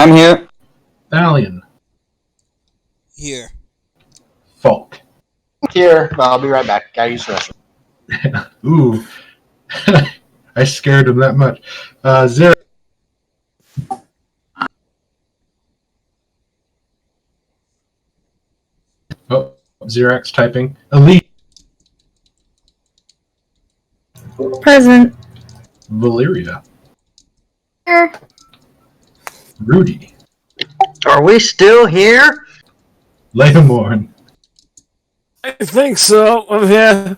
I'm here. Thalion. Here. Falk. Here, I'll be right back. Gotta use the restroom. Ooh. I scared him that much. Zero. Oh, Xerox typing. Elite. Present. Valeria. Here. Rudy. Are we still here? Leomorn. I think so. Yeah.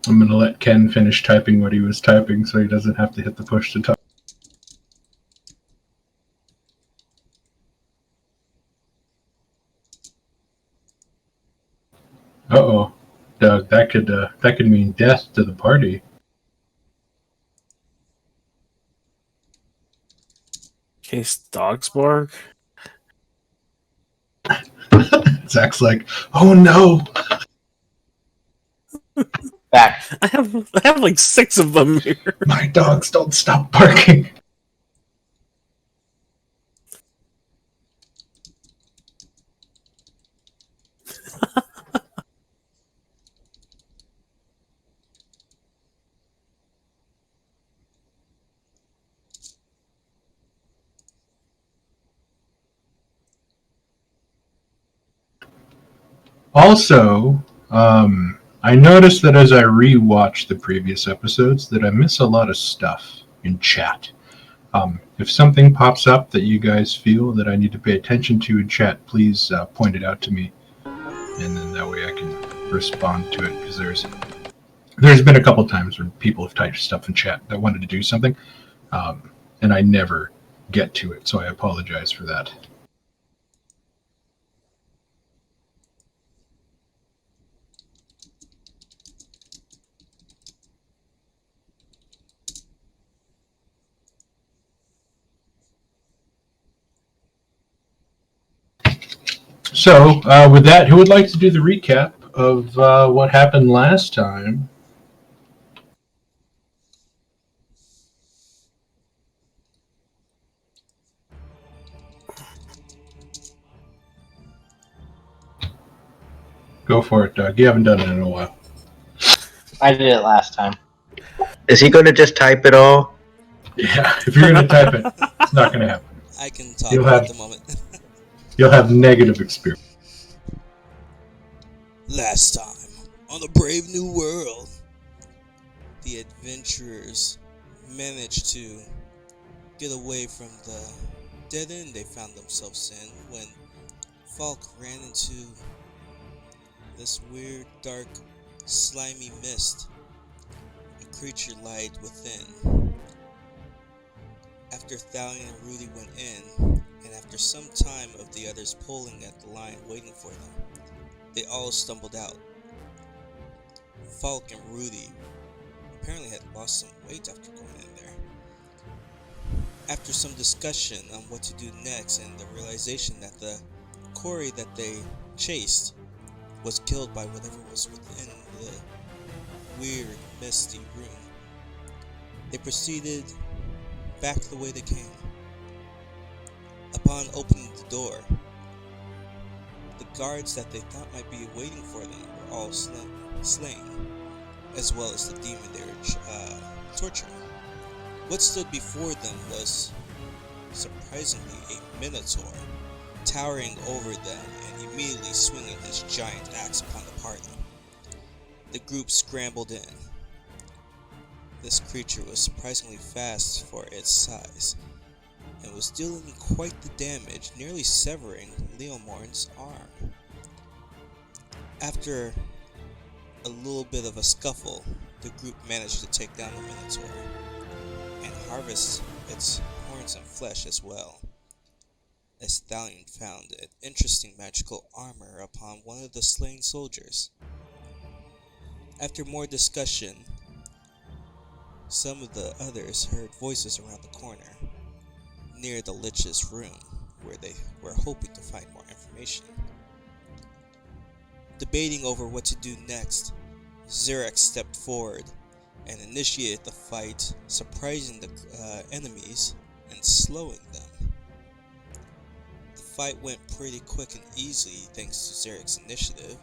I'm going to let Ken finish typing what he was typing so he doesn't have to hit the push to talk. Uh-oh. Doug, that could mean death to the party. Case Dogsborg. Zach's like, oh no! Back. I have like 6 of them here. My dogs don't stop barking. Also, I noticed that as I rewatch the previous episodes that I miss a lot of stuff in chat. If something pops up that you guys feel that I need to pay attention to in chat, please point it out to me, and then that way I can respond to it, because there's been a couple times where people have typed stuff in chat that wanted to do something, and I never get to it, so I apologize for that. So, with that, who would like to do the recap of what happened last time? Go for it, Doug. You haven't done it in a while. I did it last time. Is he going to just type it all? Yeah, if you're going to type it, it's not going to happen. I can talk You'll at have- the moment. You'll have negative experience. Last time, on the Brave New World, the adventurers managed to get away from the dead end they found themselves in when Falk ran into this weird, dark, slimy mist. A creature lied within. After Thalion and Rudy went in, and after some time of the others pulling at the line waiting for them, they all stumbled out. Falk and Rudy apparently had lost some weight after going in there. After some discussion on what to do next and the realization that the quarry that they chased was killed by whatever was within the weird, misty room, they proceeded back the way they came. Upon opening the door, the guards that they thought might be waiting for them were all slain, as well as the demon they were torturing. What stood before them was, surprisingly, a minotaur, towering over them and immediately swinging his giant axe upon the party. The group scrambled in. This creature was surprisingly fast for its size, and was dealing quite the damage, nearly severing Leomorn's arm. After a little bit of a scuffle, the group managed to take down the Minotaur, and harvest its horns and flesh as well, as Thalion found an interesting magical armor upon one of the slain soldiers. After more discussion, some of the others heard voices around the corner, near the Lich's room, where they were hoping to find more information. Debating over what to do next, Xerax stepped forward and initiated the fight, surprising the enemies and slowing them. The fight went pretty quick and easy thanks to Zarek's initiative,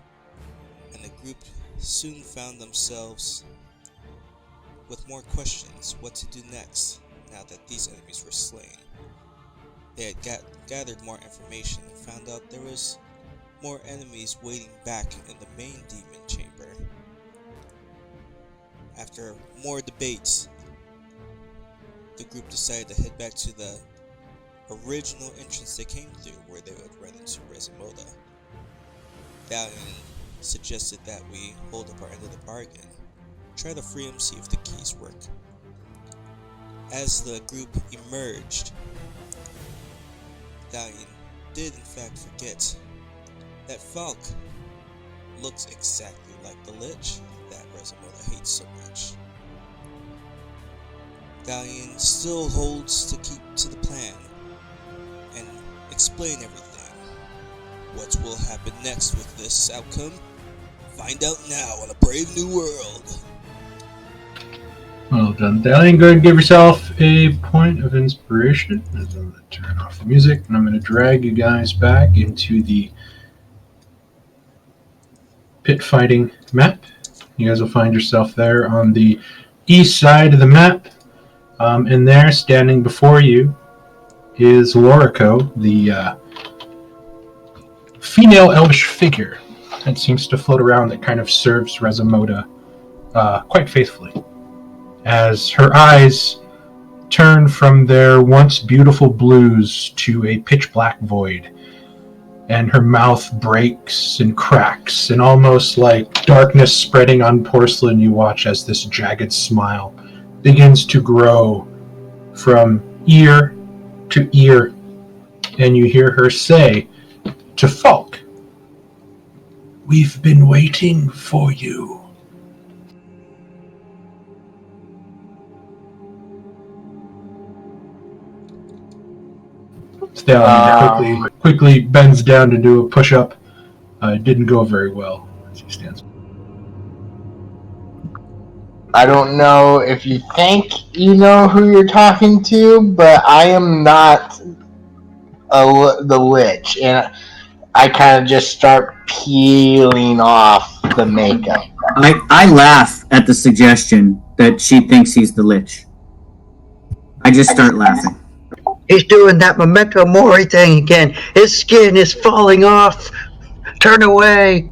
and the group soon found themselves with more questions what to do next now that these enemies were slain. They had gathered more information and found out there was more enemies waiting back in the main demon chamber. After more debates, the group decided to head back to the original entrance they came through, where they would run into Rezamoda. Valiant suggested that we hold up our end of the bargain, try to free him, see if the keys work. As the group emerged, Valiant did in fact forget that Falk looks exactly like the Lich that Rezamoda hates so much. Valiant still holds to keep to the plan and explain everything. What will happen next with this outcome? Find out now on A Brave New World. Well done, Dalian. Go ahead and give yourself a point of inspiration. I'm going to turn off the music, and I'm going to drag you guys back into the pit fighting map. You guys will find yourself there on the east side of the map. And there, standing before you, is Lorico, the female elvish figure that seems to float around that kind of serves Rezamoda quite faithfully. As her eyes turn from their once beautiful blues to a pitch black void, and her mouth breaks and cracks, and almost like darkness spreading on porcelain, you watch as this jagged smile begins to grow from ear to ear, and you hear her say to Falk, "We've been waiting for you." Stallion quickly bends down to do a push-up. It didn't go very well as he stands. I don't know if you think you know who you're talking to, but I am not the Lich, and I kind of just start peeling off the makeup. I laugh at the suggestion that she thinks he's the Lich. I just start laughing. He's doing that Memento Mori thing again. His skin is falling off. Turn away.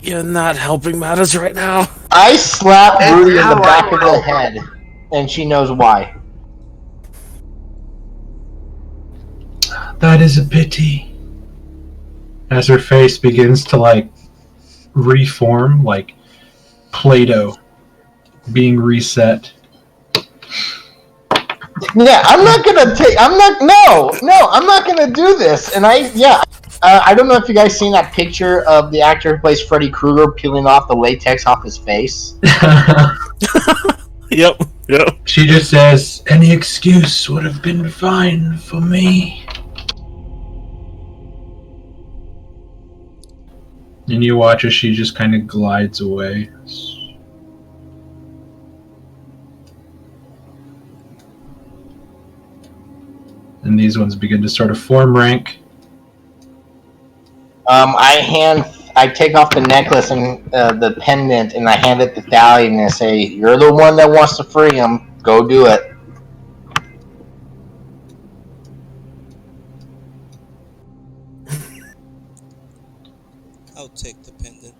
You're not helping matters right now. I slap That's Rudy in the how back I of the roll. head, and she knows why. That is a pity. As her face begins to reform, like Play-Doh being reset. Yeah, I'm not gonna do this. And I don't know if you guys seen that picture of the actor who plays Freddy Krueger peeling off the latex off his face. Yep. She just says, "Any excuse would have been fine for me." And you watch as she just kind of glides away. And these ones begin to sort of form rank. I take off the necklace and the pendant, and I hand it to Thalia and I say, "You're the one that wants to free him. Go do it." I'll take the pendant.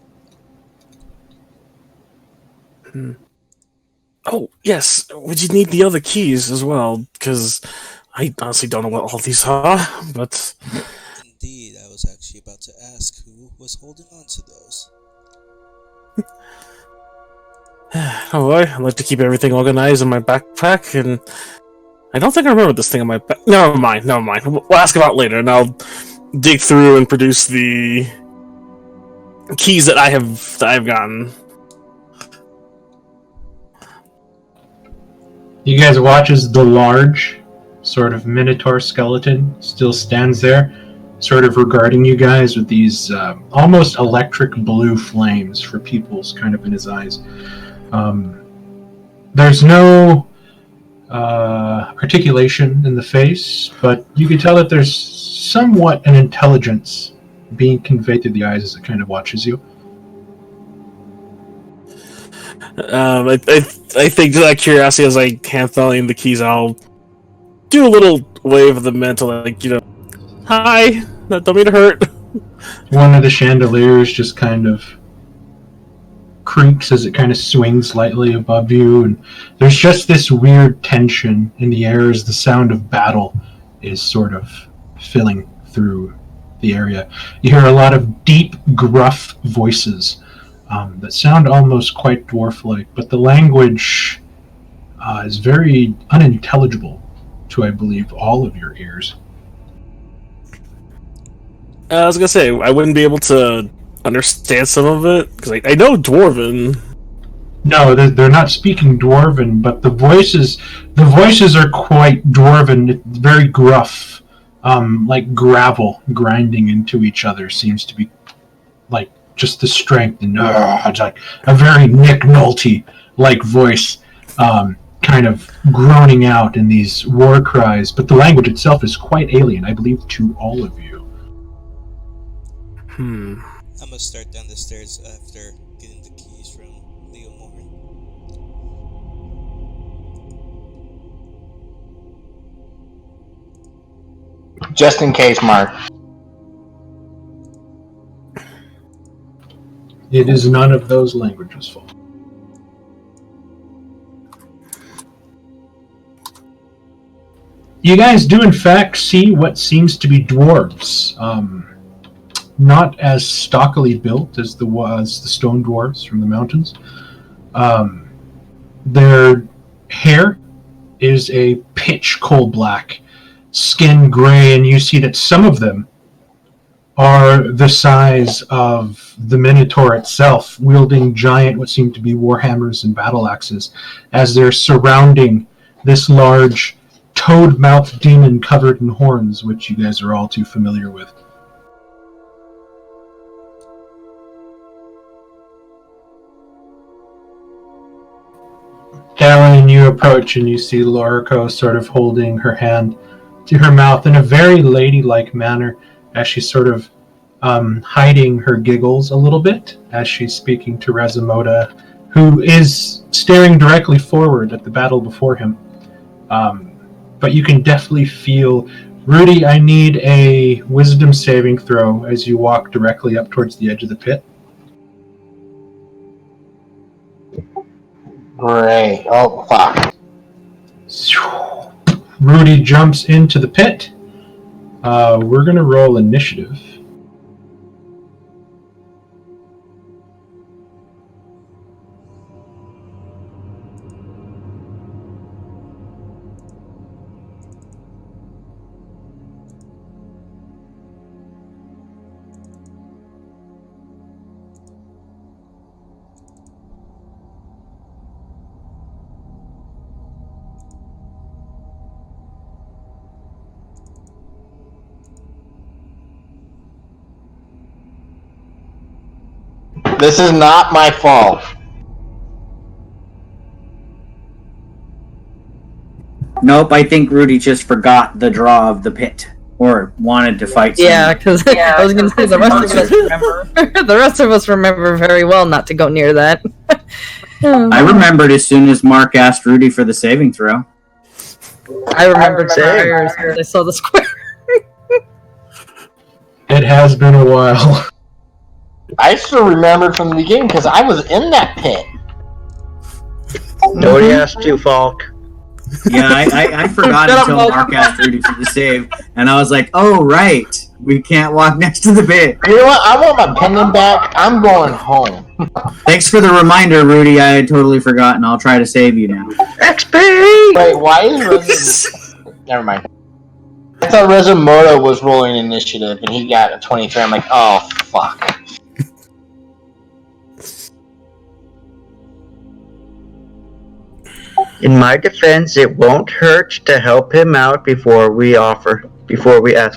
Oh, yes. Would you need the other keys as well? Because I honestly don't know what all these are, but... Indeed, I was actually about to ask who was holding on to those. Oh boy, I like to keep everything organized in my backpack, and I don't think I remember this thing in my back. Never mind. We'll ask about it later, and I'll dig through and produce the keys that I've gotten. You guys watch as the large, sort of minotaur skeleton still stands there, sort of regarding you guys with these almost electric blue flames for pupils kind of in his eyes. There's no articulation in the face, but you can tell that there's somewhat an intelligence being conveyed through the eyes as it kind of watches you. I think just out of curiosity, as I hand Thalion the keys, I'll do a little wave of the mantle, like, hi, don't mean to hurt. One of the chandeliers just kind of creaks as it kind of swings slightly above you, and there's just this weird tension in the air as the sound of battle is sort of filling through the area. You hear a lot of deep, gruff voices that sound almost quite dwarf-like, but the language is very unintelligible to, I believe, all of your ears. I was gonna say, I wouldn't be able to understand some of it, because I know Dwarven. No, they're not speaking Dwarven, but the voices are quite Dwarven. It's very gruff, like gravel grinding into each other seems to be like just the strength, and it's like a very Nick Nolte-like voice, kind of groaning out in these war cries, but the language itself is quite alien, I believe, to all of you. I'm gonna start down the stairs after getting the keys from Leo Morin. Just in case, Mark. It is none of those languages' fault. You guys do in fact see what seems to be dwarves. Not as stockily built as the stone dwarves from the mountains. Their hair is a pitch coal black, skin gray, and you see that some of them are the size of the Minotaur itself, wielding giant, what seem to be warhammers and battle axes, as they're surrounding this large toad-mouthed demon covered in horns, which you guys are all too familiar with. Dallin, you approach and you see Lorico sort of holding her hand to her mouth in a very ladylike manner as she's sort of hiding her giggles a little bit as she's speaking to Razimoda, who is staring directly forward at the battle before him. But you can definitely feel... Rudy, I need a wisdom saving throw as you walk directly up towards the edge of the pit. Great. Oh, fuck. Rudy jumps into the pit. We're going to roll initiative. This is not my fault. Nope, I think Rudy just forgot the draw of the pit. Or wanted to fight someone. Yeah, because I was going to say the rest of us remember. The rest of us remember very well not to go near that. I remembered as soon as Mark asked Rudy for the saving throw. I remembered squares because I saw the square. It has been a while. I still remember from the beginning because I was in that pit. Nobody asked you, Falk. Yeah, I forgot Shut up, until Mark. Mark asked Rudy for the save, and I was like, oh, right. We can't walk next to the pit. You know what? I want my pendant back. I'm going home. Thanks for the reminder, Rudy. I had totally forgotten. I'll try to save you now. XP! Wait, why is Never mind. I thought Rezimoto was rolling initiative and he got a 23. I'm like, oh, fuck. In my defense, it won't hurt to help him out before we ask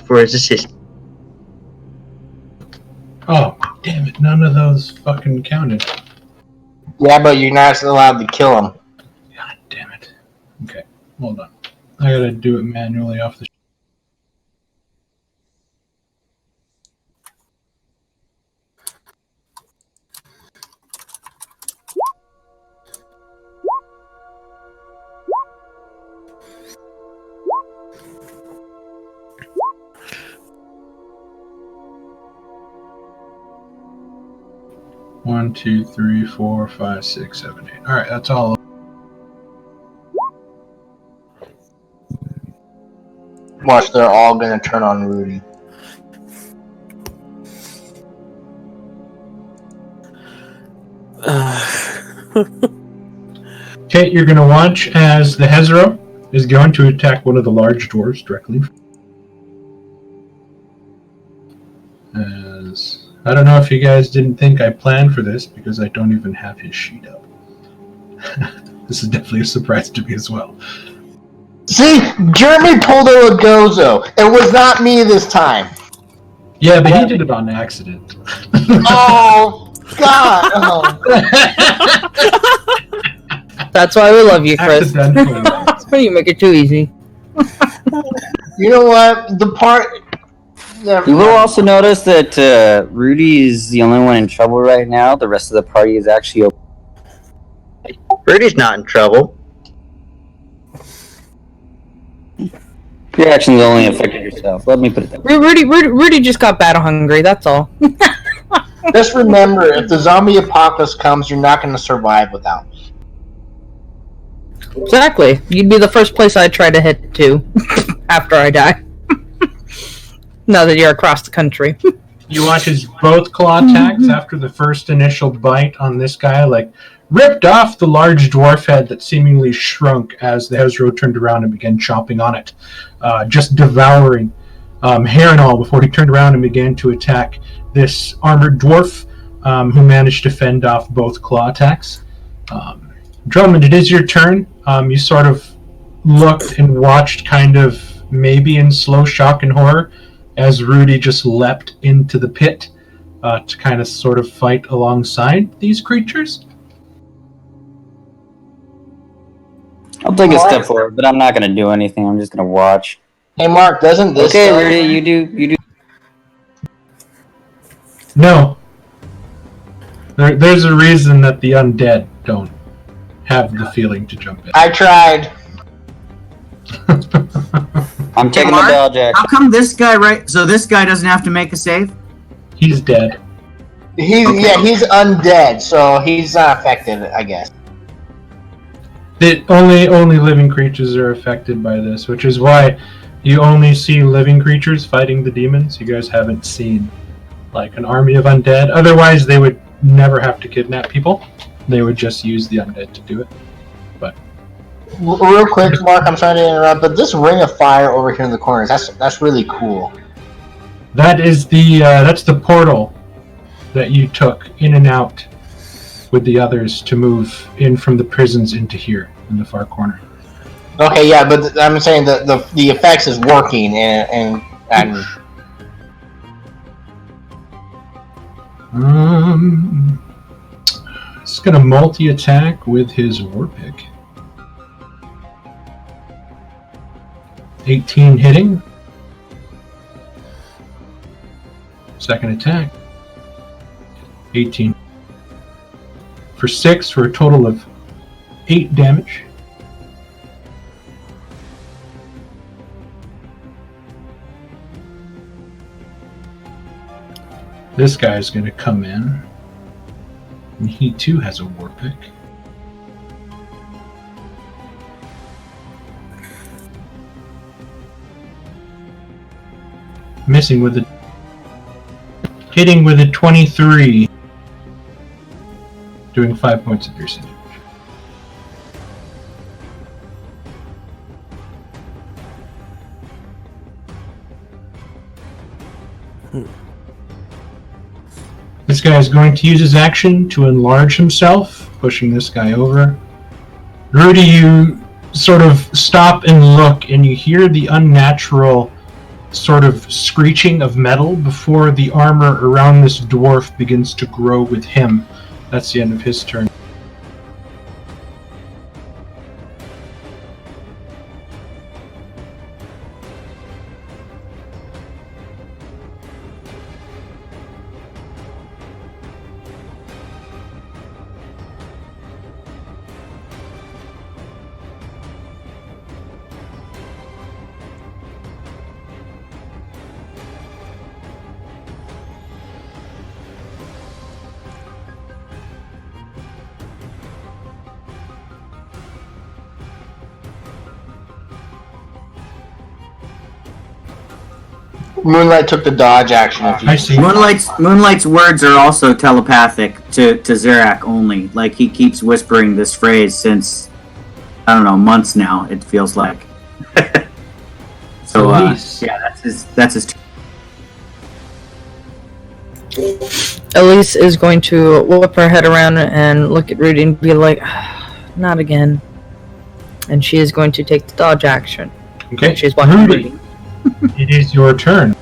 for his assistance. Oh, damn it. None of those fucking counted. Yeah, but you're not allowed to kill him. God Okay, hold on. I gotta do it manually off the. One, two, three, 4, 5, 6, 7, 8. All right, that's all. Watch, they're all gonna turn on Rudy. Okay, you're gonna watch as the Hezro is going to attack one of the large dwarves directly. As I don't know if you guys didn't think I planned for this because I don't even have his sheet up. This is definitely a surprise to me as well. See, Jeremy pulled a Gozo. It was not me this time. Yeah, but he did it on accident. Oh God! Oh. That's why we love you, Chris. Accidentally. That's why you make it too easy. You know what? The part. You will also notice that Rudy is the only one in trouble right now. The rest of the party is actually okay. Rudy's not in trouble. Your actions only affected yourself. Let me put it that way. Rudy just got battle hungry. That's all. Just remember, if the zombie apocalypse comes, you're not going to survive without me. Exactly. You'd be the first place I'd try to hit to after I die. Now that you're across the country. You watch as both claw attacks after the first initial bite on this guy, like, ripped off the large dwarf head that seemingly shrunk as the Hezro turned around and began chomping on it, just devouring hair and all before he turned around and began to attack this armored dwarf who managed to fend off both claw attacks. Drummond, it is your turn. You sort of looked and watched kind of maybe in slow shock and horror as Rudy just leapt into the pit to kind of sort of fight alongside these creatures. I'll take a step forward, but I'm not going to do anything. I'm just going to watch. Hey, Mark, doesn't this... Okay, Rudy, you do. No. There's a reason that the undead don't have the feeling to jump in. I tried. I'm taking the Mark, dodge action. How come this guy, right? So this guy doesn't have to make a save? He's dead. He's undead, so he's not affected, I guess. Only living creatures are affected by this, which is why you only see living creatures fighting the demons. You guys haven't seen like an army of undead. Otherwise, they would never have to kidnap people. They would just use the undead to do it. But real quick, Mark, I'm sorry to interrupt, but this ring of fire over here in the corners, that's really cool. that is that's the portal that you took in and out with the others to move in from the prisons into here in the far corner. Okay, yeah, but I'm saying that the effects is working, and It's gonna multi-attack with his war pick. 18 hitting. Second attack. 18. For 6 for a total of 8 damage. This guy's going to come in, and he too has a war pick. Missing with a... Hitting with a 23. Doing 5 points of piercing damage. This guy is going to use his action to enlarge himself, pushing this guy over. Rudy, you sort of stop and look, and you hear the unnatural sort of screeching of metal before the armor around this dwarf begins to grow with him. That's the end of his turn. Moonlight took the dodge action. If you I see. Moonlight's words are also telepathic to Zarak only. Like, he keeps whispering this phrase since, I don't know, months now, it feels like. So, Elise. yeah, that's his Elise is going to whip her head around and look at Rudy and be like, not again. And she is going to take the dodge action. Okay. She's watching Rudy, Rudy. it is your turn.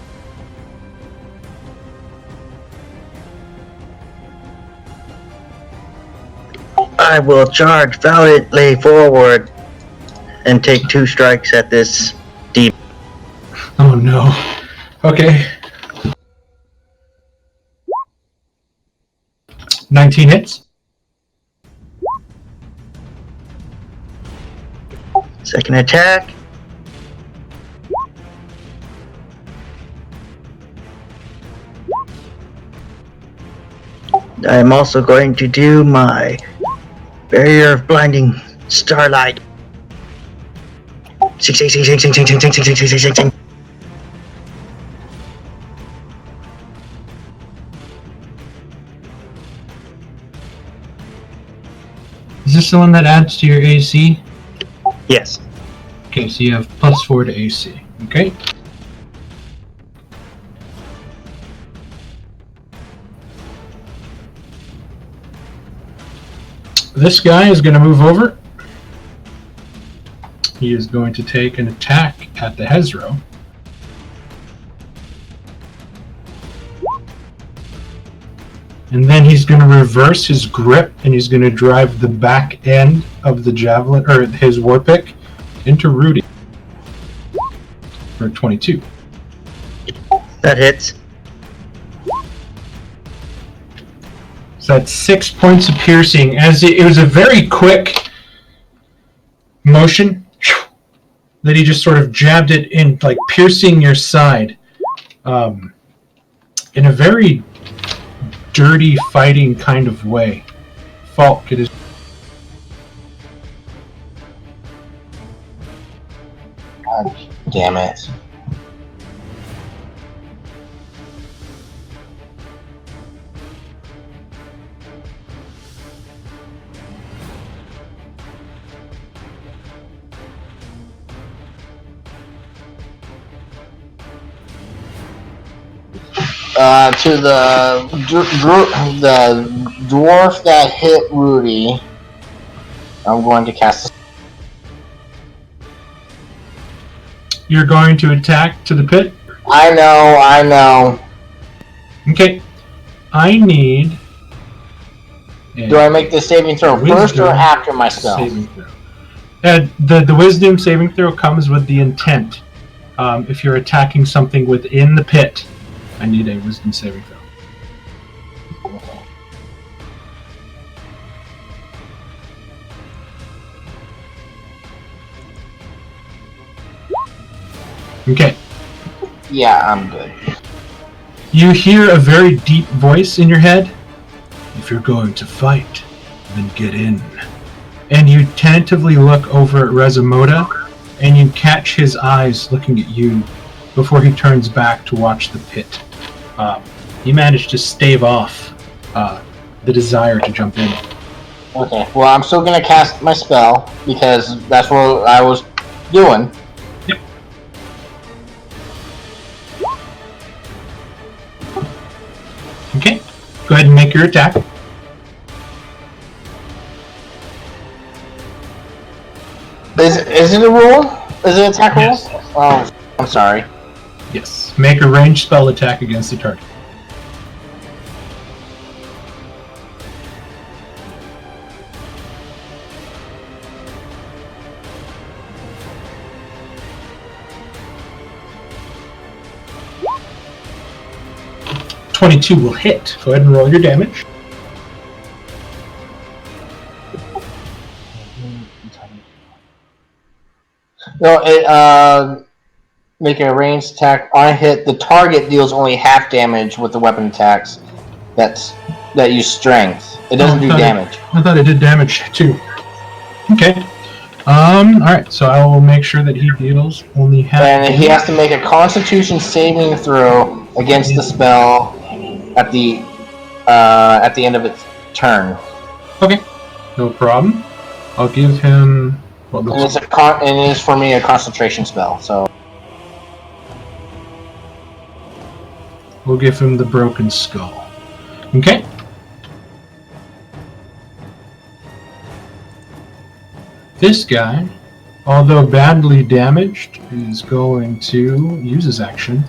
I will charge valiantly forward and take 2 strikes at this deep. Oh no. Okay. 19 hits. Second attack. I am also going to do my Barrier of Blinding Starlight. Sing, sing, sing, sing, sing, sing, sing, sing, sing, sing, sing, sing, sing. Is this the one that adds to your AC? Yes. Okay, so you have +4 to AC. Okay. This guy is going to move over. He is going to take an attack at the Hezro. And then he's going to reverse his grip, and he's going to drive the back end of the javelin, or his war pick, into Rudy for 22. That hits. So that's 6 points of piercing. As it was a very quick motion that he just sort of jabbed it in, like piercing your side, in a very dirty fighting kind of way. Falk, it is. God damn it. To the dwarf that hit Rudy, I'm going to cast. You're going to attack to the pit? I know. Okay. I need. Do I make the saving throw first or Wisdom after my spell? saving throw. The wisdom saving throw comes with the intent. If you're attacking something within the pit, I need a wisdom saving throw. Okay. Yeah, I'm good. You hear a very deep voice in your head. If you're going to fight, then get in. And you tentatively look over at Rezamoda, and you catch his eyes looking at you before he turns back to watch the pit. He managed to stave off the desire to jump in. Okay, well, I'm still gonna cast my spell because that's what I was doing. Yep. Okay, go ahead and make your attack. Is it a roll? Is it an attack roll? Yes. Oh, I'm sorry. Yes, make a ranged spell attack against the target. .22 will hit. Go ahead and roll your damage. No, making a ranged attack on hit, the target deals only half damage with the weapon attacks. That use strength. It doesn't do damage. I thought it did damage too. Okay. Alright, so I will make sure that he deals only half. And he has to make a Constitution saving throw against the spell at the end of its turn. Okay, no problem. I'll give him. What And looks and it is for me a concentration spell. So we'll give him the broken skull. Okay. This guy, although badly damaged, is going to use his action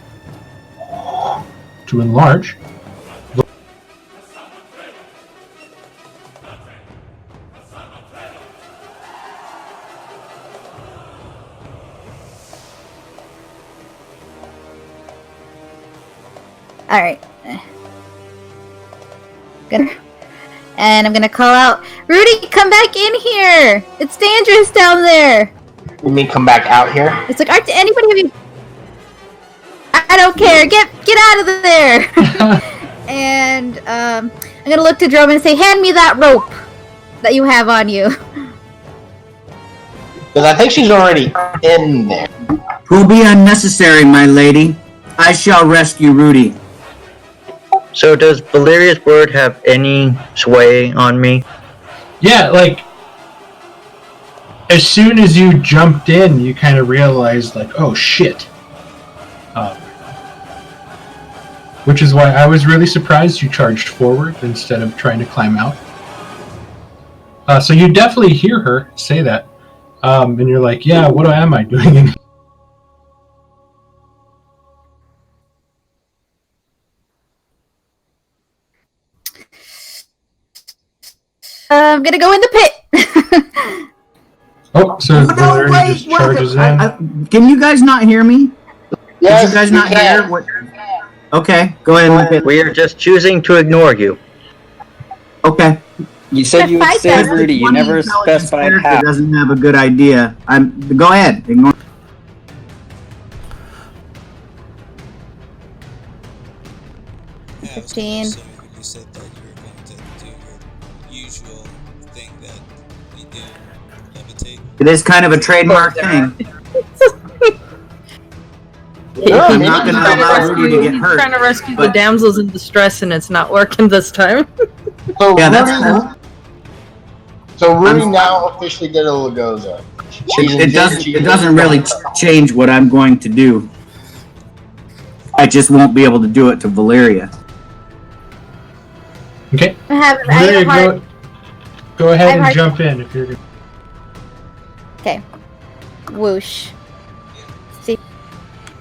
to enlarge. Alright. And I'm gonna call out, Rudy, come back in here! It's dangerous down there! you mean come back out here? It's like, aren't anybody of you... I don't care, get out of there! And, I'm gonna look to Drummond and say, hand me that rope that you have on you. Because I think she's already in there. Who'll be unnecessary, my lady? I shall rescue Rudy. So does Valeria's word have any sway on me? Yeah, like as soon as you jumped in, you kind of realized, like, oh shit. Which is why I was really surprised you charged forward instead of trying to climb out. So you definitely hear her say that, and you're like, yeah, what am I doing in? I'm gonna go in the pit! Oh, so Valeria just charges in. Can you guys not hear me? Yes, Did you guys we not can. hear? What? Okay, go ahead. We are just choosing to ignore you. Okay. You said you would Fight save them. Rudy. You One never intelligent specified character how. doesn't have a good idea. Go ahead. Ignore. Yeah, I was 15. assuming when you said that you were going to do your usual thing that you do, levitate. It is kind of a trademark thing. I'm not going to allow Rudy to get hurt. Trying to rescue the but- damsels in distress, and it's not working this time. So Yeah, Rudy now officially did a Lagoza. It doesn't really change what I'm going to do. I just won't be able to do it to Valeria. Okay. I have Valeria, a hard... go ahead I have and hard- jump in if you're. Okay. Whoosh. See,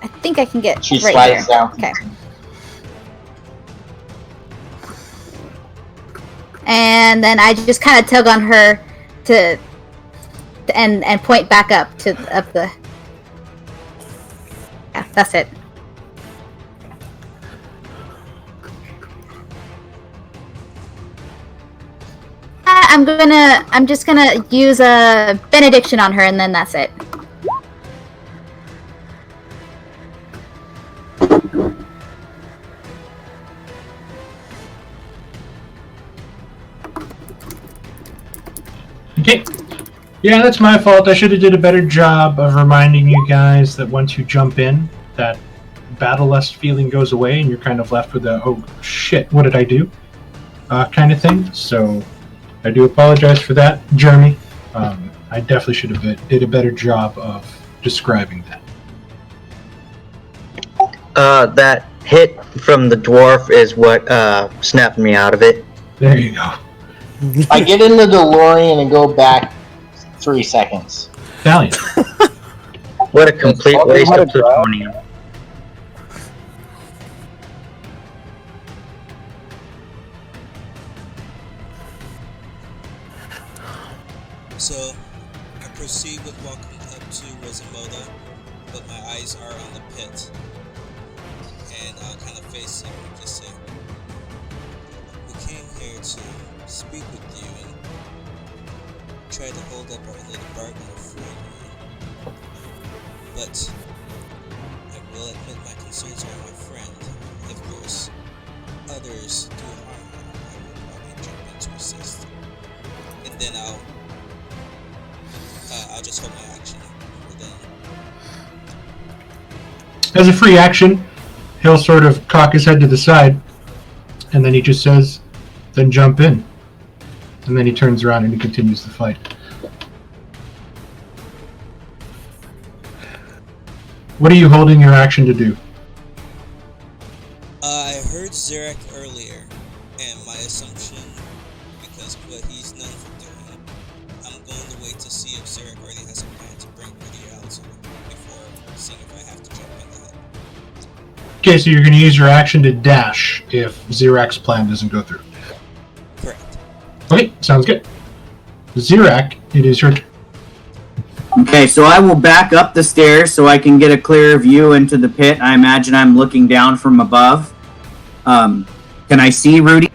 I think I can get She right slides there. down. Okay. And then I just kind of tug on her to and point back up to the. Yeah, that's it. I'm just gonna use a benediction on her, and then that's it. Okay. Yeah, that's my fault. I should have did a better job of reminding you guys that once you jump in, that battle lust feeling goes away, and you're kind of left with a "oh shit, what did I do?" Kind of thing. So I do apologize for that, Jeremy. I definitely should have did a better job of describing that. That hit from the dwarf is what snapped me out of it. There you go. I get in the DeLorean and go back 3 seconds. Valiant. What a complete Oh, waste what of a drop. plutonium. So, I proceed with walking up to Rosimoda, but my eyes are on the pit. And I'll kind of face him and just say, we came here to speak with you and try to hold up our little bargain for you. But I will admit my concerns are my friend. If there's others do harm her, I will probably jump in to assist. And then I'll just hold my action. We're done. As a free action, he'll sort of cock his head to the side, and then he just says, then jump in. And then he turns around and he continues the fight. What are you holding your action to do? I heard Zerak earlier, and my assumption, because of what he's known for doing, I'm going to wait to see if Zerak already has a plan to bring Rudy out before seeing if I have to jump in that. Okay, so you're going to use your action to dash if Zirak's plan doesn't go through. Correct. Okay, sounds good. Zirak, it is your turn. Okay, so I will back up the stairs so I can get a clearer view into the pit. I imagine I'm looking down from above. Can I see Rudy?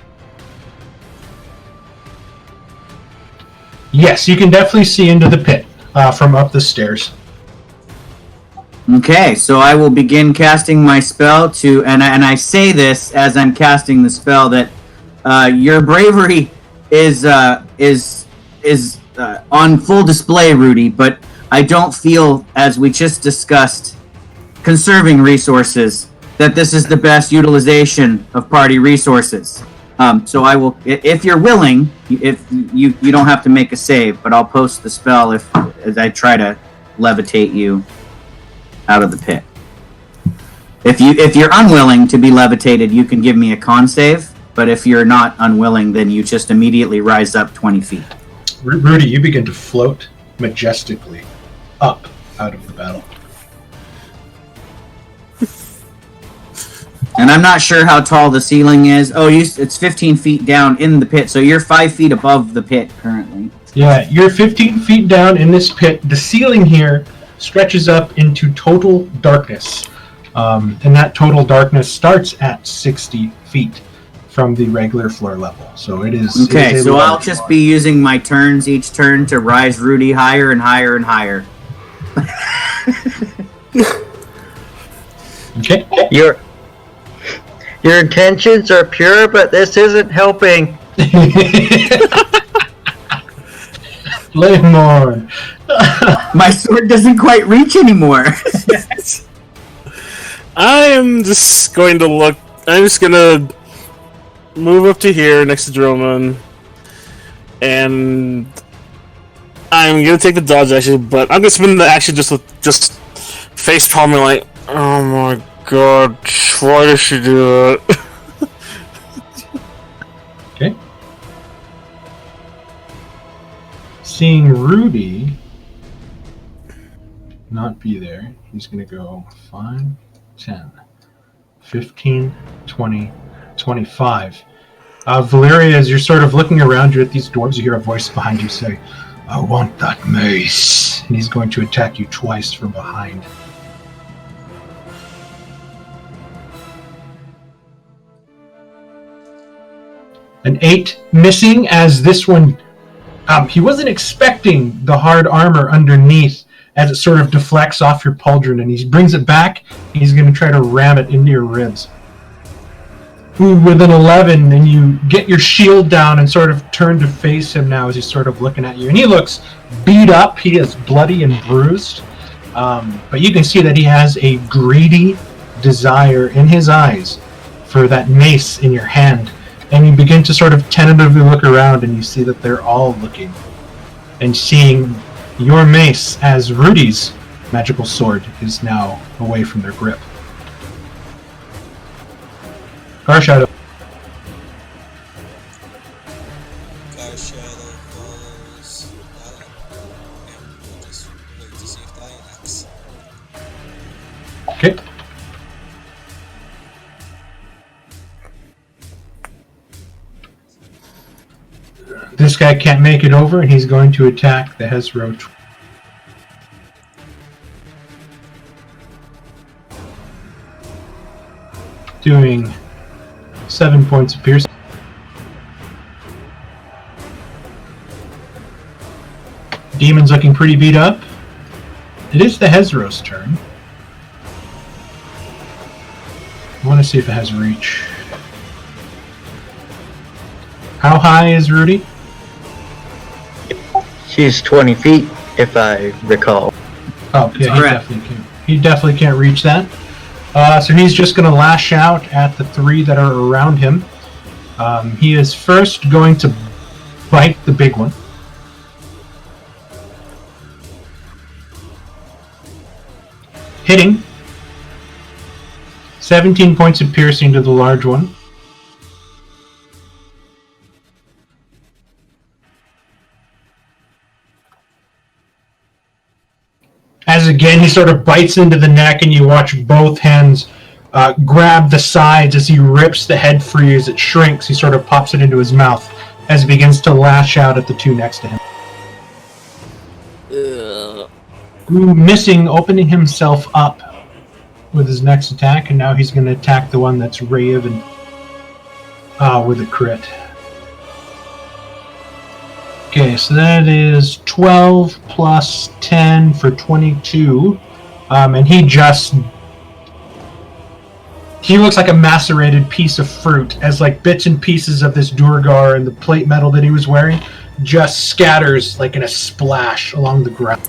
Yes, you can definitely see into the pit from up the stairs. Okay, so I will begin casting my spell to, and I say this as I'm casting the spell, that your bravery is on full display, Rudy, but I don't feel, as we just discussed, conserving resources, that this is the best utilization of party resources. So I will, if you're willing, if you don't have to make a save, but I'll post the spell as I try to levitate you out of the pit. If you're unwilling to be levitated, you can give me a con save, but if you're not unwilling, then you just immediately rise up 20 feet. Rudy, you begin to float majestically up out of the battle. And I'm not sure how tall the ceiling is. Oh, it's 15 feet down in the pit, so you're 5 feet above the pit currently. Yeah, you're 15 feet down in this pit. The ceiling here stretches up into total darkness. And that total darkness starts at 60 feet from the regular floor level. So it is... Okay, it is so I'll just be using my turns each turn to rise Rudy higher and higher and higher. Okay. Your intentions are pure, but this isn't helping. Lemon. My sword doesn't quite reach anymore. I'm just going to look. I'm just gonna move up to here next to Droman, and I'm gonna take the dodge action, but I'm gonna spend the action just face palming like, oh my god, why did she do that? Okay. Seeing Rudy not be there, he's going to go 5, 10, 15, 20, 25. Valeria, as you're sort of looking around you at these dwarves, you hear a voice behind you say, I want that mace. And he's going to attack you twice from behind. An 8 missing, as this one, he wasn't expecting the hard armor underneath as it sort of deflects off your pauldron, and he brings it back, and he's going to try to ram it into your ribs. Ooh, with an 11, and you get your shield down and sort of turn to face him now as he's sort of looking at you. And he looks beat up, he is bloody and bruised, but you can see that he has a greedy desire in his eyes for that mace in your hand. And you begin to sort of tentatively look around, and you see that they're all looking and seeing your mace as Rudy's magical sword is now away from their grip. Garshadow. Garshadow follows Diane, and we'll just wait to see if Diane acts. Okay. This guy can't make it over, and he's going to attack the Hezro. Doing 7 points of piercing. Demon's looking pretty beat up. It is the Hezro's turn. I want to see if it has reach. How high is Rudy? She's 20 feet. if I recall. Oh, yeah, correct. He definitely can't reach that. So he's just going to lash out at the 3 that are around him. He is first going to bite the big one. Hitting. 17 points of piercing to the large one. As again, he sort of bites into the neck, and you watch both hands grab the sides as he rips the head free. As it shrinks, he sort of pops it into his mouth as he begins to lash out at the 2 next to him. Missing, opening himself up with his next attack, and now he's going to attack the one that's Raven with a crit. Okay, so that is 12 plus 10 for 22. And he looks like a macerated piece of fruit, as like bits and pieces of this Durgar and the plate metal that he was wearing just scatters like in a splash along the ground.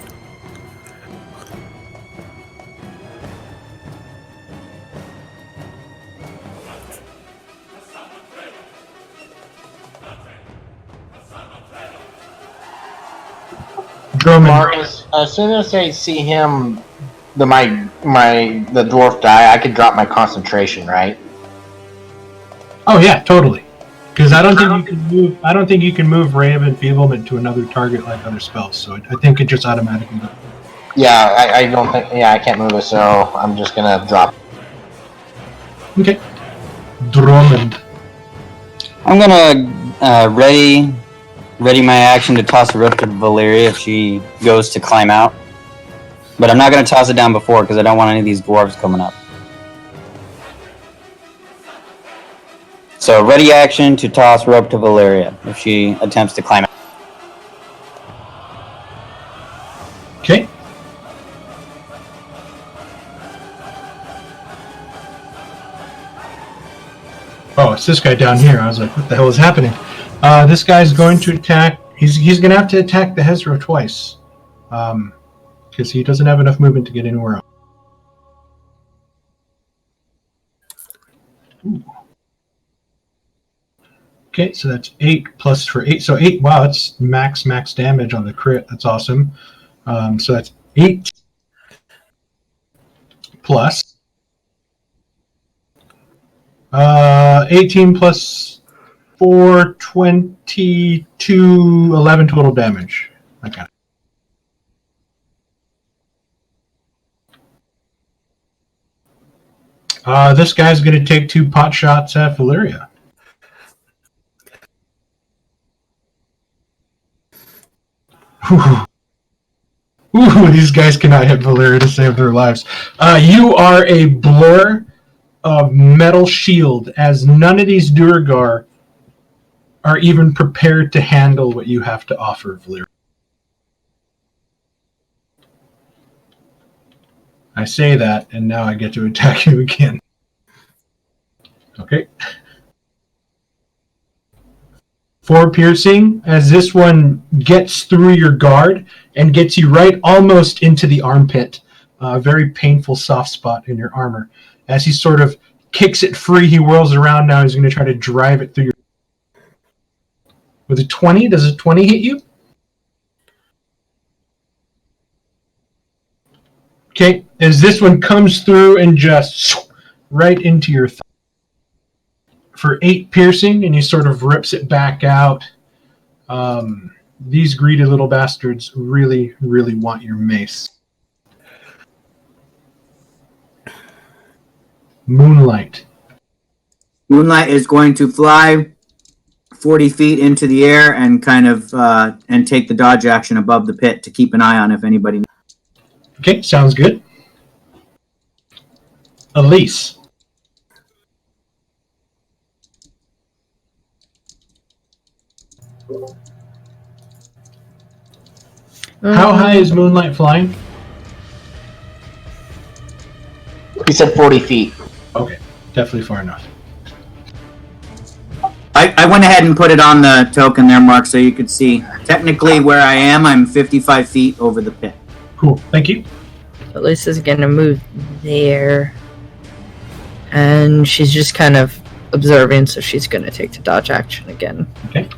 Marcus, as soon as I see him, the dwarf die, I could drop my concentration, right? Oh yeah, totally. Because I don't think you can move Ray of Enfeeblement to another target like other spells. So I think it just automatically goes. Yeah, I don't think. Yeah, I can't move it, so I'm just gonna drop. Okay. Drummond. I'm gonna ready my action to toss a rope to Valeria if she goes to climb out. But I'm not going to toss it down before because I don't want any of these dwarves coming up. So ready action to toss rope to Valeria if she attempts to climb out. Okay. Oh, it's this guy down here. I was like, what the hell is happening? This guy's going to attack. He's going to have to attack the Hezro twice. Because he doesn't have enough movement to get anywhere else. Ooh. Okay, so that's 8 plus for 8. So 8, wow, that's max damage on the crit. That's awesome. So that's 8 plus 18 plus 4, 22, 11 total damage. Okay. This guy's going to take 2 pot shots at Valeria. Ooh, these guys cannot hit Valeria to save their lives. You are a blur of metal shield, as none of these Durgar are even prepared to handle what you have to offer, Valeria. I say that, and now I get to attack you again. Okay. 4 piercing, as this one gets through your guard and gets you right almost into the armpit. A very painful soft spot in your armor. As he sort of kicks it free, he whirls around now. He's going to try to drive it through your... With a 20, does a 20 hit you? Okay, as this one comes through and just right into your thigh. For 8 piercing, and he sort of rips it back out. These greedy little bastards really, really want your mace. Moonlight. Moonlight is going to fly 40 feet into the air and kind of and take the dodge action above the pit to keep an eye on if anybody. Okay, sounds good. Elise. How high is Moonlight flying? He said 40 feet. Okay, definitely far enough. I went ahead and put it on the token there, Mark, so you could see. Technically, where I am, I'm 55 feet over the pit. Cool. Thank you. Elise is gonna move there. And she's just kind of observing, so she's gonna take the dodge action again. Okay.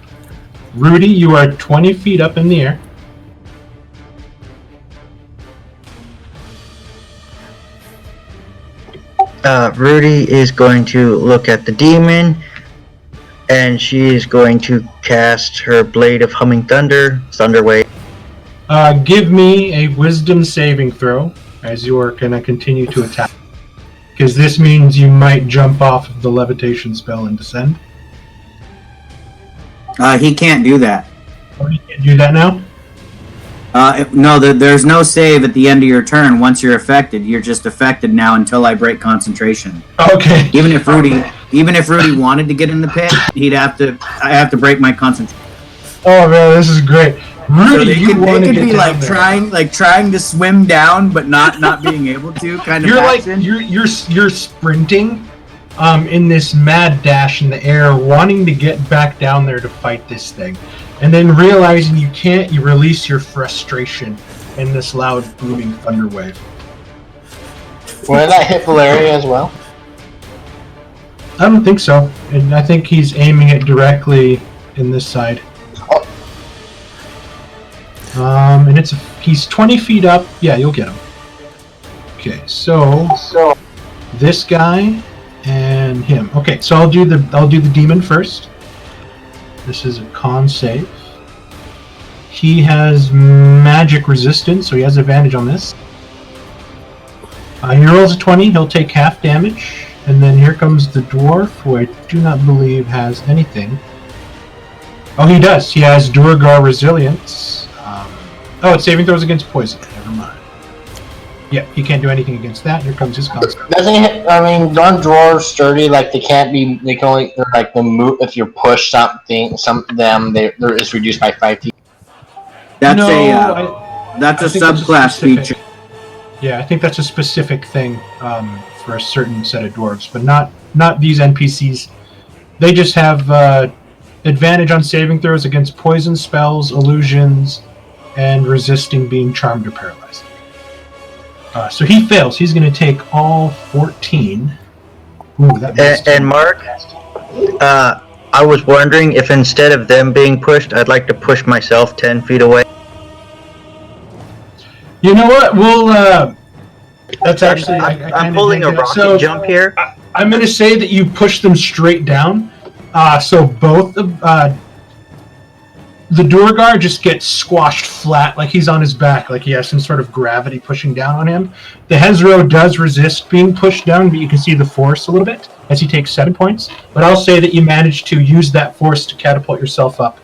Rudy, you are 20 feet up in the air. Rudy is going to look at the demon, and she is going to cast her Blade of Humming Thunder, Thunder Wave. Give me a wisdom saving throw as you are going to continue to attack. Because this means you might jump off of the levitation spell and descend. He can't do that. Oh, you can't do that now? No, there's no save at the end of your turn. Once you're affected, you're just affected now until I break concentration. Okay. Even if Rudy wanted to get in the pit, I have to break my concentration. Oh man, this is great. Rudy, So they you could want to get be down there. trying to swim down, but not being able to. Kind of. You're like action. you're sprinting, in this mad dash in the air, wanting to get back down there to fight this thing, and then realizing you can't. You release your frustration in this loud booming thunder wave. Will that hit Valeria as well? I don't think so, and I think he's aiming it directly in this side. And he's 20 feet up. Yeah, you'll get him. Okay, so this guy and him. Okay, so I'll do the demon first. This is a con save. He has magic resistance, so he has advantage on this. He rolls a 20. He'll take half damage, and then here comes the dwarf, who I do not believe has anything. Oh, he does. He has Durgar Resilience. It's saving throws against poison. Never mind. Yeah, he can't do anything against that. Here comes his construct. Doesn't he? I mean, don't drawers sturdy? Like they can't be. They can only. They're like the move. If you push something, they're is reduced by 5 feet. That's I a think subclass specific- feature. Yeah, I think that's a specific thing for a certain set of dwarves, but not these NPCs. They just have advantage on saving throws against poison spells, illusions, and resisting being charmed or paralyzed. So he fails. He's going to take all 14. Ooh, that makes And Mark, I was wondering if instead of them being pushed, I'd like to push myself 10 feet away. You know what? We'll. That's actually. I'm pulling a rocket jump here. I'm going to say that you push them straight down. So both of the Durgar just gets squashed flat, like he's on his back, like he has some sort of gravity pushing down on him. The Hezro does resist being pushed down, but you can see the force a little bit as he takes 7 points. But I'll say that you managed to use that force to catapult yourself up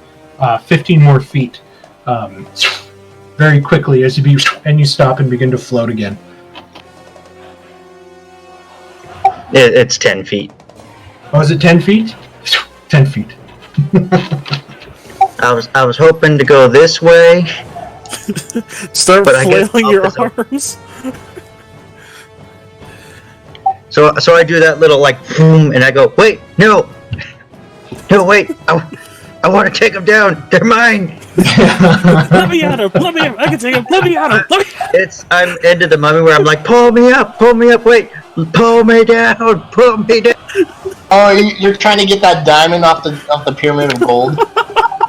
15 more feet very quickly as you stop and begin to float again. It's 10 feet. Oh, is it 10 feet? 10 feet. I was hoping to go this way. Start But I guess flailing your opposite. arms. So I do that little like boom, and I go, wait, no, wait, I want to take them down. They're mine. Let me at him. Let me at him. I can take him. Let me at him. I'm into the mummy where I'm like, pull me up, wait, pull me down. Oh, you're trying to get that diamond off the pyramid of gold.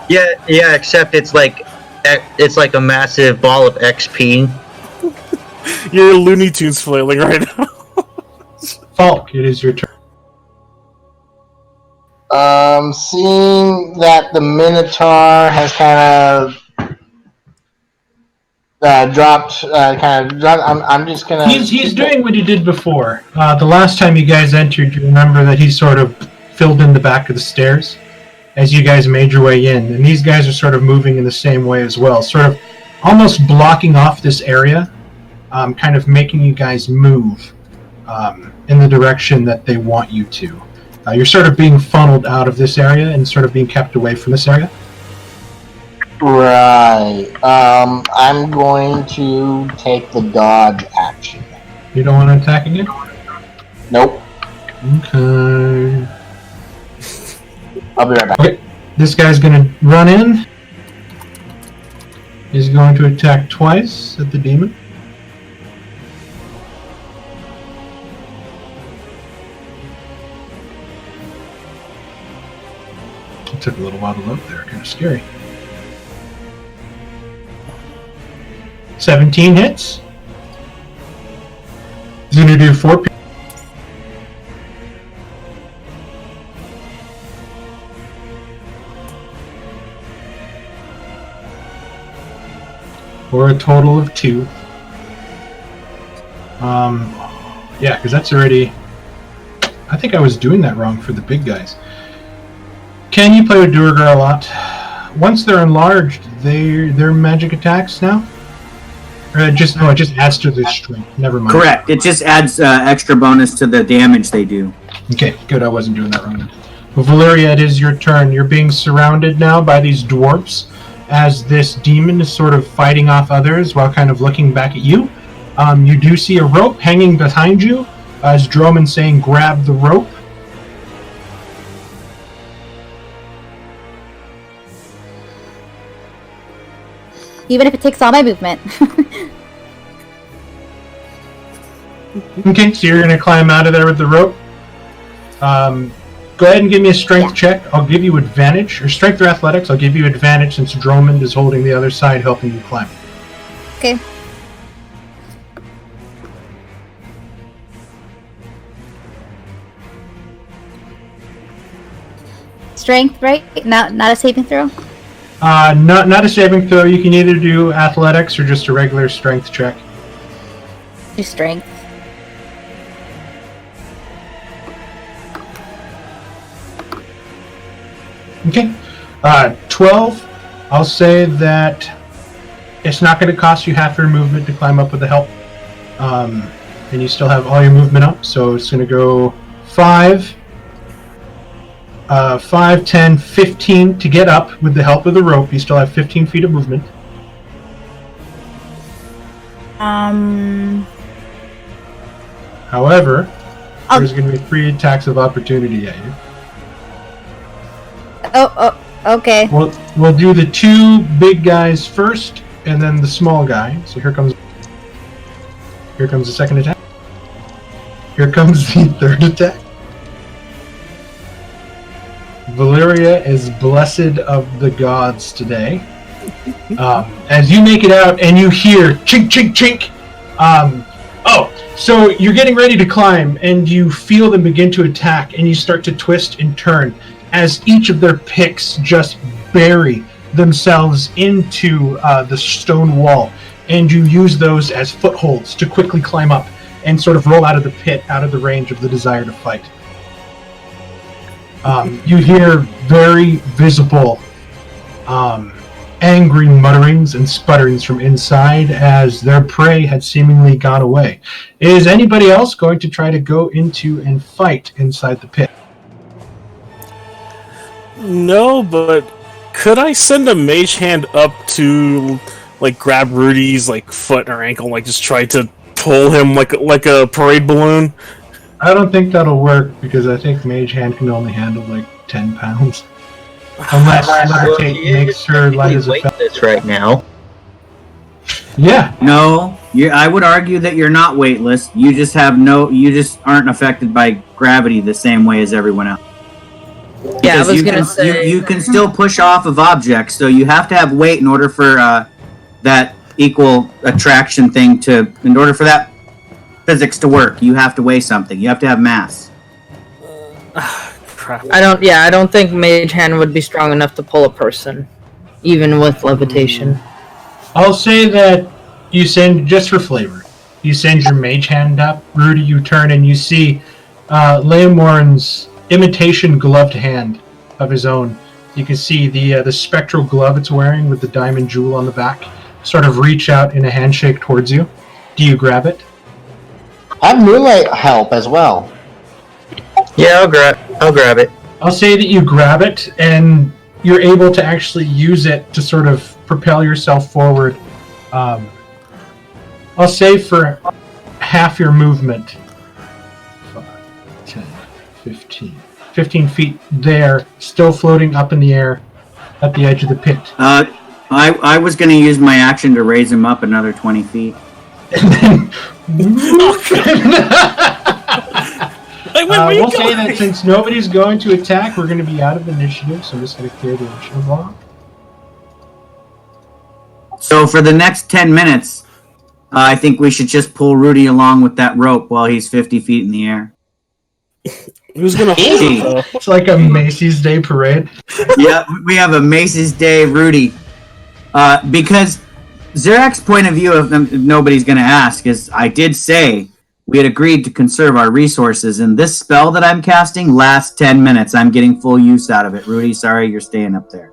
Yeah, except it's like a massive ball of XP. You're Looney Tunes flailing right now. Falk, it is your turn. Seeing that the Minotaur has kind of dropped, I'm just gonna. He's doing what he did before. The last time you guys entered, you remember that he sort of filled in the back of the stairs as you guys made your way in, and these guys are sort of moving in the same way as well, sort of almost blocking off this area, kind of making you guys move in the direction that they want you to. You're sort of being funneled out of this area and sort of being kept away from this area. Right. I'm going to take the dodge action. You don't want to attack again? Nope. Okay. I'll be right back. Okay, this guy's gonna run in. He's going to attack twice at the demon. It took a little while to load there, kind of scary. 17 hits. He's gonna do 4 for a total of 2. Yeah, because that's already... I think I was doing that wrong for the big guys. Can you play with Duergar a lot? Once they're enlarged, they're magic attacks now? Or it just adds to their strength. Never mind. Correct. It just adds extra bonus to the damage they do. Okay, good. I wasn't doing that wrong then. Well, Valeria, it is your turn. You're being surrounded now by these dwarfs as this demon is sort of fighting off others while kind of looking back at you. You do see a rope hanging behind you as Droman's saying, grab the rope. Even if it takes all my movement. Okay, so you're going to climb out of there with the rope. Go ahead and give me a strength check. I'll give you advantage, or strength or athletics. I'll give you advantage since Dromund is holding the other side, helping you climb. Okay. Strength, right? Not a saving throw? Not a saving throw. You can either do athletics or just a regular strength check. Do strength. Okay. 12. I'll say that it's not going to cost you half your movement to climb up with the help. And you still have all your movement up, so it's going to go 5, 10, 15 to get up with the help of the rope. You still have 15 feet of movement. However, there's going to be 3 attacks of opportunity at you. Oh, okay. We'll do the 2 big guys first, and then the small guy. So here comes the second attack. Here comes the third attack. Valeria is blessed of the gods today. As you make it out and you hear chink, chink, chink. So you're getting ready to climb and you feel them begin to attack and you start to twist and turn as each of their picks just bury themselves into the stone wall, and you use those as footholds to quickly climb up and sort of roll out of the pit, out of the range of the desire to fight. You hear very visible angry mutterings and sputterings from inside as their prey had seemingly gone away. Is anybody else going to try to go into and fight inside the pit? No, but could I send a mage hand up to, like, grab Rudy's, like, foot or ankle, like, just try to pull him like a parade balloon? I don't think that'll work, because I think Mage Hand can only handle, like, 10 pounds. Unless Levitate makes her light as a feather. This right now. Yeah. No, I would argue that you're not weightless. You just aren't affected by gravity the same way as everyone else. Yeah, Because I was gonna say. you can still push off of objects, so you have to have weight in order for that equal attraction thing in order for that physics to work. You have to weigh something. You have to have mass. Crap. I don't think Mage Hand would be strong enough to pull a person, even with levitation. I'll say that you send, just for flavor, you send your Mage Hand up. Rudy, you turn and you see Leomorn's imitation gloved hand of his own. You can see the spectral glove it's wearing with the diamond jewel on the back sort of reach out in a handshake towards you. Do you grab it? I have Moonlight help as well. Yeah, I'll grab it. I'll say that you grab it and you're able to actually use it to sort of propel yourself forward. I'll say for half your movement. 5, 10, 15. 15 feet there, still floating up in the air at the edge of the pit. I was going to use my action to raise him up another 20 feet. And then, Like, wait, where are you we'll say going? that since nobody's going to attack, we're going to be out of initiative, so I'm just going to clear the initiative block. So for the next 10 minutes, I think we should just pull Rudy along with that rope while he's 50 feet in the air. Who's gonna hold it, though? It's like a Macy's Day Parade. Yeah, we have a Macy's Day Rudy. Because Zarek's point of view of them, nobody's going to ask, is I did say we had agreed to conserve our resources, and this spell that I'm casting lasts 10 minutes. I'm getting full use out of it. Rudy, sorry, you're staying up there.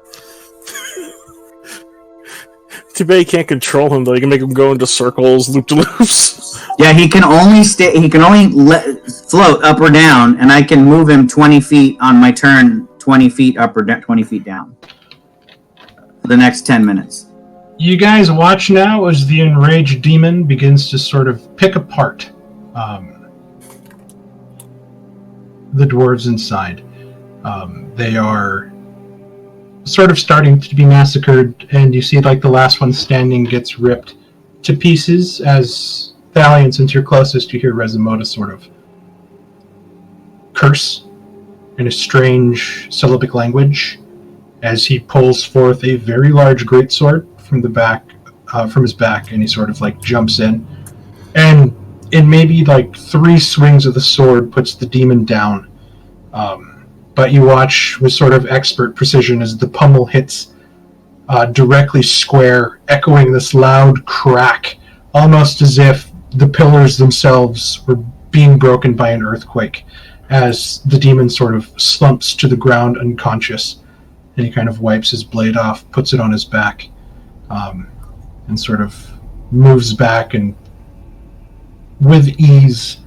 Too bad you can't control him, though. You can make him go into circles, loop-de-loops. Yeah, he can only stay. He can only float up or down, and I can move him 20 feet on my turn, 20 feet up or 20 feet down. For the next 10 minutes. You guys watch now as the enraged demon begins to sort of pick apart the dwarves inside. They are sort of starting to be massacred, and you see like the last one standing gets ripped to pieces as Thalion, since you're closest, you hear Resimoda sort of curse in a strange syllabic language as he pulls forth a very large greatsword from the back, from his back, and he sort of like jumps in, and in maybe like 3 swings of the sword puts the demon down. But you watch with sort of expert precision as the pummel hits directly square, echoing this loud crack, almost as if the pillars themselves were being broken by an earthquake, as the demon sort of slumps to the ground unconscious, and he kind of wipes his blade off, puts it on his back, and sort of moves back, and with ease,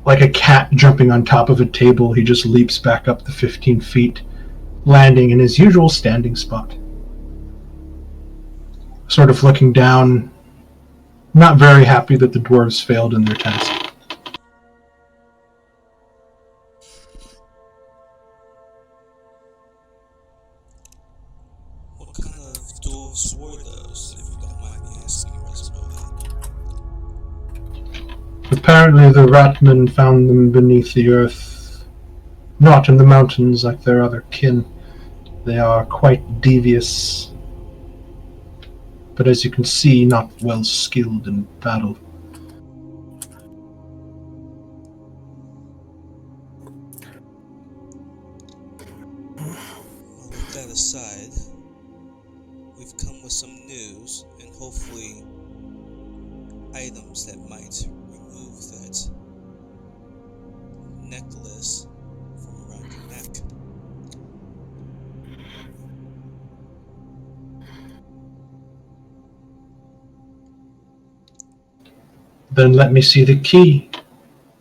like a cat jumping on top of a table, he just leaps back up the 15 feet, landing in his usual standing spot. Sort of looking down, not very happy that the dwarves failed in their task. What kind of dwarves were those, if you don't mind me asking, Resimoda? Apparently the Ratmen found them beneath the earth, not in the mountains like their other kin. They are quite devious, but as you can see, not well skilled in battle. Well, with that aside, we've come with some news, and hopefully items that might remove that necklace from around your neck. Then let me see the key,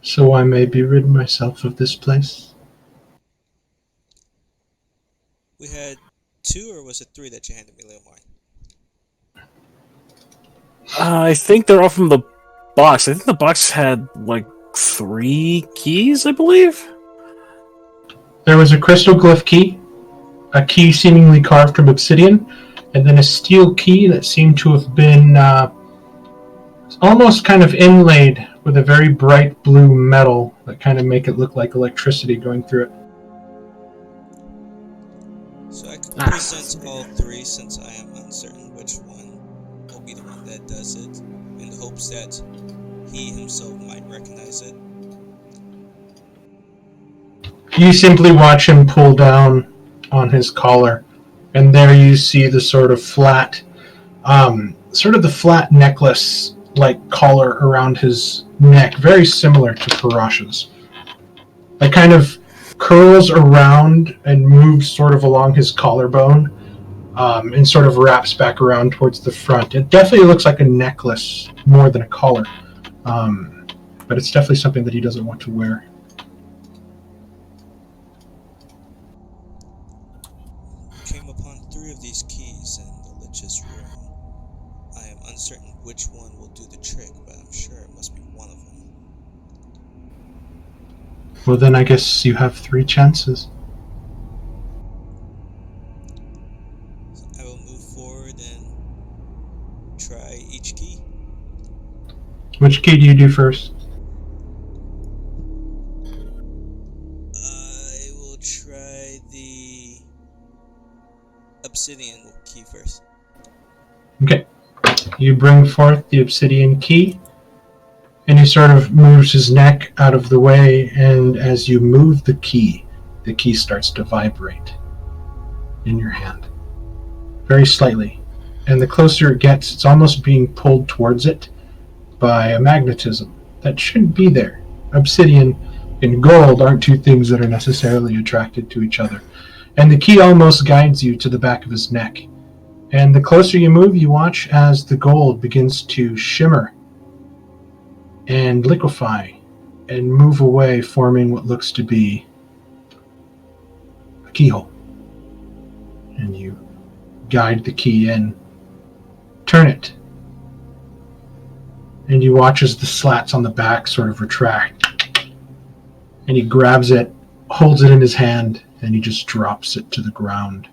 so I may be rid myself of this place. We had 2, or was it 3 that you handed me, Leomar? I think they're all from the box. I think the box had, like, 3 keys, I believe? There was a crystal glyph key, a key seemingly carved from obsidian, and then a steel key that seemed to have been almost kind of inlaid with a very bright blue metal that kind of make it look like electricity going through it. So I could present all 3 since I am uncertain which one will be the one that does it, in the hopes that he himself might recognize it. You simply watch him pull down on his collar, and there you see the sort of flat necklace like collar around his neck, very similar to Parash's. It kind of curls around and moves sort of along his collarbone, and sort of wraps back around towards the front. It definitely looks like a necklace more than a collar, but it's definitely something that he doesn't want to wear. Came upon 3 of these keys in the Lich's room. I am uncertain which one will do the trick, but I'm sure it must be one of them. Well, then I guess you have 3 chances. So I will move forward and try each key. Which key do you do first? I will try the obsidian key first. Okay. You bring forth the obsidian key, and he sort of moves his neck out of the way, and as you move the key starts to vibrate in your hand. Very slightly. And the closer it gets, it's almost being pulled towards it by a magnetism that shouldn't be there. Obsidian and gold aren't two things that are necessarily attracted to each other. And the key almost guides you to the back of his neck. And the closer you move, you watch as the gold begins to shimmer and liquefy and move away, forming what looks to be a keyhole. And you guide the key in, turn it, and you watch as the slats on the back sort of retract. And he grabs it, holds it in his hand, and he just drops it to the ground.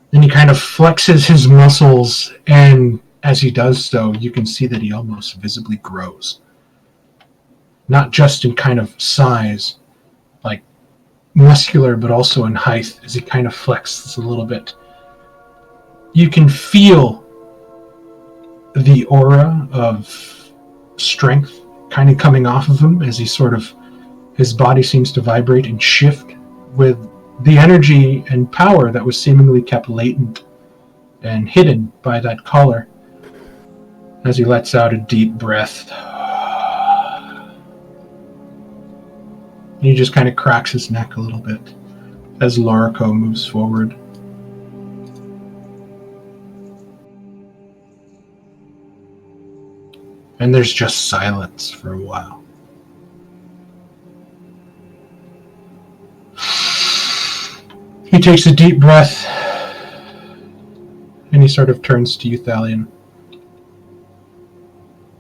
Then he kind of flexes his muscles, and as he does so, you can see that he almost visibly grows. Not just in kind of size, like muscular, but also in height as he kind of flexes a little bit. You can feel the aura of strength kind of coming off of him as he sort of, his body seems to vibrate and shift with the energy and power that was seemingly kept latent and hidden by that collar. As he lets out a deep breath, he just kind of cracks his neck a little bit as Lorico moves forward. And there's just silence for a while. He takes a deep breath, and he sort of turns to you, Thalion.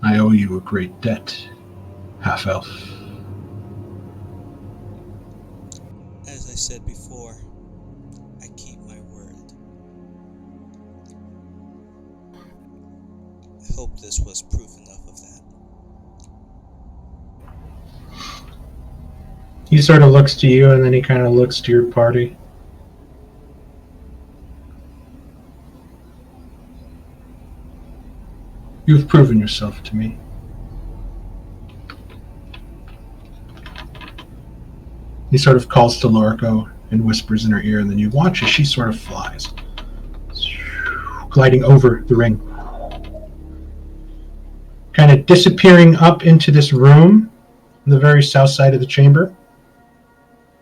I owe you a great debt, half-elf. As I said before, I keep my word. I hope this was proof enough of that. He sort of looks to you, and then he kind of looks to your party. You've proven yourself to me. He sort of calls to Lorico and whispers in her ear, and then you watch as she sort of flies, gliding over the ring. Kind of disappearing up into this room on the very south side of the chamber.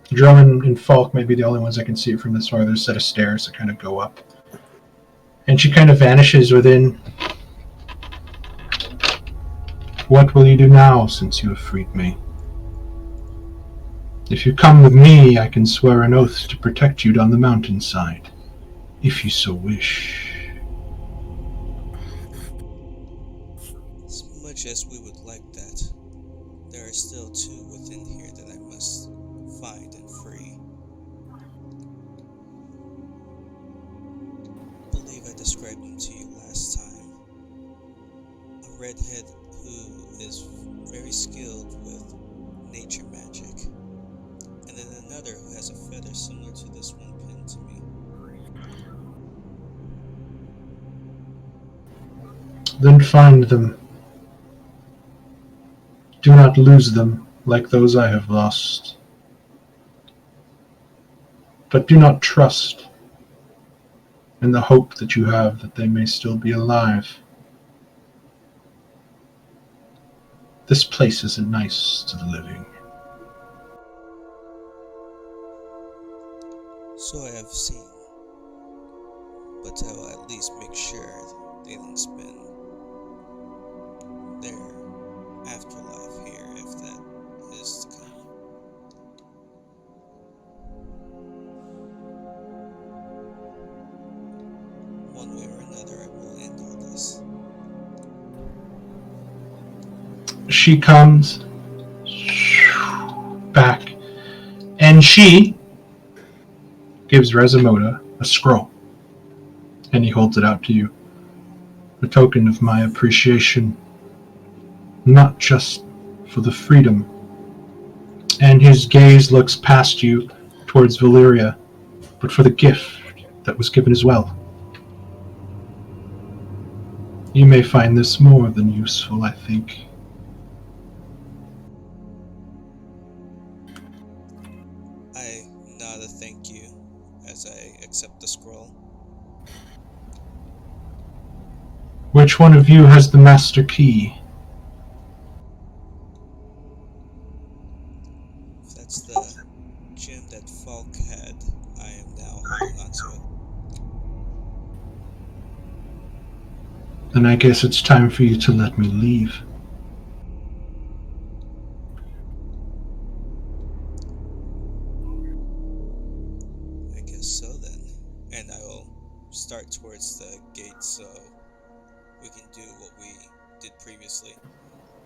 Drummond and Falk might be the only ones that can see it from this far. There's a set of stairs that kind of go up. And she kind of vanishes within. What will you do now, since you have freed me? If you come with me, I can swear an oath to protect you down the mountainside, if you so wish. As much as we would like that, there are still 2 within here that I must find and free. I believe I described them to you last time. A redhead who is very skilled with nature magic, and then another who has a feather similar to this one pinned to me. Then find them. Do not lose them like those I have lost. But do not trust in the hope that you have that they may still be alive. This place isn't nice to the living. So I have seen, but I will at least make sure they don't spend their afterlife here, if that is to come. One way or another, I will end all this. She comes, back, and she gives Rezamoda a scroll, and he holds it out to you. A token of my appreciation, not just for the freedom. And his gaze looks past you towards Valyria, but for the gift that was given as well. You may find this more than useful, I think. I nod a thank you as I accept the scroll. Which one of you has the master key? If that's the gem that Falk had, I am now holding on to it. Then I guess it's time for you to let me leave. I guess so then. And I will start towards the gate so we can do what we did previously.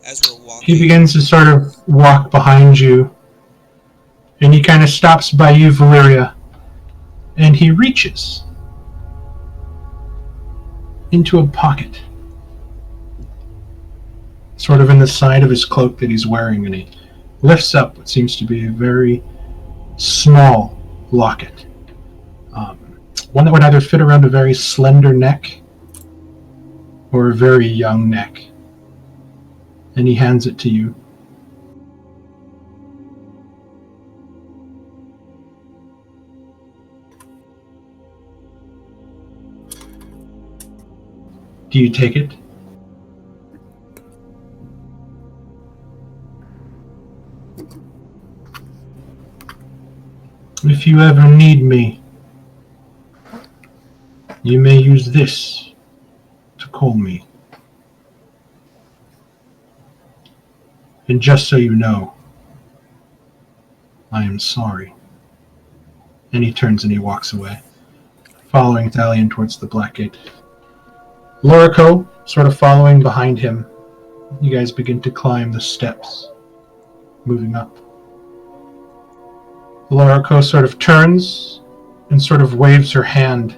As we're walking... He begins to sort of walk behind you, and he kind of stops by you, Valyria, and he reaches into a pocket, sort of in the side of his cloak that he's wearing, and he lifts up what seems to be a very small locket. One that would either fit around a very slender neck or a very young neck. And he hands it to you. Do you take it? If you ever need me, you may use this to call me. And just so you know, I am sorry. And he turns and he walks away, following Thalion towards the Black Gate. Lorico, sort of following behind him, you guys begin to climb the steps, moving up. Lorico sort of turns and sort of waves her hand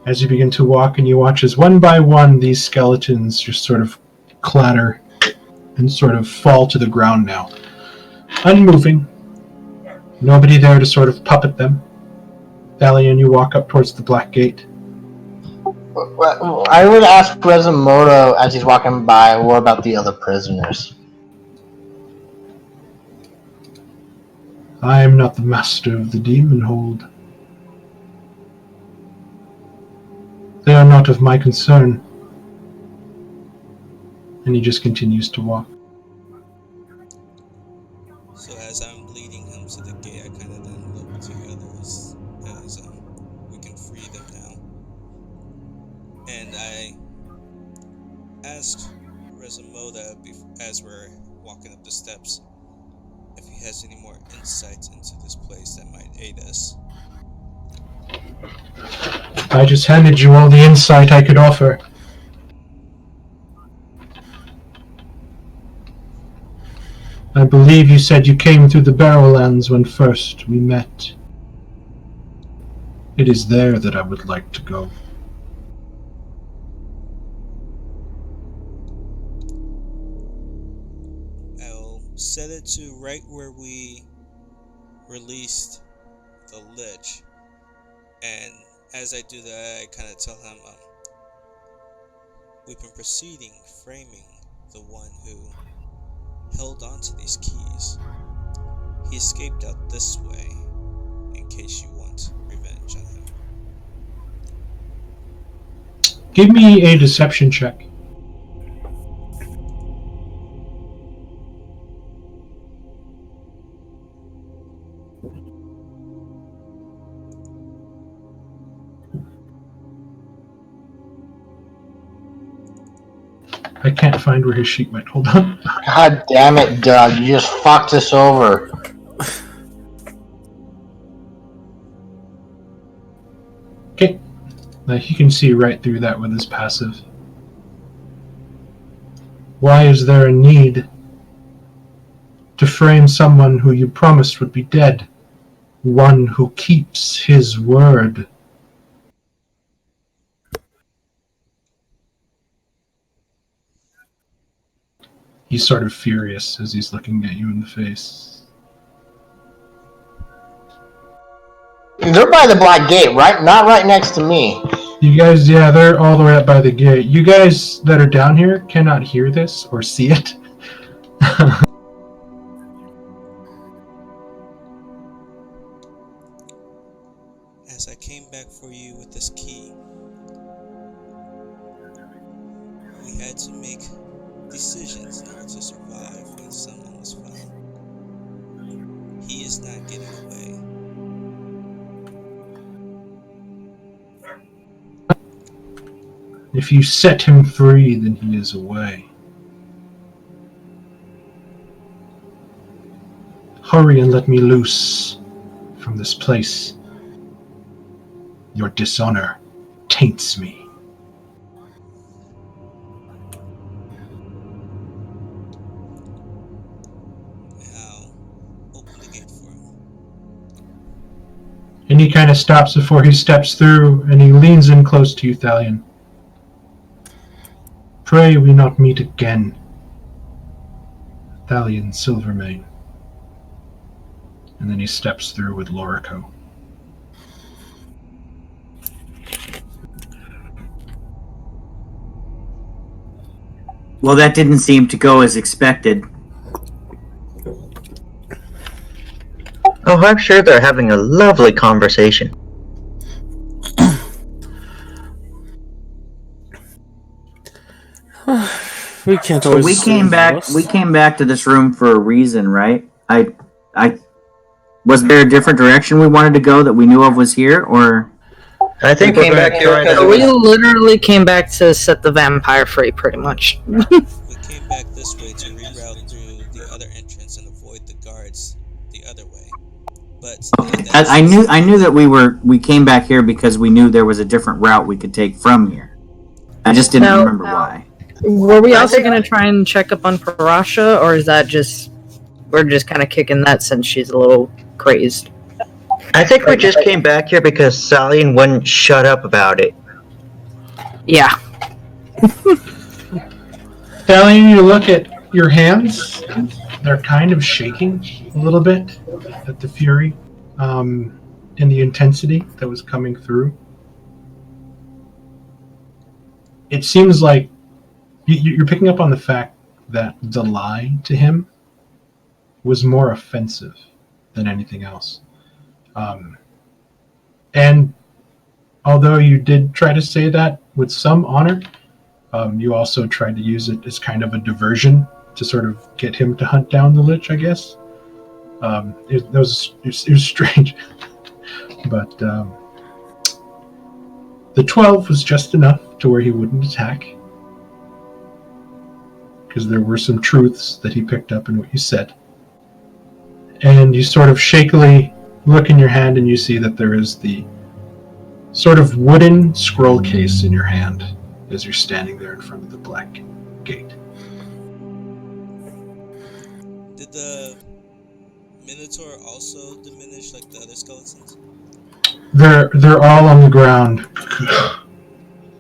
as you begin to walk, and you watch as one by one these skeletons just sort of clatter and sort of fall to the ground now. Unmoving. Nobody there to sort of puppet them. Thalion, you walk up towards the Black Gate. Well, I would ask Rezamodo as he's walking by, what about the other prisoners? I am not the master of the demon hold. They are not of my concern. And he just continues to walk. So as I'm leading him to the gate, I kind of then look to the others as we can free them now. And I asked Rezamoda as we're walking up the steps if he has any more insights into this place that might aid us. I just handed you all the insight I could offer. I believe you said you came through the Barrowlands when first we met. It is there that I would like to go. I'll set it to right where we released the Lich. And as I do that, I kind of tell him, we've been proceeding, framing the one who held on to these keys. He escaped out this way, in case you want revenge on him. Give me a deception check. I can't find where his sheet went. Hold on. God damn it, Doug. You just fucked us over. Okay. Now he can see right through that with his passive. Why is there a need to frame someone who you promised would be dead. One who keeps his word. He's sort of furious as he's looking at you in the face. They're by the black gate, right? Not right next to me. You guys, yeah, they're all the way up by the gate. You guys that are down here cannot hear this or see it. As I came back for you with this key, we had to make decisions in order to survive when someone was found. He is not getting away. If you set him free, then he is away. Hurry and let me loose from this place. Your dishonor taints me. I'll open the gate for him. And he kind of stops before he steps through, and he leans in close to you, Thalion. Pray we not meet again. Thalion Silvermane. And then he steps through with Lorico. Well, that didn't seem to go as expected. Oh, I'm sure they're having a lovely conversation. We can't So always. we came back. We came back to this room for a reason, right? I was there a different direction we wanted to go that we knew of was here, or I think We we're came going back to here try because to... We literally came back to set the vampire free, pretty much. We came back this way to reroute through the other entrance and avoid the guards the other way. But I knew that we came back here because we knew there was a different route we could take from here. I just didn't remember why. Were we also going to try and check up on Parasha, or is that just... We're just kind of kicking that since she's a little crazed? I think we just came back here because Salian wouldn't shut up about it. Yeah. Thalion, you look at your hands. They're kind of shaking a little bit at the fury and the intensity that was coming through. It seems like you're picking up on the fact that the lie to him was more offensive than anything else. And although you did try to say that with some honor, you also tried to use it as kind of a diversion to sort of get him to hunt down the Lich, I guess. It was strange. But the 12 was just enough to where he wouldn't attack. Because there were some truths that he picked up in what you said. And you sort of shakily look in your hand and you see that there is the sort of wooden scroll case in your hand as you're standing there in front of the black gate. did the Minotaur also diminish like the other skeletons? They're all on the ground,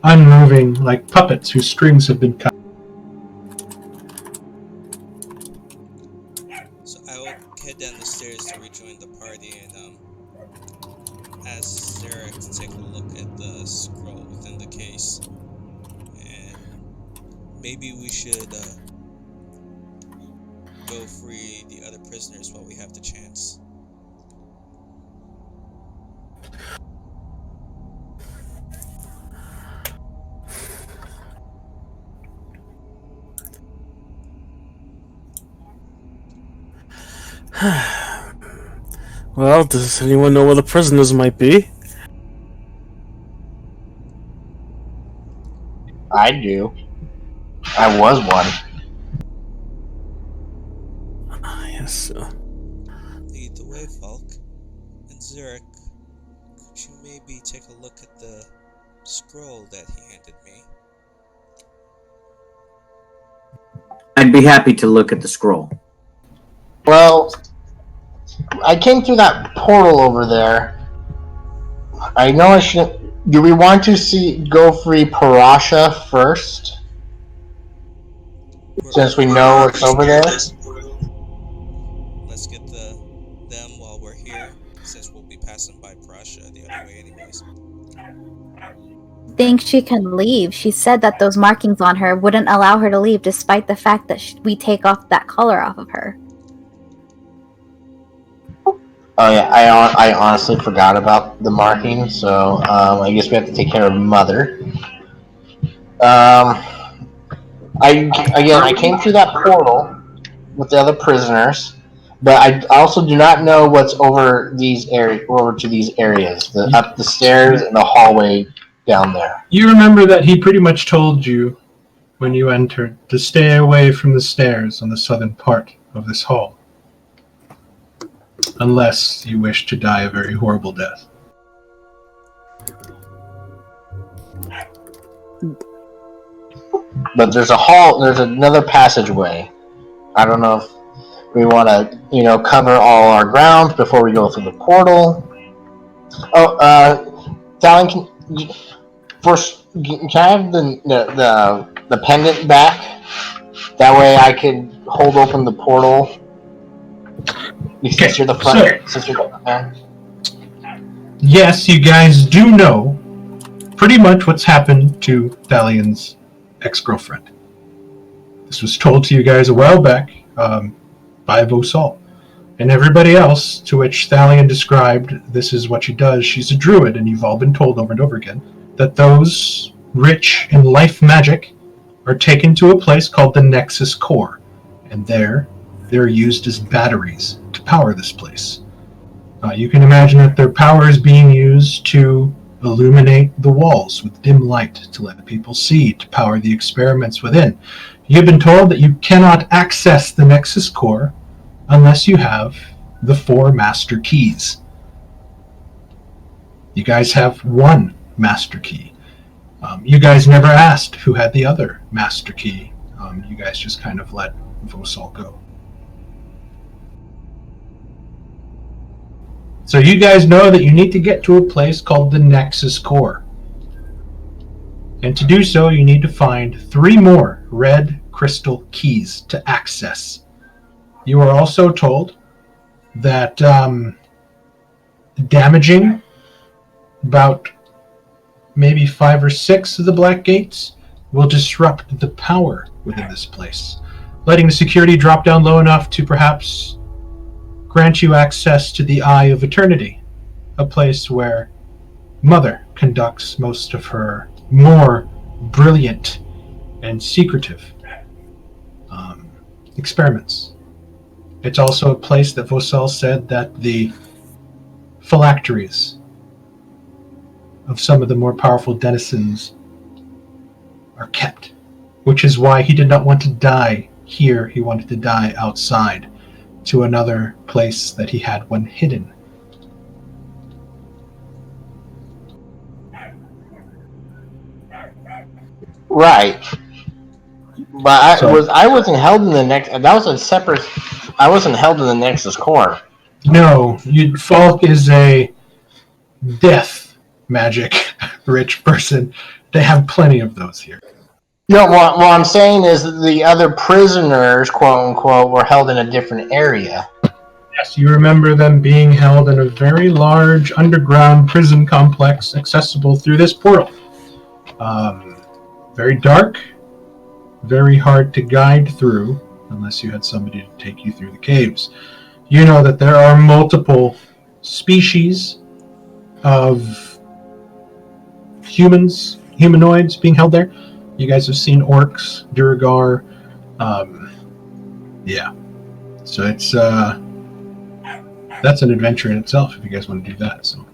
unmoving like puppets whose strings have been cut. So I will head down the stairs to rejoin the party and ask Sarah to take a look at the scroll within the case. And maybe we should go free the other prisoners while we have the chance. Well, does anyone know where the prisoners might be? I do. I was one. Yes. Lead the way, Falk. And Zurich, could you maybe take a look at the scroll that he handed me? I'd be happy to look at the scroll. Well, I came through that portal over there. I know I shouldn't. Do we want to go free Parasha first? Since we know what's over there? Let's get them while we're here, since we'll be passing by Prussia the other way anyways. Think she can leave. She said that those markings on her wouldn't allow her to leave, despite the fact that we take off that color off of her. Oh yeah, I honestly forgot about the marking, so I guess we have to take care of Mother. I came through that portal with the other prisoners, but I also do not know what's over to these areas, up the stairs and the hallway down there. You remember that he pretty much told you when you entered to stay away from the stairs on the southern part of this hall, unless you wish to die a very horrible death. But there's another passageway. I don't know if we want to, cover all our ground before we go through the portal. Oh, Dallin, can I have the pendant back? That way I can hold open the portal. Since you're the front, man. Yes, you guys do know pretty much what's happened to Thalian's ex-girlfriend. This was told to you guys a while back by Vosal. And everybody else to which Thalian described this is what she does. She's a druid, and you've all been told over and over again that those rich in life magic are taken to a place called the Nexus Core. And they're used as batteries to power this place. You can imagine that their power is being used to illuminate the walls with dim light to let people see, to power the experiments within. You've been told that you cannot access the Nexus Core unless you have the 4 master keys. You guys have 1 master key. You guys never asked who had the other master key. You guys just kind of let Vosal go. So you guys know that you need to get to a place called the Nexus Core. And to do so, you need to find 3 more red crystal keys to access. You are also told that damaging about maybe 5 or 6 of the Black Gates will disrupt the power within this place, letting the security drop down low enough to perhaps grant you access to the Eye of Eternity, a place where Mother conducts most of her more brilliant and secretive experiments. It's also a place that Vosal said that the phylacteries of some of the more powerful denizens are kept, which is why he did not want to die here. He wanted to die outside, to another place that he had one hidden. Right. But I wasn't held in the I wasn't held in the Nexus Core. No, Falk is a death magic rich person. They have plenty of those here. No, what I'm saying is that the other prisoners, quote unquote, were held in a different area. Yes, you remember them being held in a very large underground prison complex accessible through this portal. Very dark, very hard to guide through unless you had somebody to take you through the caves. You know that there are multiple species of humanoids being held there. You guys have seen orcs, Duragar. Yeah. So it's that's an adventure in itself if you guys want to do that. So.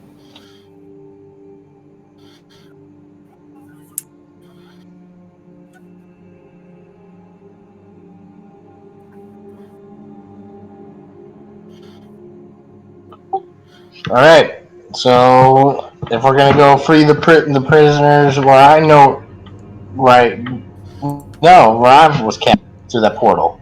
All right. So if we're gonna go free the prisoners, where I know, right? No, where I was kept through that portal.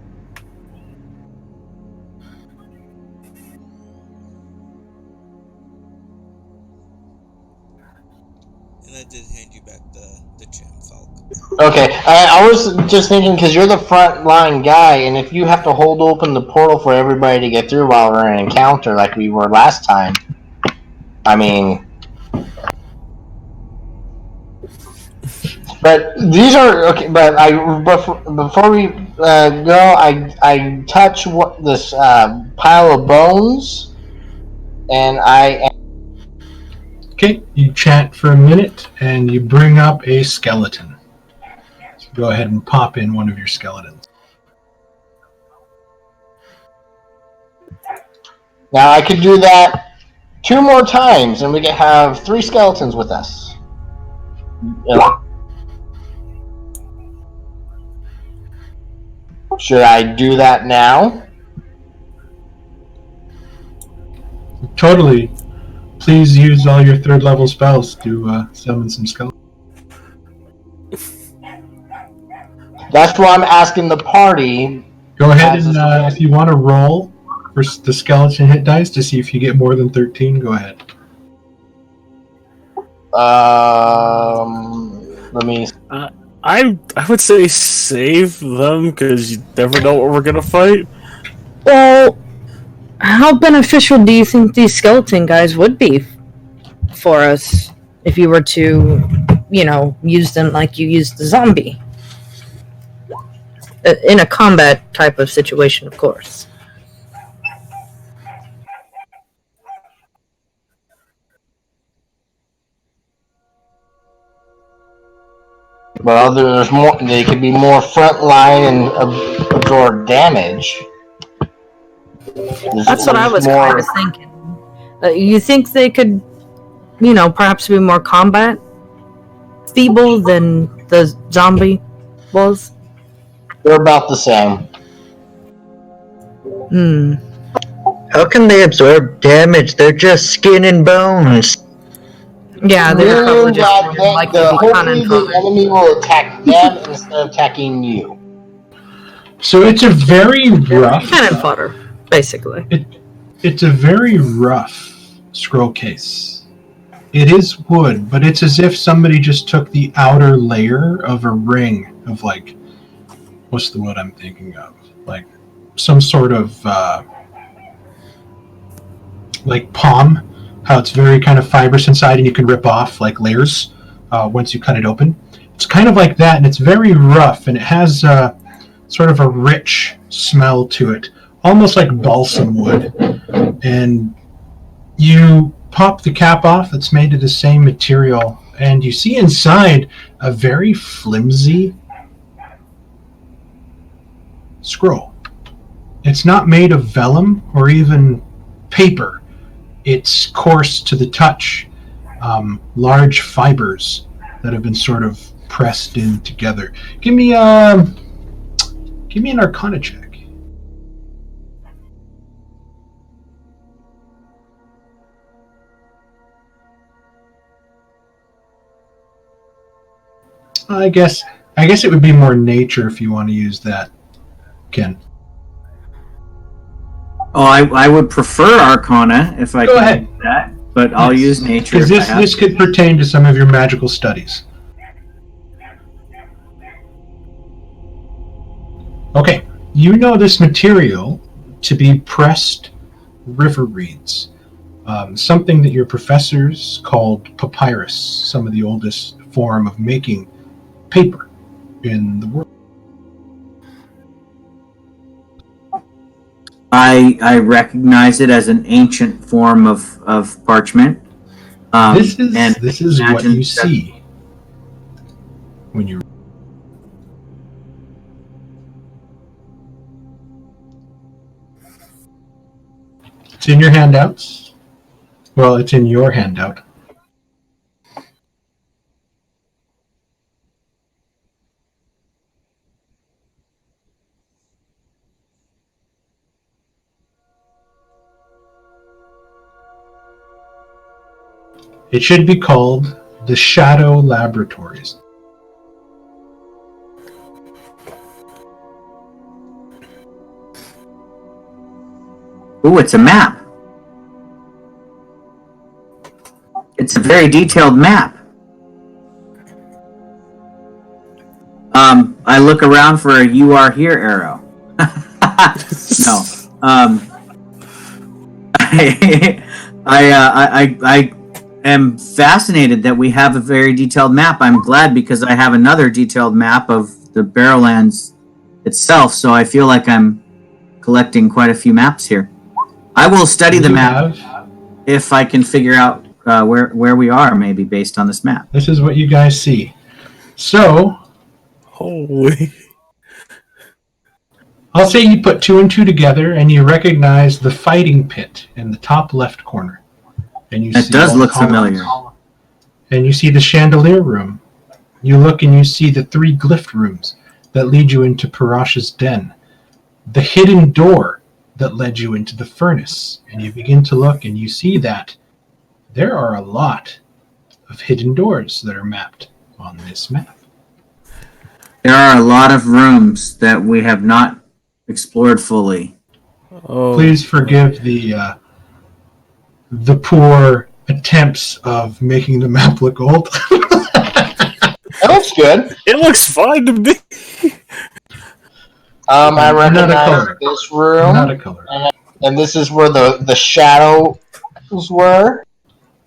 And I did hand you back the gem, Falk. Okay, I was just thinking because you're the front line guy, and if you have to hold open the portal for everybody to get through while we're in an encounter like we were last time, I mean. But these are okay. But before we go, I touch this pile of bones, and I. Okay, you chat for a minute, and you bring up a skeleton. So go ahead and pop in one of your skeletons. Now I could do that 2 more times, and we could have 3 skeletons with us. Should I do that now? Totally. Please use all your 3rd level spells to summon some skeletons. That's why I'm asking the party. Go ahead and if you want to roll for the skeleton hit dice to see if you get more than 13, go ahead. Let me. I would say save them because you never know what we're gonna fight. Well, how beneficial do you think these skeleton guys would be for us if you were to, use them like you used the zombie? In a combat type of situation, of course. Well, there's more. They could be more frontline and absorb damage. That's what I was kind of thinking. You think they could, perhaps be more combat feeble than the zombie was? They're about the same. How can they absorb damage? They're just skin and bones. Yeah, they're probably just like hopefully the enemy will attack them instead of attacking you. So it's a very rough cannon fodder, basically. It's a very rough scroll case. It is wood, but it's as if somebody just took the outer layer of a ring of what's the word I'm thinking of? Like some sort of like palm. How it's very kind of fibrous inside and you can rip off layers once you cut it open. It's kind of like that, and it's very rough, and it has sort of a rich smell to it, almost like balsam wood. And you pop the cap off, it's made of the same material, and you see inside a very flimsy scroll. It's not made of vellum or even paper. It's coarse to the touch, large fibers that have been sort of pressed in together. Give me an Arcana check. I guess it would be more nature if you want to use that, Ken. Oh, I would prefer Arcana if I Go could ahead. do that, but I'll use nature. Because if I have this to. could pertain to some of your magical studies. Okay, you know this material to be pressed river reeds, something that your professors called papyrus, some of the oldest form of making paper in the world. I recognize it as an ancient form of parchment. This is what imagine you that- see when you. It's in your handouts. Well, it's in your handout. It should be called the Shadow Laboratories. Ooh, it's a map. It's a very detailed map. I look around for a "You are here" arrow. No. I am fascinated that we have a very detailed map. I'm glad because I have another detailed map of the Barrowlands itself, so I feel like I'm collecting quite a few maps here. I will study the map if I can figure out where we are, maybe based on this map. This is what you guys see. So, Holy. I'll say you put 2 and 2 together, and you recognize the fighting pit in the top left corner. And you That see does all look the columns. familiar. And you see the chandelier room. You look and you see the 3 glyph rooms that lead you into Parash's den. The hidden door that led you into the furnace. And you begin to look and you see that there are a lot of hidden doors that are mapped on this map. There are a lot of rooms that we have not explored fully. Oh. Please forgive the poor attempts of making the map look old. That looks good. It looks fine to me. I Not a recognize color. this Not room, a color. and this is where the shadows were.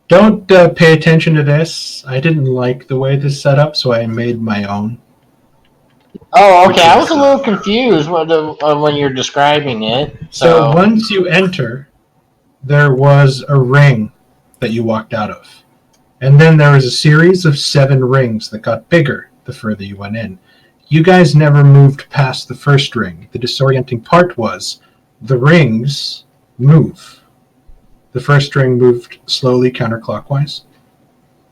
Don't pay attention to this. I didn't like the way this set up, so I made my own. Oh, Which okay. I is, was a little confused when you're describing it. So once you enter, there was a ring that you walked out of. And then there was a series of 7 rings that got bigger the further you went in. You guys never moved past the first ring. The disorienting part was the rings move. The first ring moved slowly counterclockwise,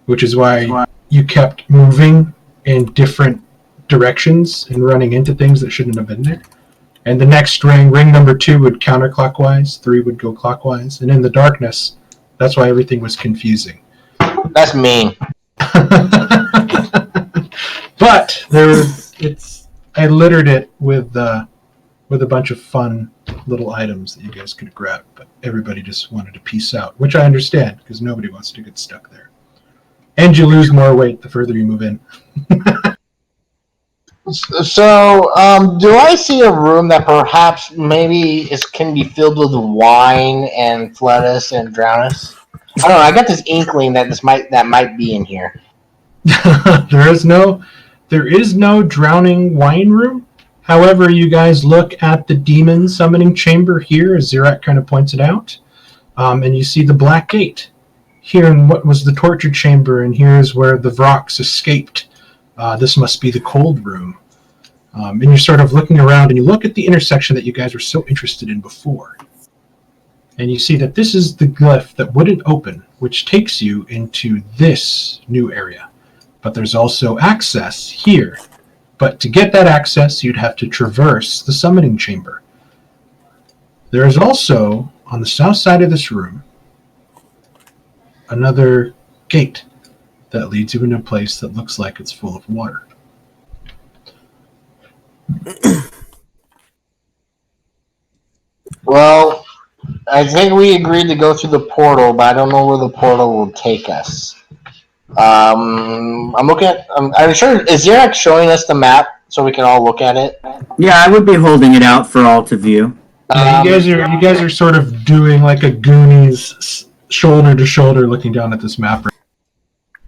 which is why you kept moving in different directions and running into things that shouldn't have been there. And the next ring number 2 would counterclockwise, 3 would go clockwise, and in the darkness, that's why everything was confusing. that's mean. But I littered it with a bunch of fun little items that you guys could have grabbed, but everybody just wanted to peace out, which I understand because nobody wants to get stuck there. And you lose more weight the further you move in. So, do I see a room that perhaps maybe can be filled with wine and Floodus and Drownus? I don't know. I got this inkling that that might be in here. There is no drowning wine room. However, you guys look at the demon summoning chamber here, as Zirak kind of points it out, and you see the black gate here in what was the torture chamber, and here's where the Vrox escaped. This must be the cold room. And you're sort of looking around, and you look at the intersection that you guys were so interested in before. And you see that this is the glyph that wouldn't open, which takes you into this new area. But there's also access here. But to get that access, you'd have to traverse the summoning chamber. There is also, on the south side of this room, another gate that leads you into a place that looks like it's full of water. Well, I think we agreed to go through the portal, but I don't know where the portal will take us. I'm looking at. I'm sure. Is Zirak showing us the map so we can all look at it? Yeah, I would be holding it out for all to view. You guys are sort of doing like a Goonies shoulder to shoulder looking down at this map.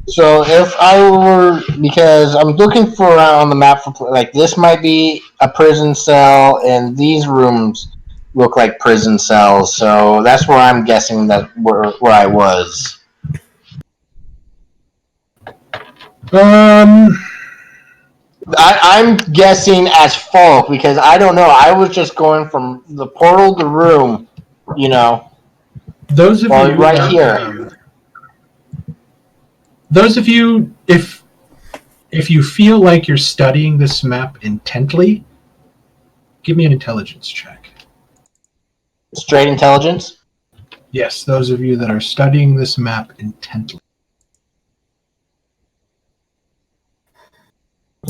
So if I were, because I'm looking for on the map for like this might be a prison cell, and these rooms look like prison cells. So that's where I'm guessing that where I was. I'm guessing as folk because I don't know. I was just going from the portal to room, you know. Those of you right here. Those of you, if you feel like you're studying this map intently, give me an intelligence check. Straight intelligence? Yes, those of you that are studying this map intently.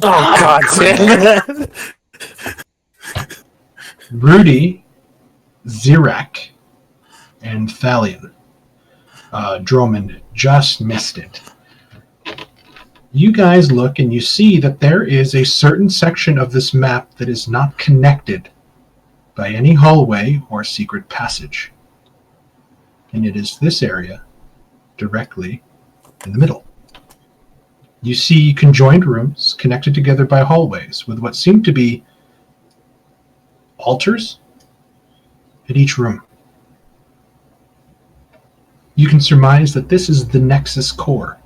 Oh, God damn it. Rudy, Zirak, and Thalion. Drummond just missed it. you guys look and you see that there is a certain section of this map that is not connected by any hallway or secret passage. And it is this area directly in the middle. You see conjoined rooms connected together by hallways with what seem to be altars at each room. You can surmise that this is the Nexus core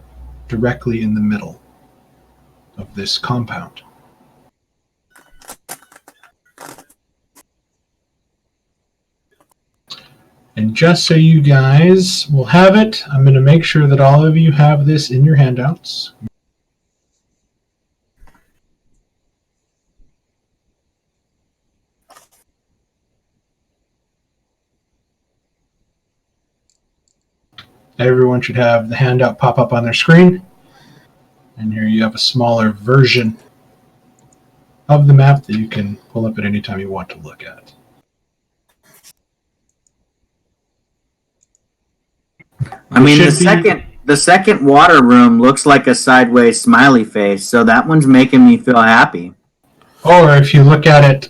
directly in the middle of this compound. And just so you guys will have it, I'm going to make sure that all of you have this in your handouts. Everyone should have the handout pop up on their screen. And here you have a smaller version of the map that you can pull up at any time you want to look at. I mean, the second water room looks like a sideways smiley face, so that one's making me feel happy. Or if you look at it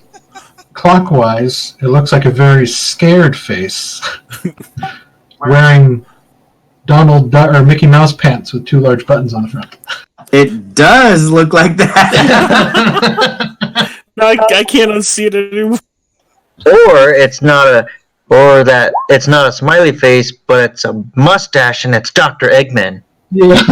clockwise, it looks like a very scared face, wearing Donald Duck or Mickey Mouse pants with 2 large buttons on the front. It does look like that. No, I can't unsee it anymore. Or it's not a smiley face, but it's a mustache and it's Dr. Eggman. Yeah.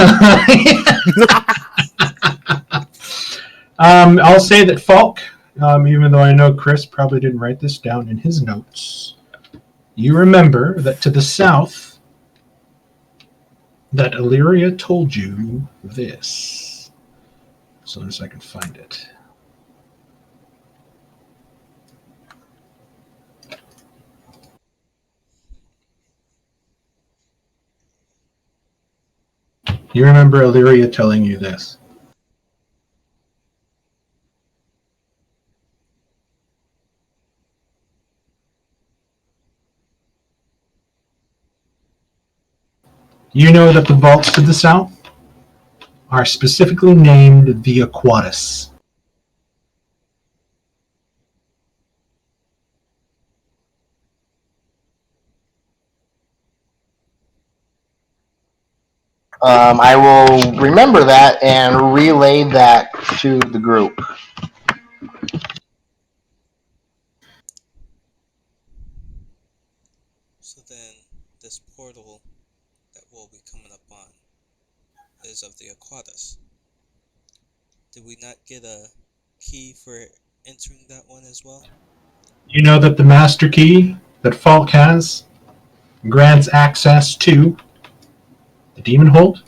I'll say that Falk, even though I know Chris probably didn't write this down in his notes, you remember that to the south, that Illyria told you this. As soon as I can find it. You remember Illyria telling you this. You know that the vaults to the south are specifically named the Aquatus. I will remember that and relay that to the group. So then, this portal that we'll be coming up on is of the Aquatus. Did we not get a key for entering that one as well? You know that the master key that Falk has grants access to the Demon Hold,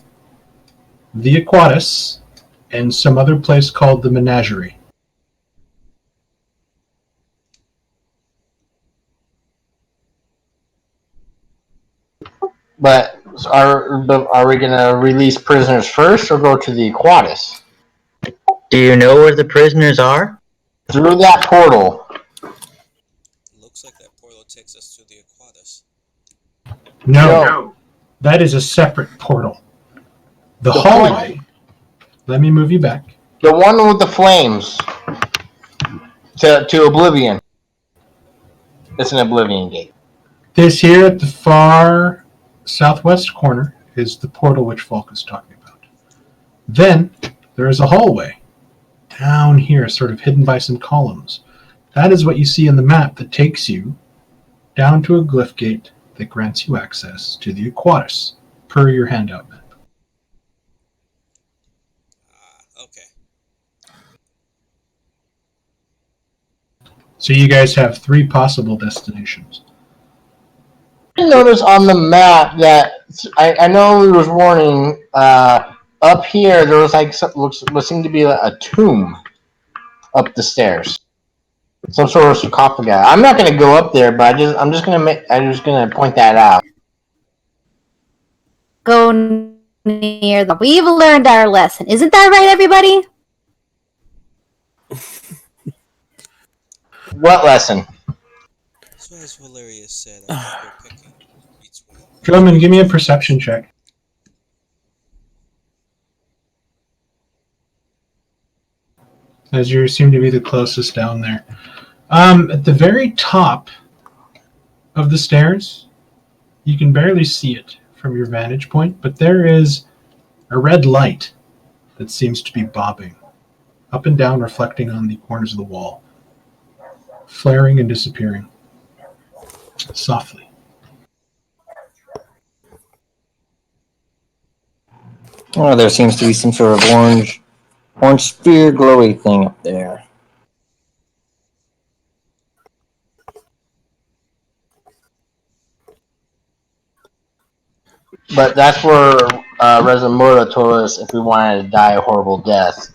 the Aquatus, and some other place called the Menagerie. But are we going to release prisoners first or go to the Aquatus? Do you know where the prisoners are? Through that portal. Looks like that portal takes us to the Aquatus. No. That is a separate portal. The hallway. Let me move you back. The one with the flames. To Oblivion. It's an Oblivion gate. This here at the far southwest corner is the portal which Falk is talking about. Then there is a hallway down here, sort of hidden by some columns. That is what you see in the map that takes you down to a glyph gate that grants you access to the Aquatus, per your handout map. Okay. So you guys have 3 possible destinations. I noticed on the map that I know there was warning up here. There was like what seemed to be a tomb up the stairs, some sort of sarcophagus. I'm not going to go up there, but I'm just going to point that out. Go near the. We've learned our lesson, isn't that right, everybody? What lesson? So as Valeria said, I think we're picking between... Drummond, give me a perception check. as you seem to be the closest down there. At the very top of the stairs, you can barely see it from your vantage point, but there is a red light that seems to be bobbing up and down, reflecting on the corners of the wall, flaring and disappearing softly. Oh, there seems to be some sort of orange sphere glowy thing up there. But that's where Resimura told us if we wanted to die a horrible death.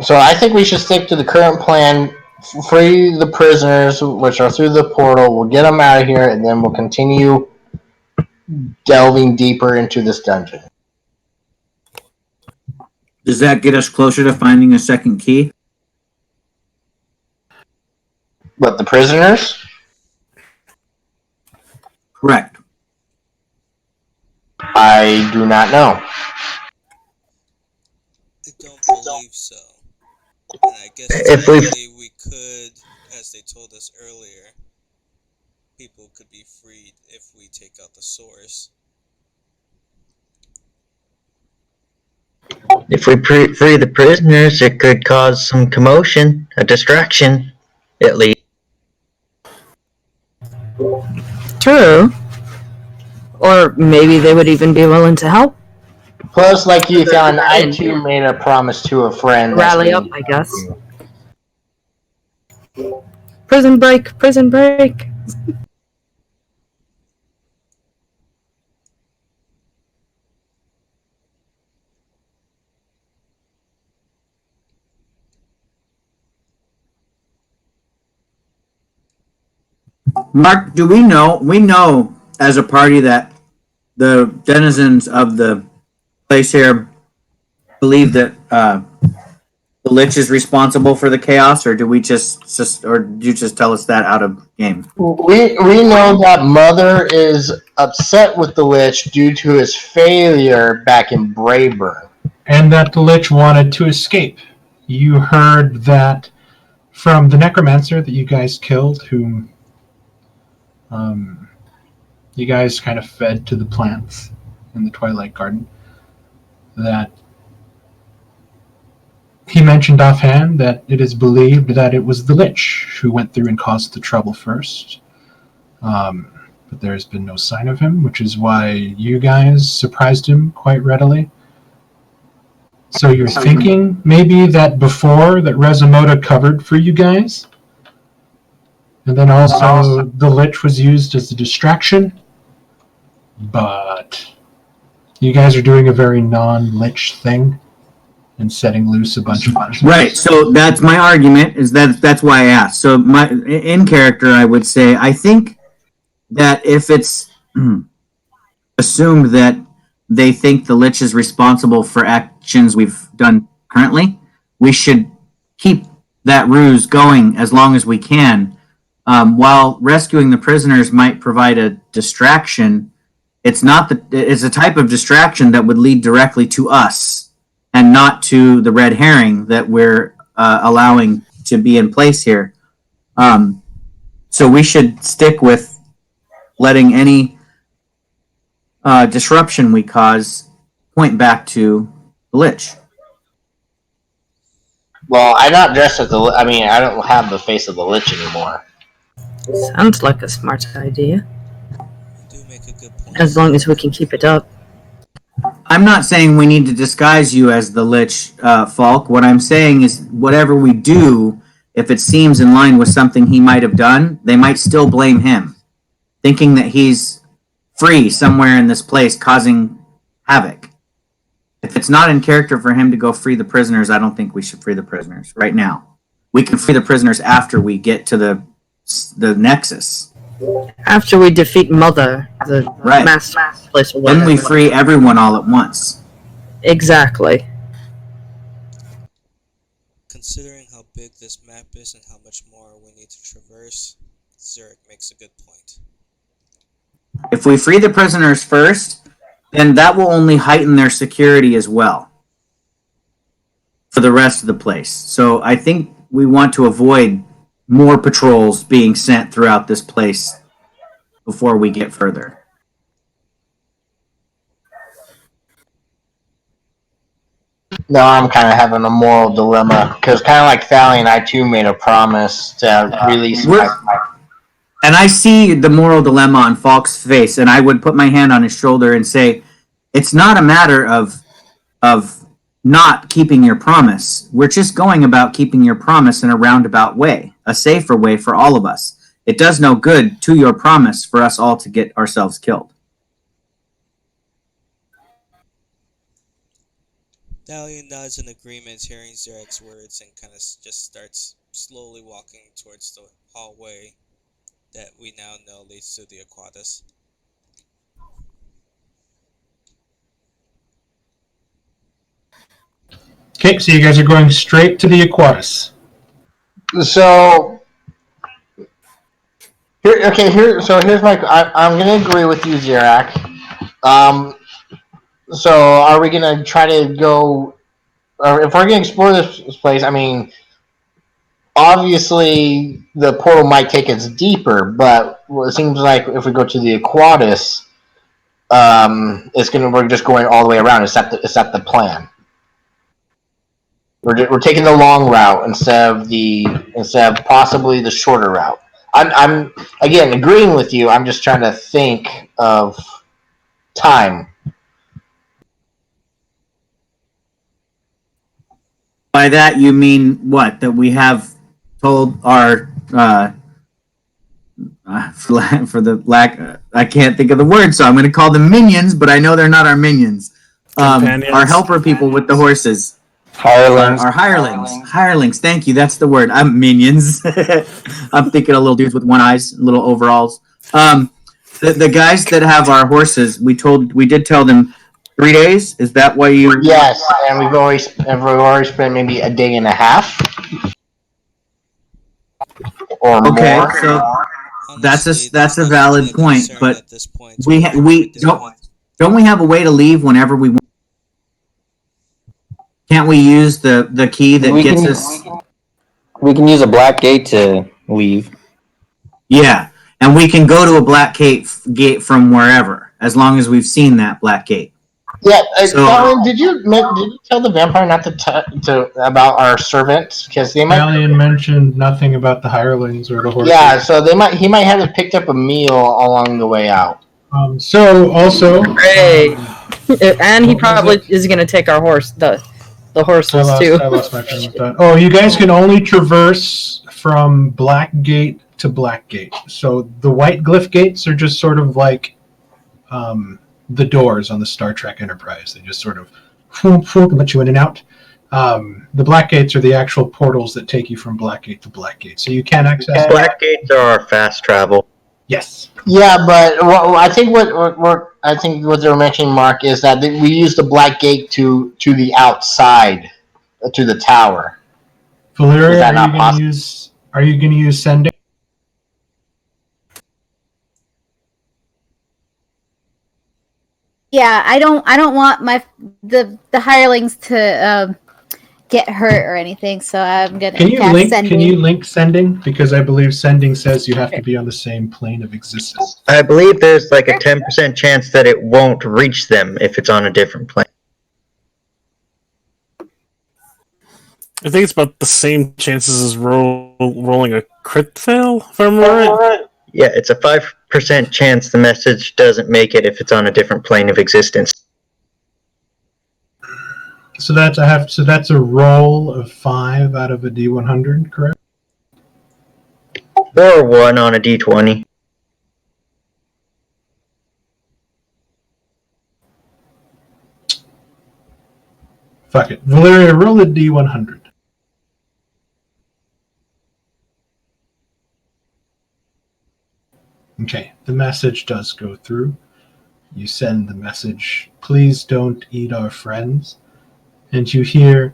So I think we should stick to the current plan. Free the prisoners, which are through the portal. We'll get them out of here, and then we'll continue delving deeper into this dungeon. Does that get us closer to finding a second key? But the prisoners? Correct. I do not know. I don't believe so. And I guess If we- technically we could, as they told us earlier, people could be freed if we take out the source. If we free the prisoners, it could cause some commotion, a distraction, at least. True. Or maybe they would even be willing to help. Plus, like you found, I too made a promise to a friend. Rally up, I guess. Prison break, prison break. Mark, do we know? We know as a party that the denizens of the place here believe that the Lich is responsible for the chaos, or do we or do you just tell us that out of game? We know that Mother is upset with the Lich due to his failure back in Brayburn. And that the Lich wanted to escape. You heard that from the Necromancer that you guys killed, whom you guys kind of fed to the plants in the Twilight Garden, that he mentioned offhand that it is believed that it was the Lich who went through and caused the trouble first. But there's been no sign of him, which is why you guys surprised him quite readily. So you're thinking maybe that before that Resimota covered for you guys? And then also the Lich was used as a distraction? But you guys are doing a very non-Lich thing and setting loose a bunch of Right. So that's my argument. Is that's why I asked. So in character, I would say I think that if it's assumed that they think the Lich is responsible for actions we've done currently, we should keep that ruse going as long as we can. While rescuing the prisoners might provide a distraction, it's a type of distraction that would lead directly to us and not to the red herring that we're allowing to be in place here. So we should stick with letting any disruption we cause point back to the Lich. Well, I'm not dressed as I don't have the face of the Lich anymore. Sounds like a smart idea. You do make a good point. As long as we can keep it up. I'm not saying we need to disguise you as the Lich, Falk. What I'm saying is whatever we do, if it seems in line with something he might have done, they might still blame him, thinking that he's free somewhere in this place causing havoc. If it's not in character for him to go free the prisoners, I don't think we should free the prisoners right now. We can free the prisoners after we get to the Nexus. After we defeat Mother, the Right. mass place. Then we free everyone all at once. Exactly. Considering how big this map is and how much more we need to traverse, Zurich makes a good point. If we free the prisoners first, then that will only heighten their security as well for the rest of the place. So I think we want to avoid more patrols being sent throughout this place before we get further. Now I'm kind of having a moral dilemma because, kind of like Sally and I too, made a promise to release And I see the moral dilemma on Falk's face, and I would put my hand on his shoulder and say, it's not a matter of not keeping your promise. We're just going about keeping your promise in a roundabout way, a safer way for all of us. It does no good to your promise for us all to get ourselves killed. Dahlia nods in agreement, hearing Zarek's words, and kind of just starts slowly walking towards the hallway that we now know leads to the Aquatus. Okay, so you guys are going straight to the Aquatus. So, here's my. I'm going to agree with you, Zarak. So, are we going to try to go? Or if we're going to explore this place, I mean, obviously the portal might take us deeper, but it seems like if we go to the Aquatus, we're just going all the way around. Is that the plan? We're taking the long route instead of possibly the shorter route. I'm again agreeing with you. I'm just trying to think of time. By that you mean what? That we have told our for the lack I can't think of the word, so I'm going to call them minions, but I know they're not our minions. Our helper people with the horses. Hirelings. Our hirelings. Hirelings, thank you. That's the word. I'm minions. I'm thinking of little dudes with one eyes, little overalls. The guys that have our horses, we did tell them 3 days. Is that why you? Yes, and we've already spent maybe a day and a half or okay, more. so Honestly, that's a there's valid nothing point, concerned but at this point, we don't we have a way to leave whenever we want? Can't we use the key that gets us? We can use a black gate to leave. Yeah, and we can go to a black gate from wherever, as long as we've seen that black gate. Yeah, So- Colin, did you tell the vampire not to about our servants because they might? Alien mentioned nothing about the hirelings or the horses. Yeah, so he might have picked up a meal along the way out. So also, Great. And he probably is going to take our horse, the horses too. I lost my train of thought. Oh, you guys can only traverse from Black Gate to Black Gate. So the white glyph gates are just sort of like the doors on the Star Trek Enterprise. They just sort of let you in and out. The Black Gates are the actual portals that take you from Black Gate to Black Gate. So you can access Black gates are fast travel. Yes. Yeah, but I think what they were mentioning, Mark, is that we use the Black Gate to the outside, to the tower. Valeria, Is that not are possible? you going to use sending? Yeah, I don't want the hirelings to get hurt or anything, so I'm gonna Can you cast link? sending. Can you link sending? Because I believe sending says you have to be on the same plane of existence. I believe there's like a 10% chance that it won't reach them if it's on a different plane. I think it's about the same chances as rolling a crit fail, if I'm right. Yeah, it's a 5% chance the message doesn't make it if it's on a different plane of existence. So that's a roll of 5 out of a D100, correct? Or 1 on a D20. Fuck it. Valeria, roll a D100. Okay, the message does go through. You send the message, please don't eat our friends. And you hear,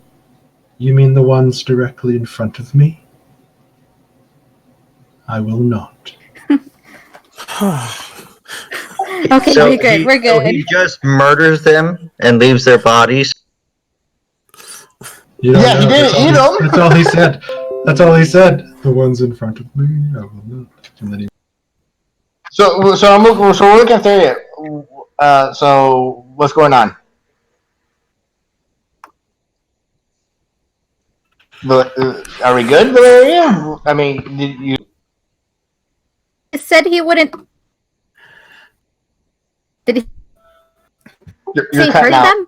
you mean the ones directly in front of me? I will not. Okay, So we're good. We're So good. he just murders them and leaves their bodies. You don't Yeah, he know. didn't eat them. That's all he said. That's all he said. The ones in front of me, I will not. And then he So we're looking at there. So what's going on? But are we good, Valeria? I mean, did you? He said he wouldn't. Did he You're say cutting hurt out. them?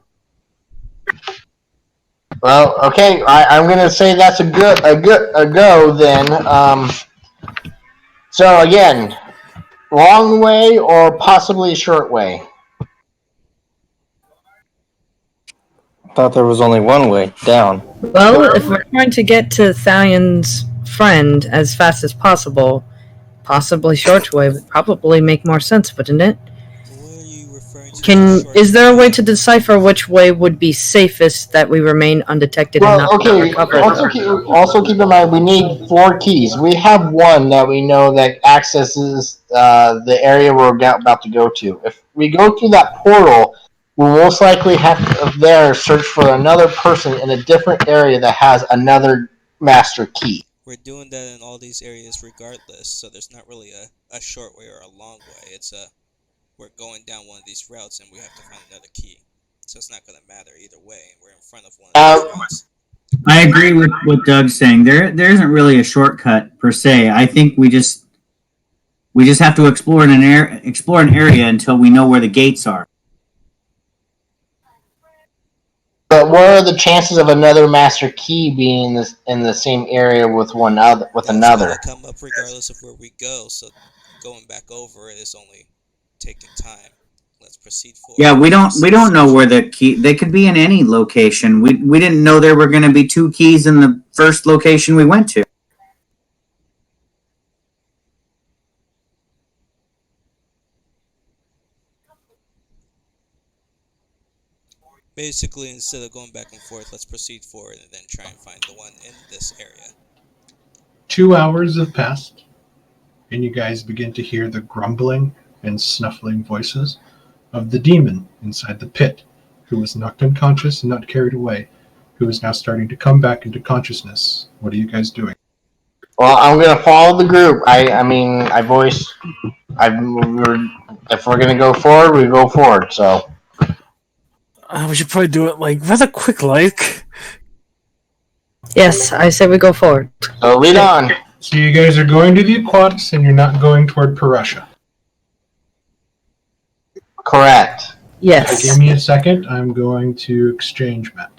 Well, okay. I'm gonna say that's a go then. So again, long way or possibly a short way. Thought there was only one way down. Well, if we're trying to get to Thalion's friend as fast as possible, possibly short way would probably make more sense, wouldn't it? What are you referring to? as short Is there a way to decipher which way would be safest that we remain undetected and Well, not okay. recover? Also keep in mind we need 4 keys. We have one that we know that accesses the area we're about to go to. If we go through that portal, we'll most likely have to there search for another person in a different area that has another master key. We're doing that in all these areas regardless, so there's not really a short way or a long way. We're going down one of these routes and we have to find another key. So it's not going to matter either way. We're in front of one of these routes. I agree with what Doug's saying. There isn't really a shortcut per se. I think we just have to explore an area until we know where the gates are. But what are the chances of another master key being in the same area with another? That's gonna come up regardless of where we go. So going back over it is only taking time. Let's proceed forward. Yeah, we don't know where the key. They could be in any location. We didn't know there were going to be 2 keys in the first location we went to. Basically, instead of going back and forth, let's proceed forward and then try and find the one in this area. 2 hours have passed, and you guys begin to hear the grumbling and snuffling voices of the demon inside the pit, who was knocked unconscious and not carried away, who is now starting to come back into consciousness. What are you guys doing? Well, I'm gonna follow the group. If we're gonna go forward, we go forward. So We should probably do it like rather quick, like. Yes, I say we go forward. so lead on. So you guys are going to the Aquatus, and you're not going toward Parusha. Correct. Yes. Give me a second. I'm going to exchange map.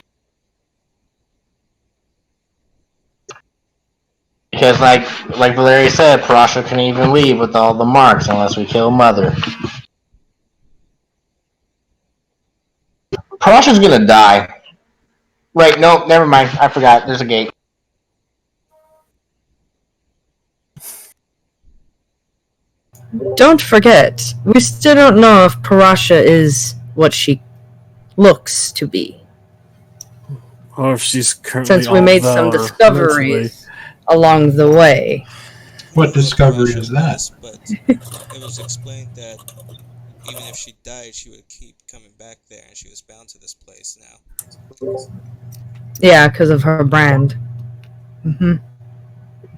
Because like Valeria said, Parasha can even leave with all the marks unless we kill Mother. Parasha's gonna die. Wait, no, never mind. I forgot. There's a gate. Don't forget, we still don't know if Parasha is what she looks to be. Or if she's currently Since we made some mentally. discoveries along the way. What discovery is that? But it was explained that even if she died, she would keep coming back there, and she was bound to this place now. Yeah, because of her brand. Mm-hmm.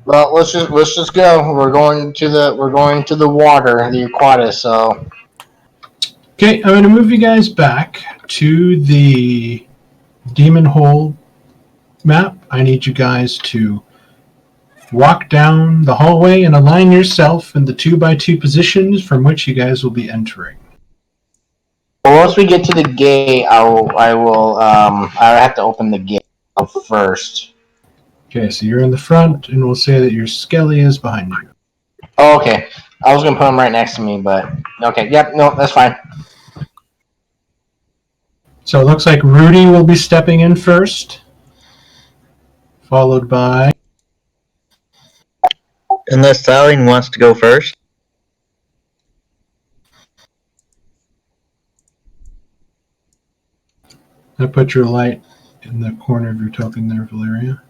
Well, let's just go. We're going to the water, the Aquatus. So Okay, I'm going to move you guys back to the Demon Hole map. I need you guys to walk down the hallway and align yourself in the 2x2 positions from which you guys will be entering. well, once we get to the gate, I have to open the gate first. Okay, so you're in the front, and we'll say that your Skelly is behind you. Oh, okay. I was gonna put him right next to me, but okay. Yep. No, that's fine. So it looks like Rudy will be stepping in first, followed by... Unless Thalion wants to go first. I put your light in the corner of your token there, Valeria.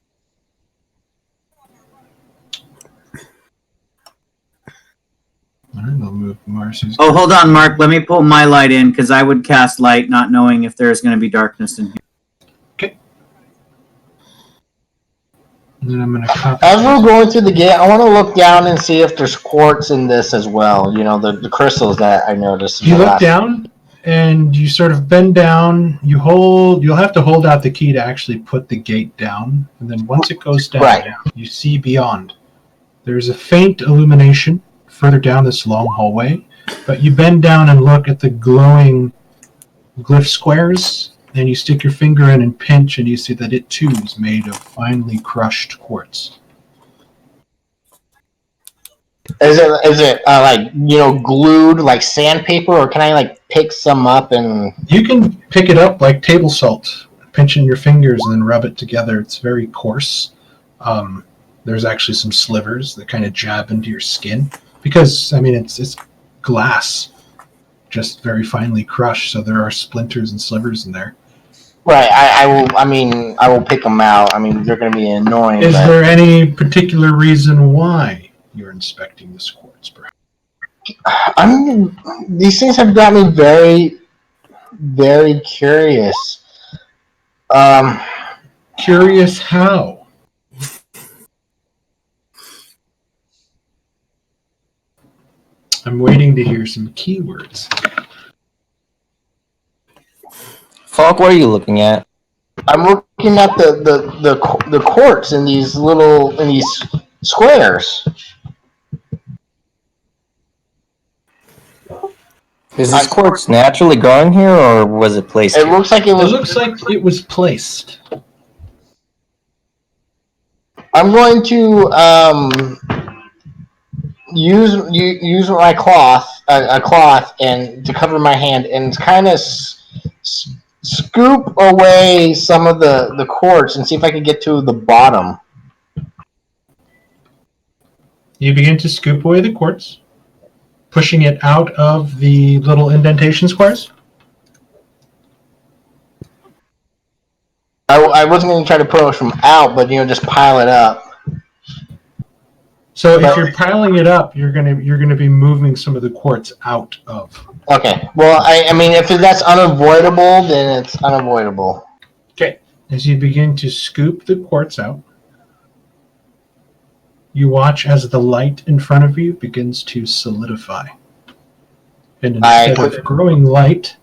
Alright, I'll move Marcy's. Oh, hold on, Mark. Let me pull my light in because I would cast light, not knowing if there's going to be darkness in here. And then I'm going to copy. As we're going through the gate, I want to look down and see if there's quartz in this as well. You know, the crystals that I noticed. You look down, and you sort of bend down. You'll have to hold out the key to actually put the gate down. And then once it goes down, Right. you see beyond. There's a faint illumination further down this long hallway, but you bend down and look at the glowing glyph squares, and you stick your finger in and pinch, and you see that it too is made of finely crushed quartz. Is it like, you know, glued like sandpaper, or can I like pick some up and? You can pick it up like table salt, pinch in your fingers and then rub it together. It's very coarse. There's actually some slivers that kind of jab into your skin because, I mean, it's glass, just very finely crushed. So there are splinters and slivers in there. Right, I will pick them out. I mean, they're going to be annoying. Is but... there any particular reason why you're inspecting this quartz, perhaps? These things have got me very, very curious. Curious how? I'm waiting to hear some keywords. Falk, what are you looking at? I'm looking at the quartz in these squares. Is this quartz naturally growing here, or was it placed It here? looks like it It looks like it was placed. I'm going to use my cloth, a cloth, and to cover my hand, and kind of scoop away some of the quartz and see if I can get to the bottom. You begin to scoop away the quartz, pushing it out of the little indentation squares. I wasn't going to try to push them out, but just pile it up. So if you're piling it up, you're gonna be moving some of the quartz out of. Okay. Well, I mean, if that's unavoidable, then it's unavoidable. Okay. As you begin to scoop the quartz out, you watch as the light in front of you begins to solidify. And instead of growing light,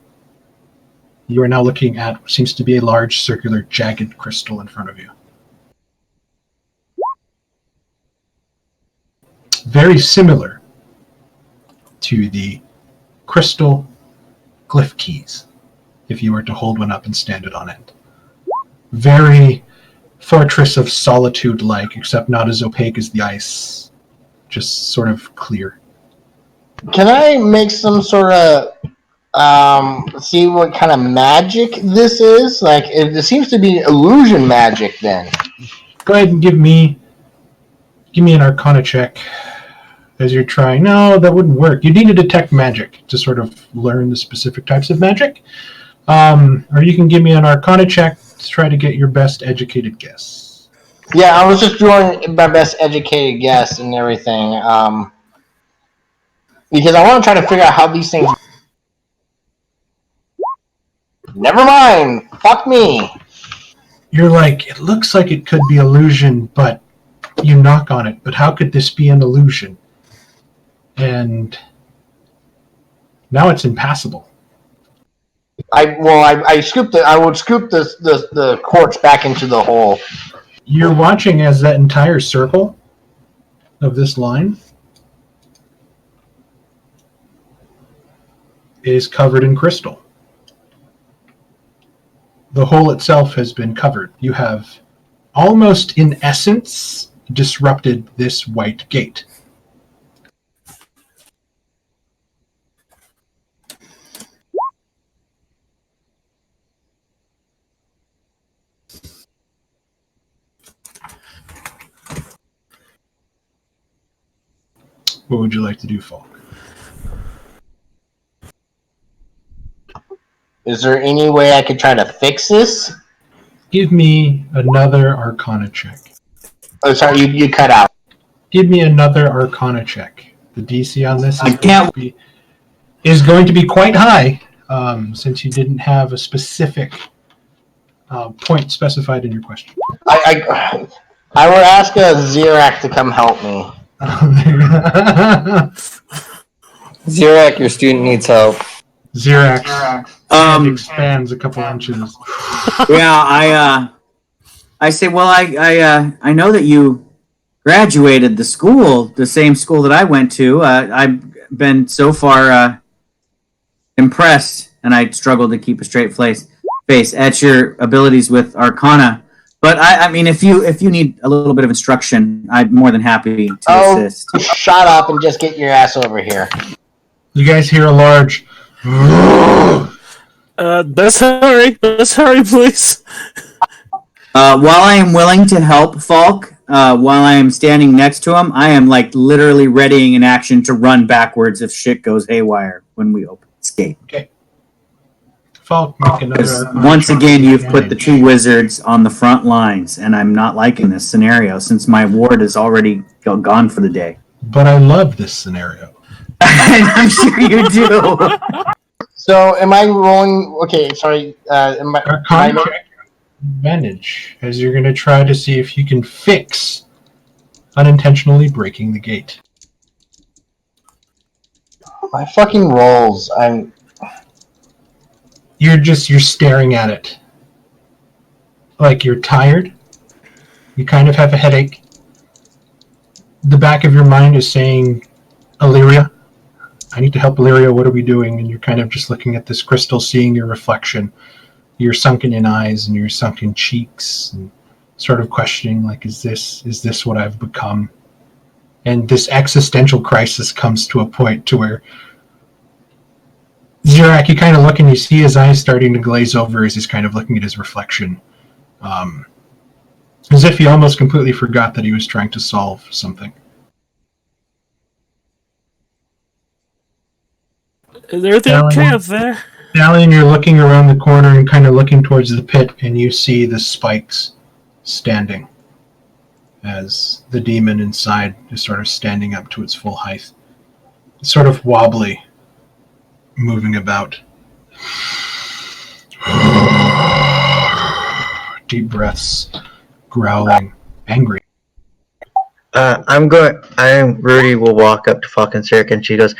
you are now looking at what seems to be a large circular jagged crystal in front of you. Very similar to the crystal glyph keys, if you were to hold one up and stand it on end. Very Fortress of Solitude-like, except not as opaque as the ice. Just sort of clear. Can I make some sort of see what kind of magic this is? Like, it seems to be illusion magic. Then go ahead and give me an Arcana check as you're trying. No, that wouldn't work. You need to detect magic to sort of learn the specific types of magic. Or you can give me an Arcana check to try to get your best educated guess. Yeah, I was just doing my best educated guess and everything. Because I want to try to figure out how these things. Never mind. Fuck me. You're like, it looks like it could be illusion, but you knock on it. But how could this be an illusion? And now it's impassable. I would scoop the quartz back into the hole. You're watching as that entire circle of this line is covered in crystal. The hole itself has been covered. You have almost in essence disrupted this white gate. What would you like to do, Falk? Is there any way I could try to fix this? Give me another Arcana check. Oh, sorry, you cut out. Give me another Arcana check. The DC on this I is going to be quite high, since you didn't have a specific point specified in your question. I will ask Zirak to come help me. Zirak, your student needs help. Zirak expands a couple inches. Yeah, I say, well, I know that you graduated the same school that I went to. I've been so far impressed, and I struggle to keep a straight face at your abilities with Arcana. But I mean, if you need a little bit of instruction, I'm more than happy to assist. Shut up and just get your ass over here. You guys hear a large. Let's hurry, please. While I am willing to help Falk, while I am standing next to him, I am like literally readying an action to run backwards if shit goes haywire when we open this gate. Okay. Falk, make another. Once again, you've put the two wizards on the front lines, and I'm not liking this scenario since my ward is already gone for the day. But I love this scenario. I'm sure you do. So, am I rolling? Okay, sorry. Arcana check advantage, as you're going to try to see if you can fix unintentionally breaking the gate. My fucking rolls. You're staring at it. Like you're tired. You kind of have a headache. The back of your mind is saying, Illyria, I need to help Illyria, what are we doing? And you're kind of just looking at this crystal, seeing your reflection, your sunken in eyes and your sunken cheeks, and sort of questioning, like, is this what I've become? And this existential crisis comes to a point to where Zirak, you kind of look and you see his eyes starting to glaze over as he's kind of looking at his reflection. As if he almost completely forgot that he was trying to solve something. Is everything okay up there? Dalian, you're looking around the corner and kind of looking towards the pit, and you see the spikes standing as the demon inside is sort of standing up to its full height. It's sort of wobbly, moving about. Deep breaths, growling, angry. Rudy will walk up to Falcon Cirque and she goes,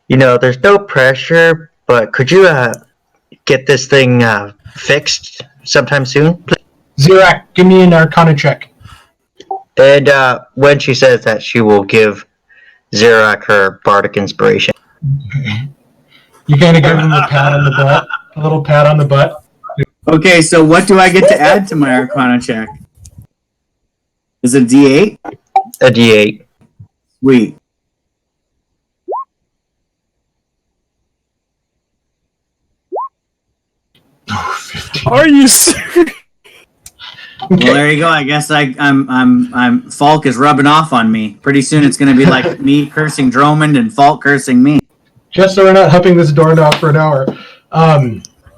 there's no pressure, but could you get this thing fixed sometime soon, please? Zirak, give me an Arcana check. And when she says that, she will give Zirak her bardic inspiration. You kind of give him a pat on the butt, a little pat on the butt. Okay, so what do I get to add to my Arcana check? Is it a D8? A D8. Sweet. Oh, 15. Are you serious? Okay. Well, there you go. I guess I'm Falk is rubbing off on me. Pretty soon it's going to be like me cursing Dromond and Falk cursing me. Just so we're not helping this doorknob for an hour.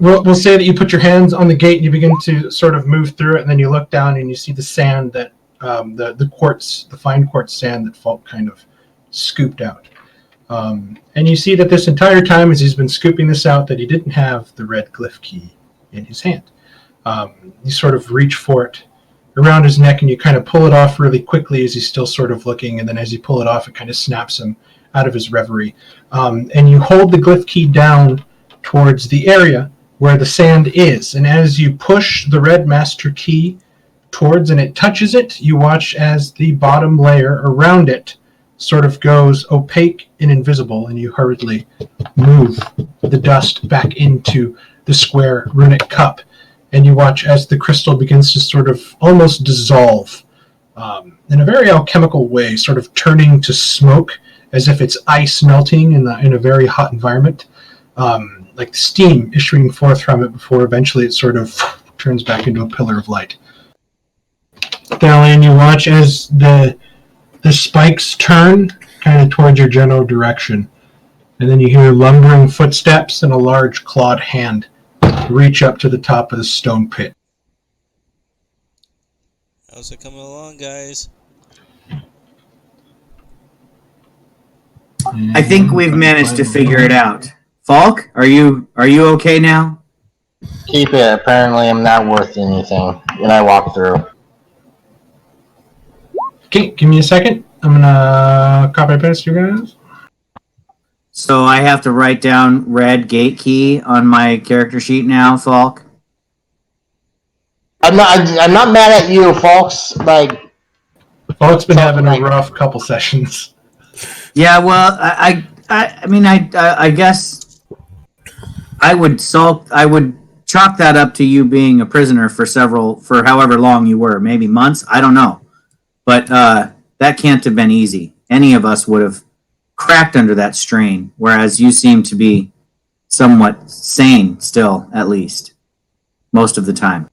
We'll say that you put your hands on the gate and you begin to sort of move through it, and then you look down and you see the sand that the quartz, the fine quartz sand that Falk kind of scooped out. And you see that this entire time, as he's been scooping this out, that he didn't have the red glyph key in his hand. You sort of reach for it around his neck and you kind of pull it off really quickly as he's still sort of looking, and then as you pull it off, it kind of snaps him out of his reverie. And you hold the glyph key down towards the area where the sand is, and as you push the red master key towards and it touches it, you watch as the bottom layer around it sort of goes opaque and invisible, and you hurriedly move the dust back into the square runic cup, and you watch as the crystal begins to sort of almost dissolve in a very alchemical way, sort of turning to smoke as if it's ice melting in a very hot environment, like steam issuing forth from it before eventually it sort of turns back into a pillar of light. Dalian, you watch as the spikes turn kind of towards your general direction, and then you hear lumbering footsteps and a large clawed hand reach up to the top of the stone pit. How's it coming along, guys? I think we've managed to figure it out. Falk, are you okay now? Keep it. Apparently, I'm not worth anything. And I walk through. Okay, give me a second. I'm gonna copy and paste you guys. So I have to write down red gate key on my character sheet now, Falk. I'm not mad at you, folks. Like, Falk's been having a rough couple sessions. Yeah, well, I mean, I guess I would chalk that up to you being a prisoner for however long you were, maybe months. I don't know, but that can't have been easy. Any of us would have cracked under that strain, whereas you seem to be somewhat sane still, at least most of the time.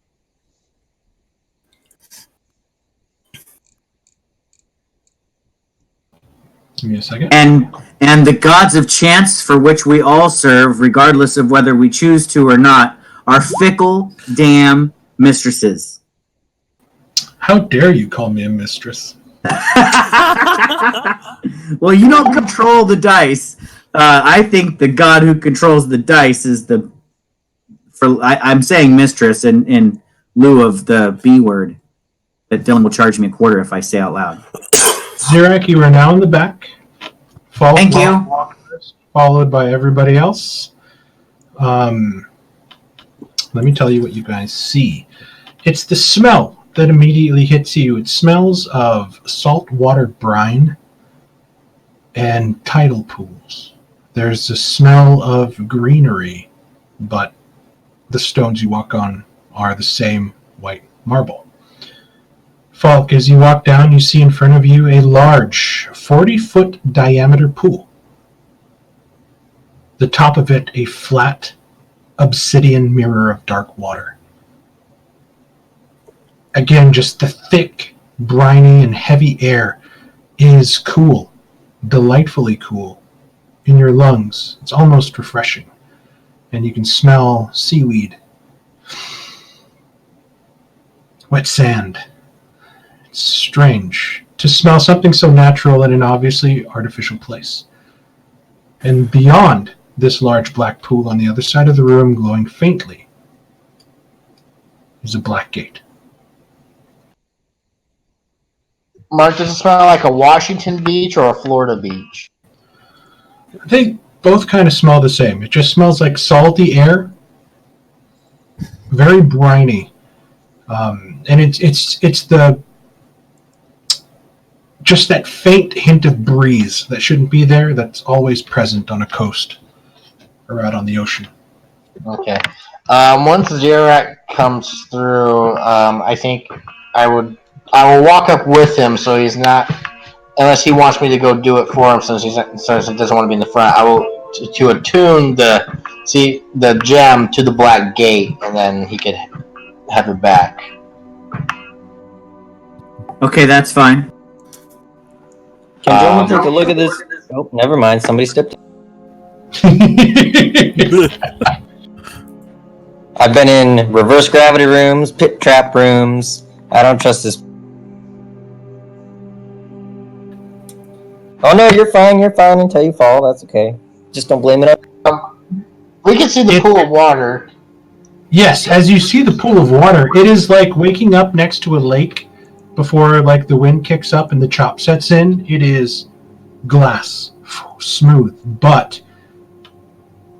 Give me a second. And the gods of chance for which we all serve, regardless of whether we choose to or not, are fickle, damn mistresses. How dare you call me a mistress? Well, you don't control the dice. I think the god who controls the dice is I'm saying mistress in lieu of the B word that Dylan will charge me a quarter if I say out loud. Zirak, you are now in the back. Thank you. Followed by everybody else. Let me tell you what you guys see. It's the smell that immediately hits you. It smells of saltwater brine and tidal pools. There's a smell of greenery, but the stones you walk on are the same white marble. Falk, as you walk down, you see in front of you a large 40-foot diameter pool. The top of it, a flat obsidian mirror of dark water. Again, just the thick, briny, and heavy air is cool, delightfully cool in your lungs. It's almost refreshing. And you can smell seaweed, wet sand. It's strange to smell something so natural in an obviously artificial place. And beyond this large black pool on the other side of the room, glowing faintly, is a black gate. Mark, does it smell like a Washington beach or a Florida beach? They both kind of smell the same. It just smells like salty air, very briny, and it's the just that faint hint of breeze that shouldn't be there. That's always present on a coast or out on the ocean. Okay. Once Zirak comes through, I think I will walk up with him so he's not, unless he wants me to go do it for him since he doesn't want to be in the front. I will to attune the gem to the black gate, and then he could have it back. Okay, that's fine. Can Joe take a look at this? Oh, never mind. Somebody stepped in. I've been in reverse gravity rooms, pit trap rooms. I don't trust this. Oh no, you're fine until you fall. That's okay. Just don't blame it on. We can see the pool of water. Yes, as you see the pool of water, it is like waking up next to a lake before like the wind kicks up and the chop sets in. It is glass, smooth, but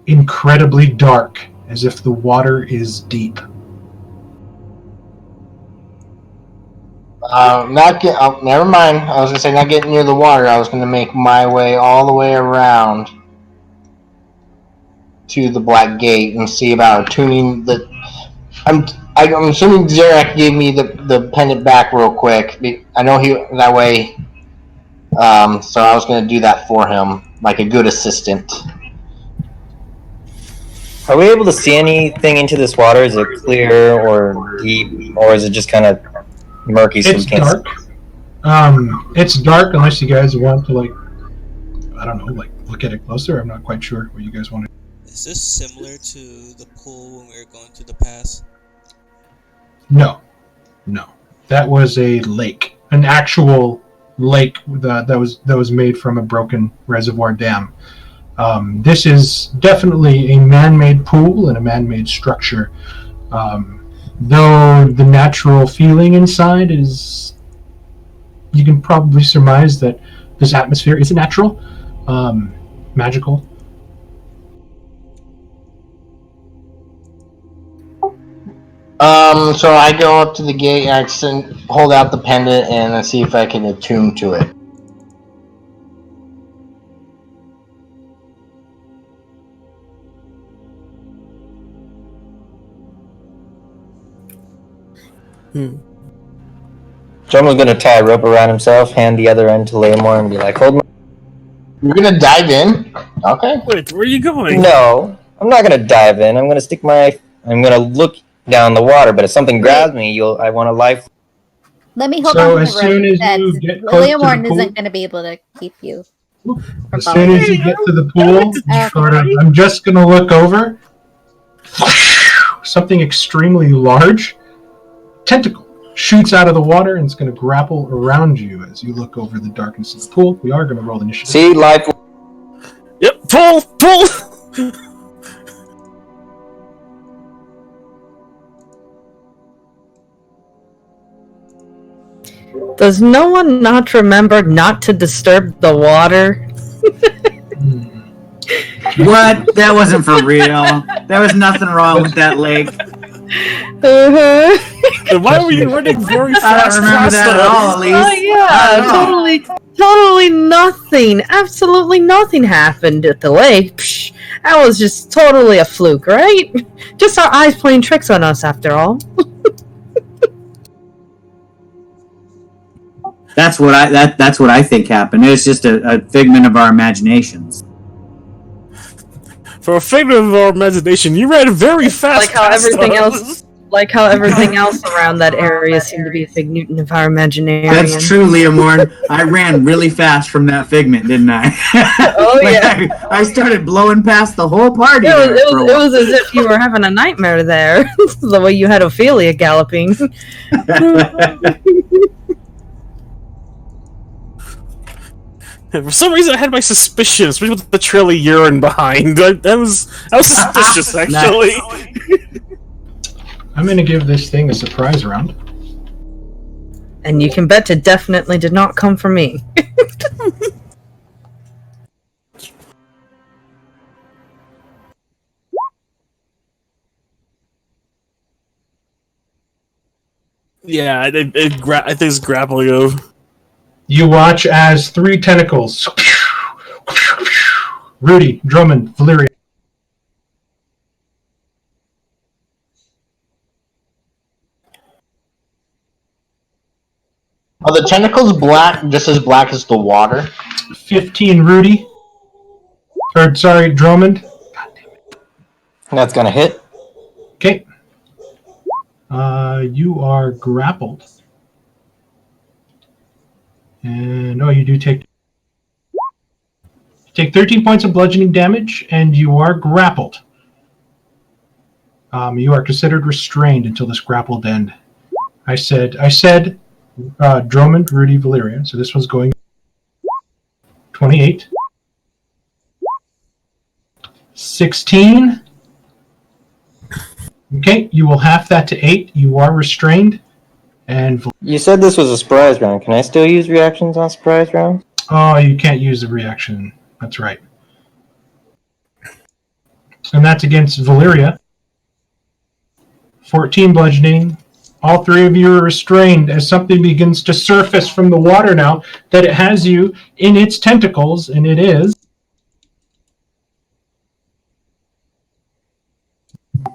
incredibly dark, as if the water is deep. Never mind. I was gonna say not getting near the water. I was gonna make my way all the way around to the black gate and see about tuning the. I'm assuming Zirak gave me the pendant back real quick. I know he that way. So I was gonna do that for him, like a good assistant. Are we able to see anything into this water? Is it clear or deep, or is it just kind of murky? So It's dark. It's dark unless you guys want to look at it closer. I'm not quite sure what you guys want to. Is this similar to the pool when we were going through the pass? No. That was a lake, an actual lake that was made from a broken reservoir dam. This is definitely a man-made pool and a man-made structure. Though the natural feeling inside is, you can probably surmise that this atmosphere isn't natural, magical. So I go up to the gate and I hold out the pendant and I see if I can attune to it. Someone's gonna tie a rope around himself, hand the other end to Laymore, and be like, "Hold my." You're gonna dive in? Okay. Wait, where are you going? No, I'm not gonna dive in. I'm gonna stick my. I'm gonna look down the water, but if something grabs me, I want a life. Let me hold So on as to the soon rope. as you get close to the Leomorn pool- isn't going to be able to keep you. As soon as you get to the pool, sort of, I'm just going to look over. Something extremely large, tentacle, shoots out of the water and it's going to grapple around you as you look over the darkness of the pool. We are going to roll initiative. See, life. Yep, pull! Does no one not remember not to disturb the water? What? That wasn't for real. There was nothing wrong with that lake. Then why were you running very I fast? don't remember past that at us? all, at least. Oh I yeah, don't know. totally nothing. Absolutely nothing happened at the lake. Psh, that was just totally a fluke, right? Just our eyes playing tricks on us, after all. That's what I think happened. It was just a figment of our imaginations. For a figment of our imagination, you ran very fast. Like how past everything us. else, like how everything else around that area seemed to be a figment of our imagination. That's true, Leomorn. I ran really fast from that figment, didn't I? Oh, Like, yeah. I started blowing past the whole party. It there for a was while. as if you were having a nightmare there. The way you had Ophelia galloping. And for some reason, I had my suspicions, especially with the trail of urine behind. That was suspicious, actually. I'm going to give this thing a surprise round. And you can bet it definitely did not come from me. Yeah, I think it's grappling of. You watch as 3 tentacles. Rudy, Drummond, Valeria. Are the tentacles black, just as black as the water? 15, Rudy. Or, sorry, Drummond. That's gonna hit. Okay. You are grappled. And no, you do take 13 points of bludgeoning damage, and you are grappled. You are considered restrained until this grappled end. I said, Drummond, Rudy, Valeria. So this one's going 28, 16. Okay, you will half that to 8. You are restrained, and You said this was a surprise round. Can I still use reactions on surprise round? oh, you can't use the reaction. That's right. And that's against Valeria. 14 bludgeoning. All 3 of you are restrained as something begins to surface from the water now that it has you in its tentacles, and it is...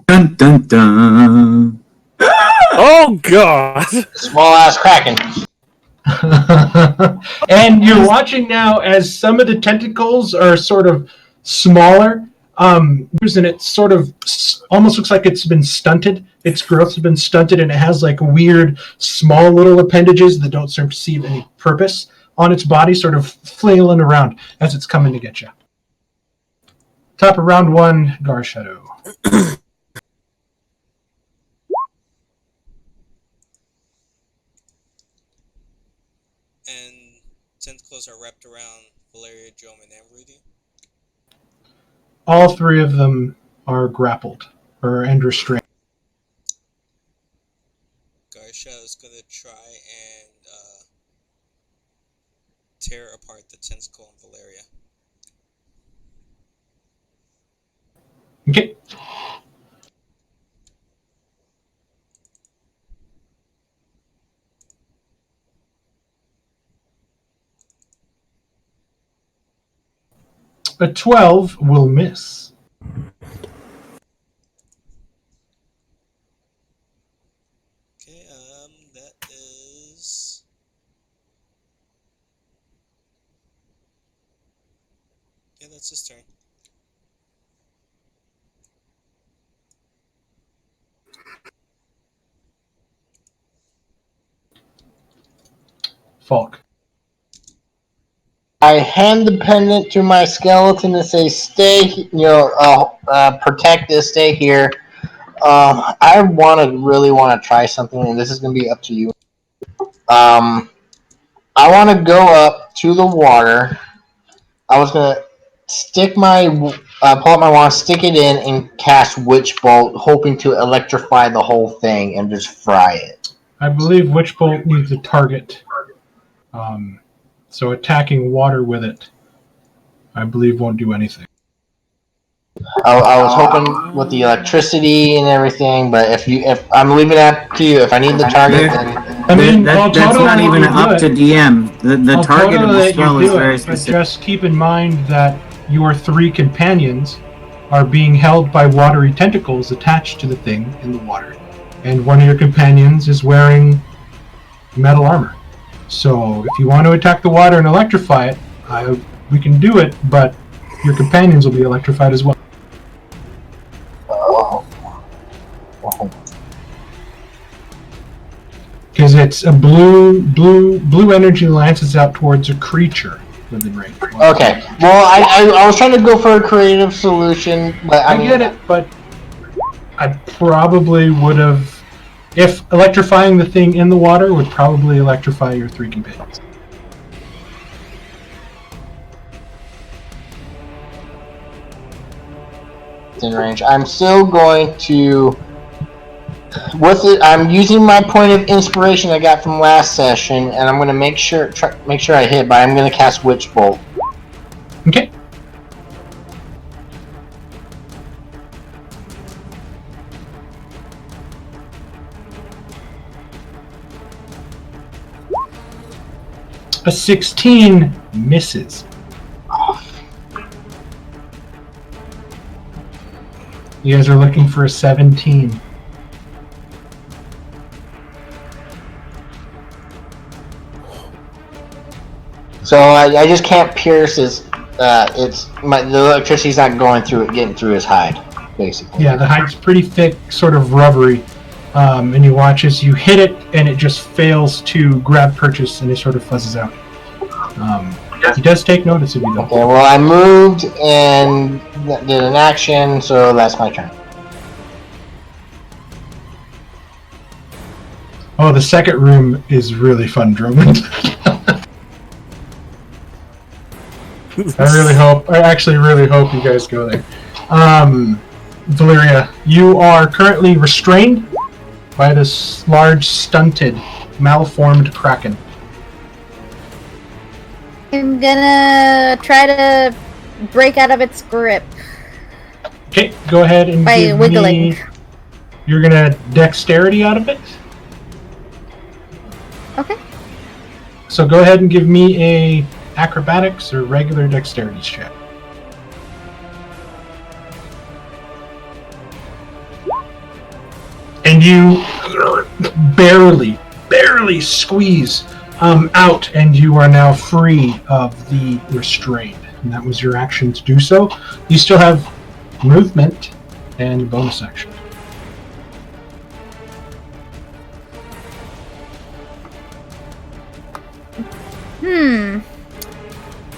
Dun dun dun. Oh god! Small ass kraken. And you're watching now as some of the tentacles are sort of smaller, and it sort of almost looks like it's been stunted. Its growth has been stunted, and it has like weird small little appendages that don't serve to see any purpose on its body, sort of flailing around as it's coming to get you. Top of round 1, Gar Shadow. And tentacles are wrapped around Valeria, Droman, and Rudy? All three of them are grappled and restrained. Garsha is going to try and tear apart the tentacle on Valeria. Okay. A 12 will miss. Okay, that is... Yeah, that's his turn. Falk. I hand the pendant to my skeleton and say, "Stay, protect this. Stay here." I really want to try something, and this is going to be up to you. I want to go up to the water. I was going to pull out my wand, stick it in, and cast Witch Bolt, hoping to electrify the whole thing and just fry it. I believe Witch Bolt needs a target. So attacking water with it, I believe, won't do anything. I was hoping with the electricity and everything, but if I'm leaving that to you, if I need the target, then I mean, that's not even up to DM. The target of the spell is very but specific. just keep in mind that your three companions are being held by watery tentacles attached to the thing in the water, and one of your companions is wearing metal armor. So if you want to attack the water and electrify it, we can do it, but your companions will be electrified as well. Because it's a blue energy lances out towards a creature within range. okay. Well, I was trying to go for a creative solution, but I get it, but I probably would have. If electrifying the thing in the water would probably electrify your three companions. In range, I'm still going to. With it, I'm using my point of inspiration I got from last session, and I'm going to make sure I hit. But I'm going to cast Witch Bolt. Okay. A 16 misses. You guys are looking for a 17. So I just can't pierce his. The electricity's not going through it, getting through his hide, basically. Yeah, the hide's pretty thick, sort of rubbery, and you watch as you hit it, and it just fails to grab purchase, and it sort of fuzzes out. He does take notice of you, though. Okay, well, I moved and did an action, so that's my turn. Oh, the second room is really fun, Drummond. I actually really hope you guys go there. Valeria, you are currently restrained by this large, stunted, malformed kraken. I'm gonna try to break out of its grip Okay, go ahead and by give wiggling. me... You're gonna dexterity out of it? Okay. So go ahead and give me a acrobatics or regular dexterity check. And you barely squeeze out, and you are now free of the restraint. And that was your action to do so. You still have movement and bonus action.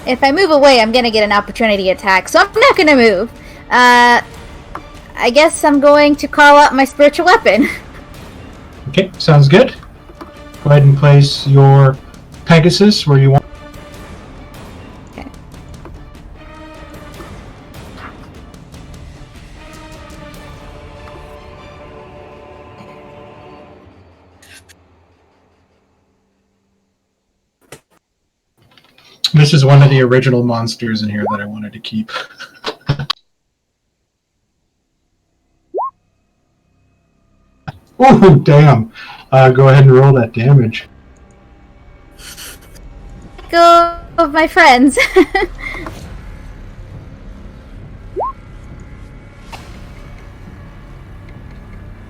If I move away, I'm gonna get an opportunity attack, so I'm not gonna move. I guess I'm going to call out my spiritual weapon. Okay, sounds good. Go ahead and place your Pegasus where you want. This is one of the original monsters in here that I wanted to keep. Oh, damn. Go ahead and roll that damage. Go of my friends.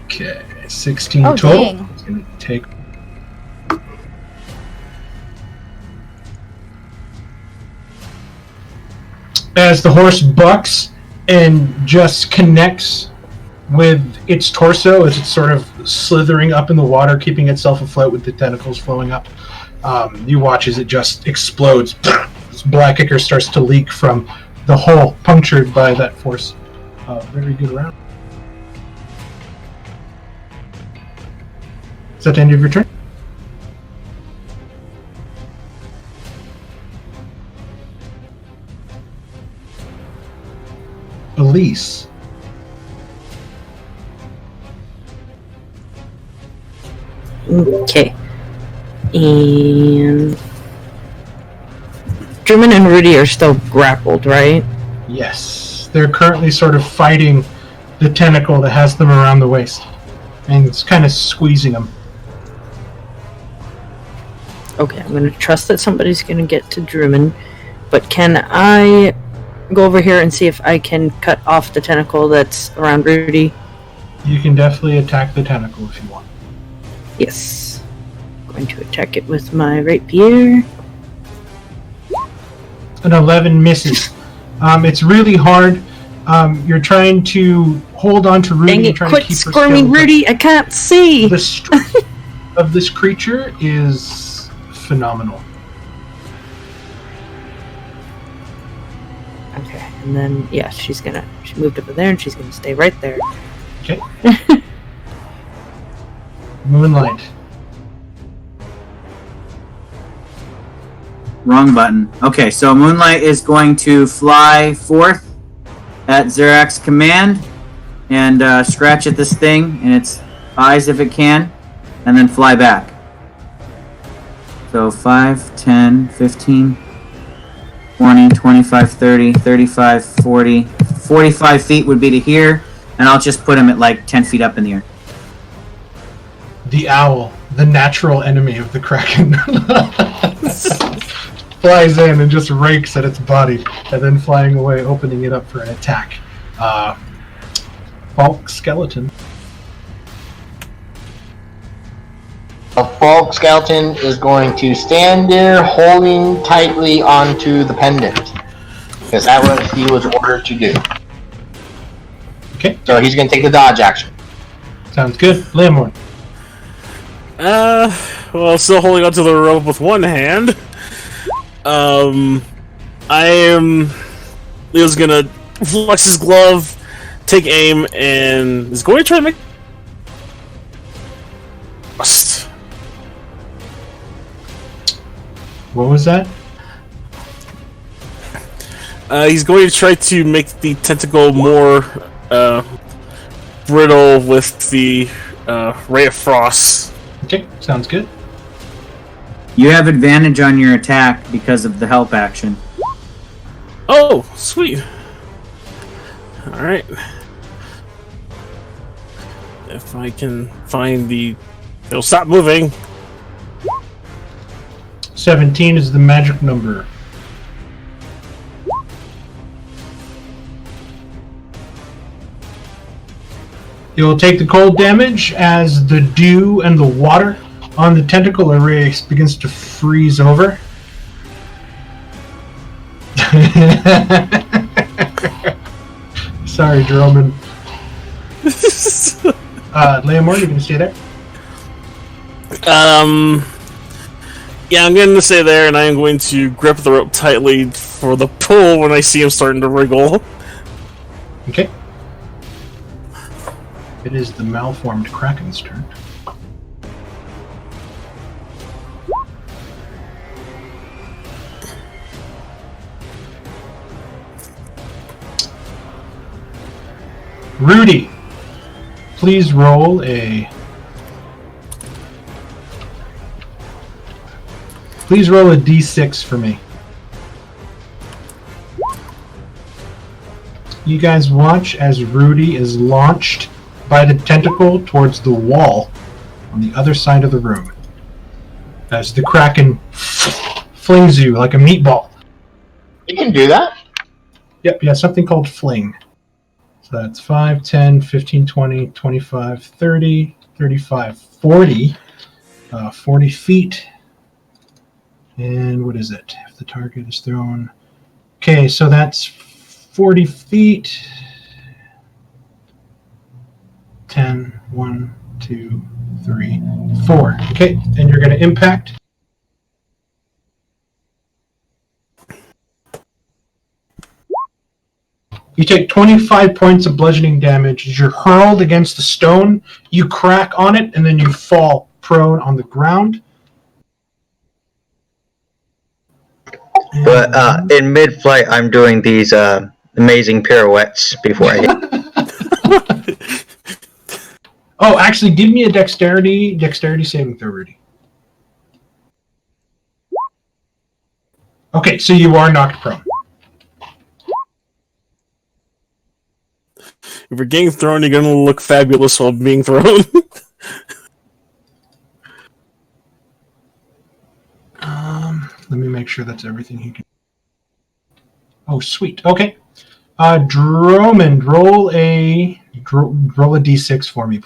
Okay, 16 Oh, total. dang. It's going to take... As the horse bucks and just connects with its torso as it's sort of slithering up in the water, keeping itself afloat with the tentacles flowing up. You watch as it just explodes. This black ichor starts to leak from the hole punctured by that force. Very good round. Is that the end of your turn? Elise. Okay. And German and Rudy are still grappled, right? Yes. They're currently sort of fighting the tentacle that has them around the waist. And it's kind of squeezing them. Okay, I'm gonna trust that somebody's gonna get to Drummond, but can I go over here and see if I can cut off the tentacle that's around Rudy? You can definitely attack the tentacle if you want. Yes. Going to attack it with my rapier. An 11 misses. It's really hard. You're trying to hold on to Rudy. Dang it, trying quit to keep her squirming, still, but Rudy! I can't see! The strength of this creature is phenomenal. Okay, and then, yeah, she moved over there and she's gonna stay right there. Okay. Moonlight. Wrong button. Okay, so Moonlight is going to fly forth at Zerak's command and scratch at this thing in its eyes if it can, and then fly back. So 5, 10, 15, 20, 25, 30, 35, 40. 45 feet would be to here, and I'll just put him at like 10 feet up in the air. The owl, the natural enemy of the Kraken, flies in and just rakes at its body, and then flying away, opening it up for an attack. Bulk skeleton. A Falk skeleton is going to stand there holding tightly onto the pendant. Because that's what he was ordered to do. Okay. So he's going to take the dodge action. Sounds good. Lamorn. Well, still holding onto the rope with one hand. Leo's gonna flex his glove, take aim, and is going to try to make... What was that? He's going to try to make the tentacle more brittle with the Ray of Frost. Okay, sounds good. You have advantage on your attack because of the help action. Oh, sweet. Alright. If I can find the... It'll stop moving. 17 is the magic number. You'll take the cold damage as the dew and the water on the tentacle array begins to freeze over. Sorry, Droman. Leomore, you can stay there? Yeah, I'm going to stay there, and I am going to grip the rope tightly for the pull when I see him starting to wriggle. Okay. It is the malformed Kraken's turn. Rudy, please roll a... Please roll a d6 for me. you guys watch as Rudy is launched by the tentacle towards the wall on the other side of the room. As the Kraken flings you like a meatball. You can do that. Yep, yeah, something called fling. So that's 5, 10, 15, 20, 25, 30, 35, 40. 40 feet. And what is it? If the target is thrown. Okay, so that's 40 feet. 10, 1, 2, 3, 4. Okay, and you're going to impact. You take 25 points of bludgeoning damage as you're hurled against the stone. You crack on it, and then you fall prone on the ground. But in mid-flight, I'm doing these amazing pirouettes before I hit. Oh, actually, give me a dexterity saving throw, Rudy. Okay, so you are knocked prone. If you're getting thrown, you're gonna look fabulous while being thrown. Let me make sure that's everything he can. Oh, sweet. Okay. Drummond, roll a d6 for me.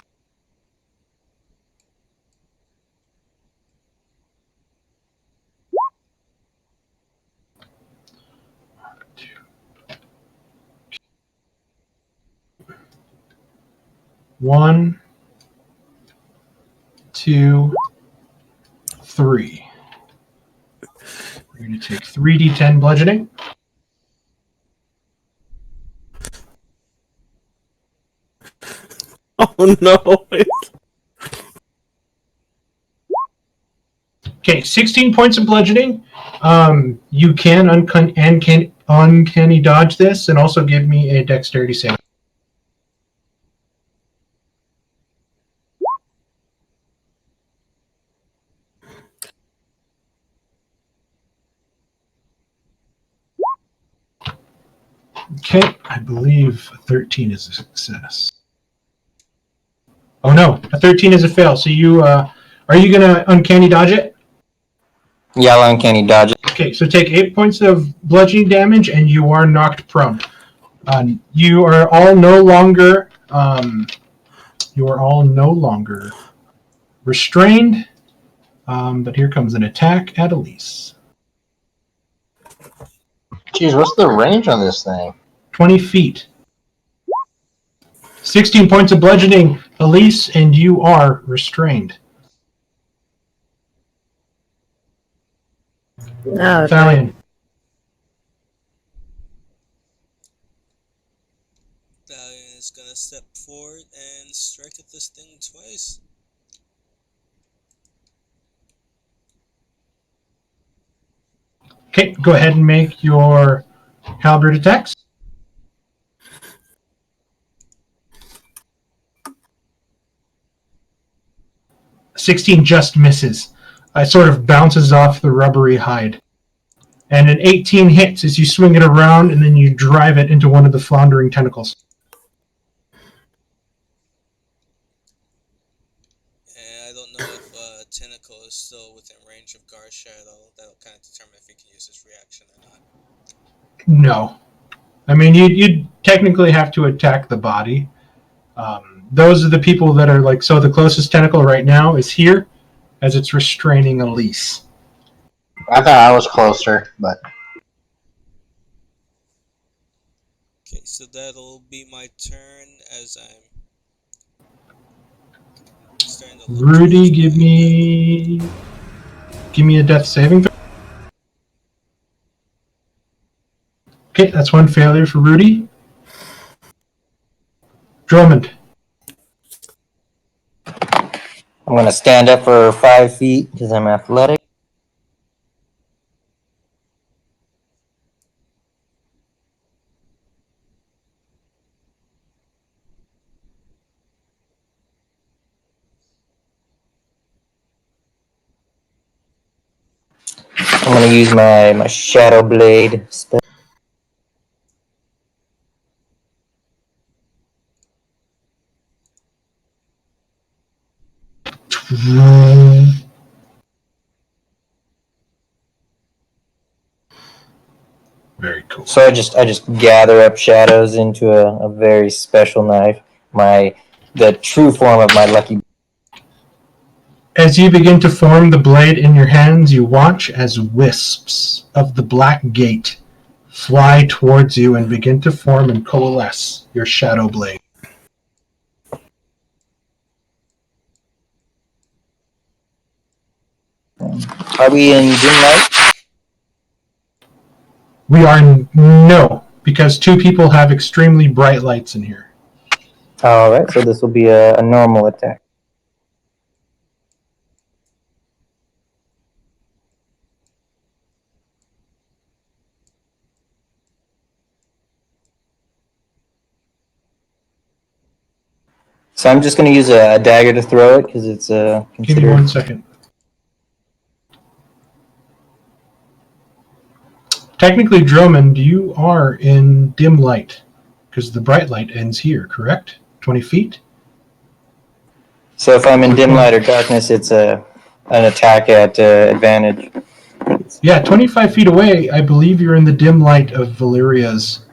One, 2, 3. We're going to take 3d10 bludgeoning. Oh no! Okay, 16 points of bludgeoning. You can uncanny dodge this, and also give me a dexterity save. Okay, I believe a 13 is a success. Oh no, a 13 is a fail. So you are you gonna uncanny dodge it? Yeah, I'll uncanny dodge it. Okay, so take 8 points of bludgeoning damage, and you are knocked prone. You are all no longer restrained. But here comes an attack at Elise. Jeez, what's the range on this thing? 20 feet. 16 points of bludgeoning, Elise, and you are restrained. Oh, Thalion. Stallion is gonna step forward and strike at this thing twice. Okay, go ahead and make your halberd attacks. $16 just misses. It sort of bounces off the rubbery hide. And an 18 hits as you swing it around, and then you drive it into one of the floundering tentacles. And I don't know if Tentacle is still within range of Gar's Shadow. That'll kind of determine if he can use his reaction or not. No. I mean, you'd technically have to attack the body. Those are the people that are like, so the closest tentacle right now is here, as it's restraining Elise. I thought I was closer, but Okay, so that'll be my turn as I'm starting to look Rudy, towards give me a death saving throw. Okay, that's one failure for Rudy. Drummond. I'm gonna stand up for 5 feet because I'm athletic. I'm gonna use my Shadow Blade spell. Very cool. So I just gather up shadows into a very special knife. The true form of my lucky. As you begin to form the blade in your hands, you watch as wisps of the black gate fly towards you and begin to form and coalesce your shadow blade. Are we in dim light? We are no, because two people have extremely bright lights in here. All right, so this will be a normal attack. So I'm just going to use a dagger to throw it because it's Give me 1 second. Technically, Drummond, you are in dim light because the bright light ends here, correct? 20 feet? So if I'm in dim light or darkness, it's an attack at advantage. Yeah, 25 feet away, I believe you're in the dim light of Valeria's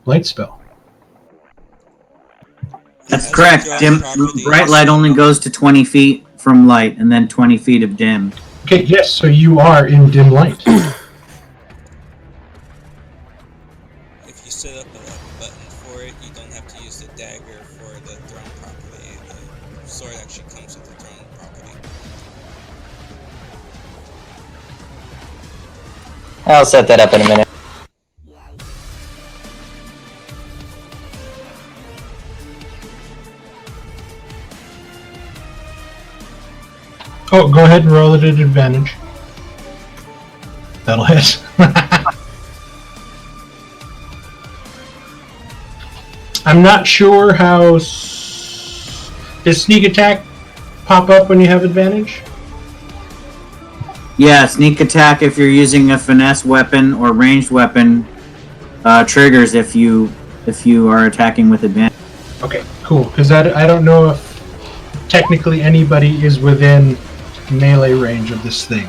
light spell. That's correct. Bright light only goes to 20 feet from light, and then 20 feet of dim. Okay, yes, so you are in dim light. If you set up a button for it, you don't have to use the dagger for the thrown property. The sword actually comes with the thrown property. I'll set that up in a minute. Oh, go ahead and roll it at advantage. That'll hit. I'm not sure how... Does sneak attack pop up when you have advantage? Yeah, sneak attack if you're using a finesse weapon or ranged weapon triggers if you are attacking with advantage. Okay, cool. Because I don't know if technically anybody is within melee range of this thing.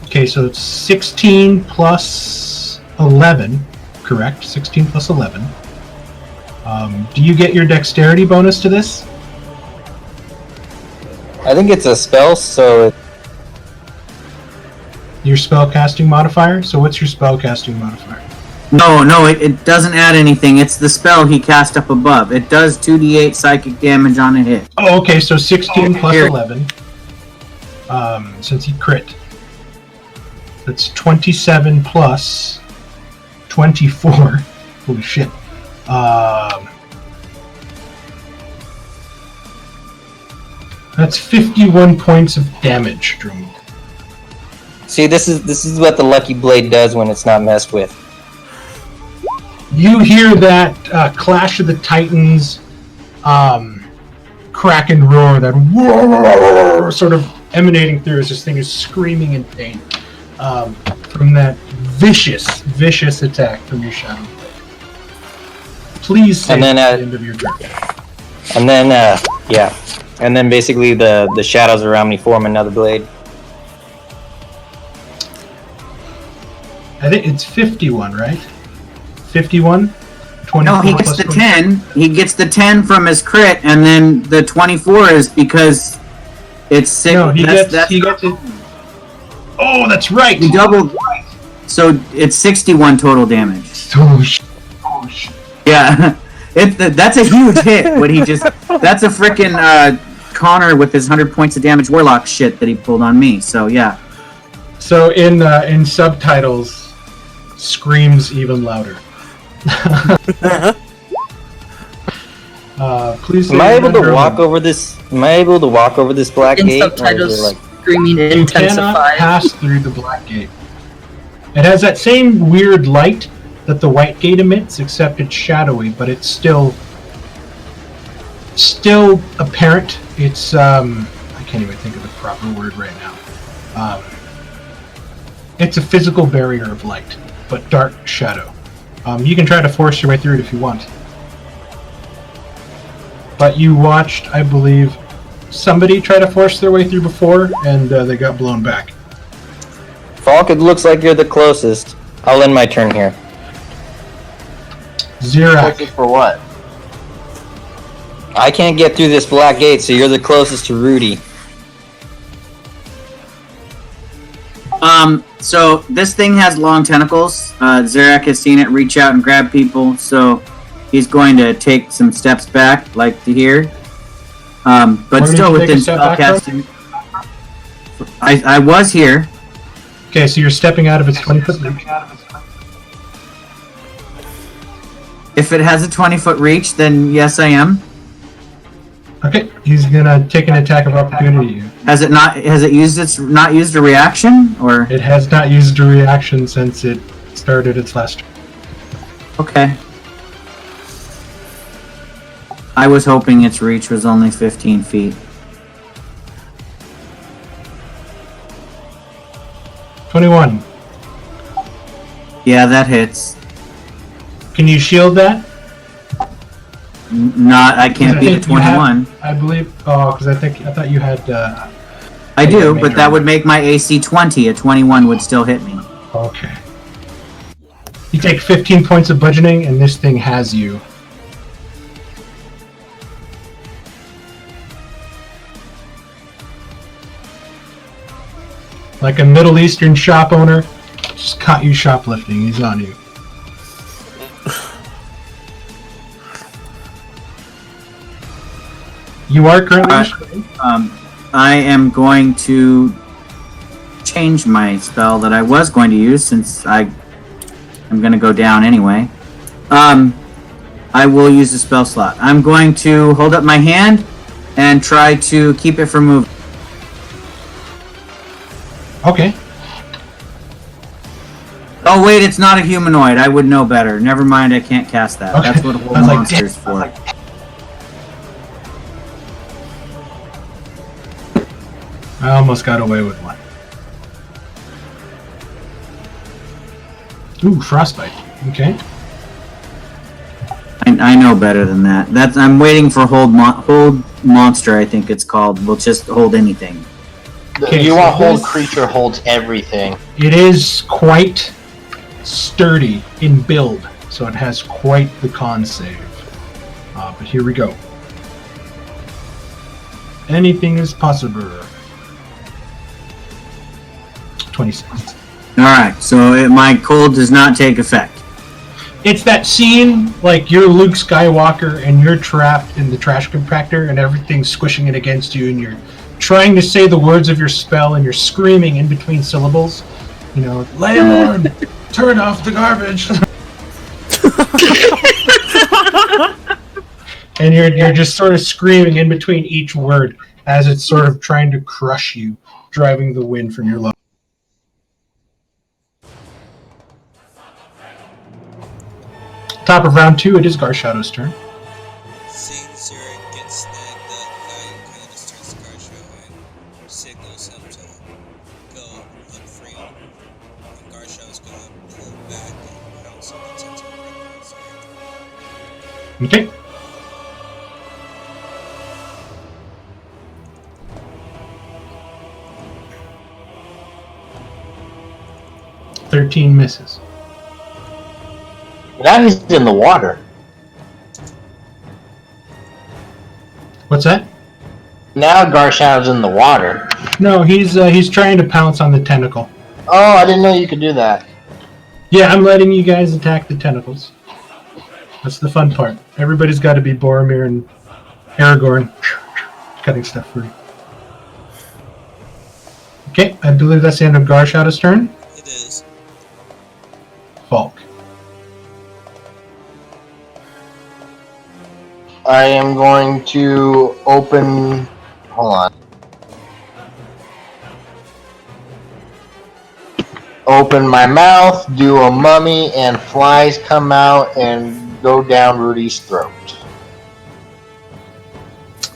Okay, so it's 16 plus 11, correct? 16 plus 11. Do you get your dexterity bonus to this? I think it's a spell, so... Your spellcasting modifier? So what's your spellcasting modifier? No, it doesn't add anything. It's the spell he cast up above. It does 2d8 psychic damage on a hit. Oh, okay, so 16 plus 11. Since he crit. That's 27 plus 24. Holy shit. That's 51 points of damage, Drummond. See, this is what the Lucky Blade does when it's not messed with. You hear that Clash of the Titans crack and roar, that roar sort of emanating through as this thing is screaming in pain from that vicious attack from your shadow. Please save at the end of your turn. And then basically the shadows around me form another blade. I think it's 51, right? 51? 24 No, he gets the 10. He gets the 10 from his crit, and then the 24 is because it's 6. No, he gets it. Oh, that's right! He doubled. So it's 61 total damage. Oh, shit. Yeah. That's a huge hit. What he just... That's a frickin' Connor with his 100 points of damage warlock shit that he pulled on me. So, yeah. So in subtitles, screams even louder. Please. Am I able to walk over this? Am I able to walk over this black In gate? subtitles, Or is it screaming You intensifies. cannot pass through the black gate. It has that same weird light that the white gate emits, except it's shadowy, but it's still apparent. It's I can't even think of the proper word right now. It's a physical barrier of light, but dark shadow. You can try to force your way through it if you want. But you watched, I believe, somebody try to force their way through before, and they got blown back. Falk, it looks like you're the closest. I'll end my turn here. Zirak. Looking for what? I can't get through this black gate, so you're the closest to Rudy. So this thing has long tentacles. Zarak has seen it reach out and grab people, so he's going to take some steps back, like to here. But Where did still you take a within step back spellcasting. I was here. Okay, so you're stepping out of its 20-foot reach. If it has a 20-foot reach, then yes, I am. Okay, he's gonna take an attack of opportunity. Has it not? Has it used its not used a reaction or? It has not used a reaction since it started its last turn. Okay. I was hoping its reach was only 15 feet. 21. Yeah, that hits. Can you shield that? Not. I can't I beat a think you have- 21. I believe. Oh, because I thought you had. I do, major but that would make my AC 20. A 21 would still hit me. Okay. You take 15 points of bludgeoning, and this thing has you. Like a Middle Eastern shop owner, just caught you shoplifting. He's on you. You are currently restrained. I am going to change my spell that I was going to use since I'm going to go down anyway. I will use the spell slot. I'm going to hold up my hand and try to keep it from moving. Okay. Oh wait, it's not a humanoid. I would know better. Never mind, I can't cast that. Okay. That's what whole I was like, monster's for. I almost got away with one. Ooh, frostbite. Okay. I know better than that. I'm waiting for hold monster. I think it's called. We'll just hold anything. Okay, You so want hold this- creature holds everything. It is quite sturdy in build, so it has quite the con save. But here we go. Anything is possible. 26. All right, so my cold does not take effect. It's that scene like you're Luke Skywalker and you're trapped in the trash compactor and everything's squishing it against you and you're trying to say the words of your spell and you're screaming in between syllables. You know, landlord, turn off the garbage. And you're just sort of screaming in between each word as it's sort of trying to crush you, driving the wind from your lungs. Top of round 2, it is Garshadow's turn. Seeing Zurich get snagged up, Lion kind of just turns to Garshaw and signals him to go and free him. And Garshaw's gonna pull back and pounce on the tentacle right on Zurich. Okay. "13 misses. Now he's in the water. What's that? Now Garshadow's in the water. No, he's trying to pounce on the tentacle. Oh, I didn't know you could do that. Yeah, I'm letting you guys attack the tentacles. That's the fun part. Everybody's got to be Boromir and Aragorn cutting stuff free. Okay, I believe that's the end of Garshadow's turn. It is. Falk. I am going to open. Hold on. Open my mouth, do a mummy, and flies come out and go down Rudy's throat.